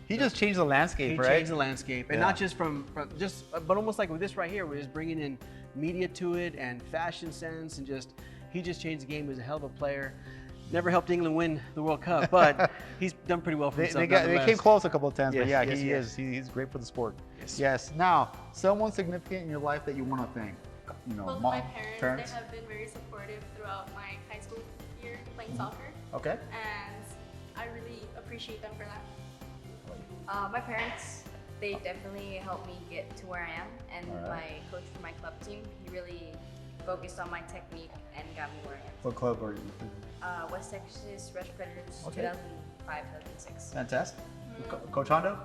S18: he just changed the landscape, right?
S7: He changed the landscape, and not just from but almost like with this right here, we're just bringing in media to it and fashion sense, and he just changed the game. He was a hell of a player. Never helped England win the World Cup, but he's done pretty well for himself.
S18: They came close a couple of times, but yeah,
S7: yes,
S18: he is. He's great for the sport. Yes. Now, someone significant in your life that you want to thank.
S6: Both my parents. They have been very supportive throughout my high school year playing soccer.
S18: Okay.
S6: And I really appreciate them for that.
S5: My parents, they definitely helped me get to where I am, and my coach for my club team, he really focused on my technique and got me where I am.
S18: What club are you?
S5: West Texas Rush Predators, 2005, 2006.
S18: Fantastic. Coach Hondo?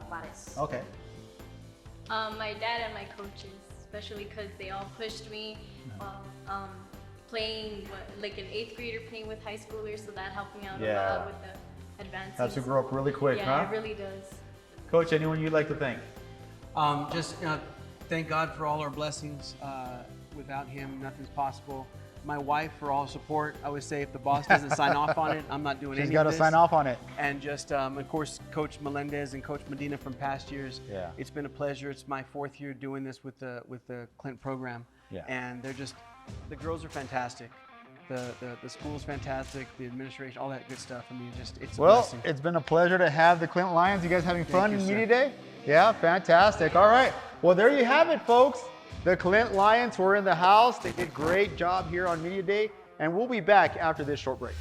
S5: Mares.
S18: Okay.
S3: My dad and my coaches, especially because they all pushed me while playing, like an 8th grader playing with high schoolers, so that helped me out a lot with the advances.
S18: Helps you grow up really quick, huh?
S3: Yeah, it really does.
S18: Coach, anyone you'd like to thank?
S7: Just thank God for all our blessings. Without him, nothing's possible. My wife for all support. I would say if the boss doesn't sign off on it, I'm not doing anything.
S18: She's got to sign off on it.
S7: And just, of course, Coach Melendez and Coach Medina from past years.
S18: Yeah.
S7: It's been a pleasure. It's my 4th year doing this with the Clint program.
S18: Yeah.
S7: And the girls are fantastic. The school's fantastic. The administration, all that good stuff. I mean, it's a blessing.
S18: It's been a pleasure to have the Clint Lions. You guys having fun in Media Day? Yeah, fantastic. All right. Well, there you have it, folks. The Clint Lions were in the house. They did a great job here on Media Day, and we'll be back after this short break.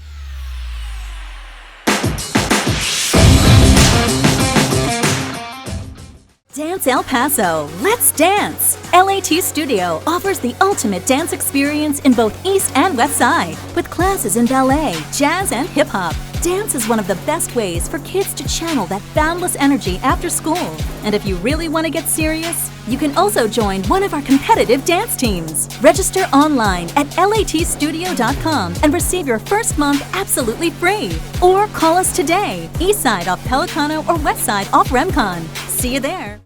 S8: Dance El Paso, let's dance! LAT Studio offers the ultimate dance experience in both East and West Side, with classes in ballet, jazz, and hip-hop. Dance is one of the best ways for kids to channel that boundless energy after school. And if you really want to get serious, you can also join one of our competitive dance teams. Register online at latstudio.com and receive your first month absolutely free. Or call us today, East Side off Pelicano or West Side off Remcon. See you there.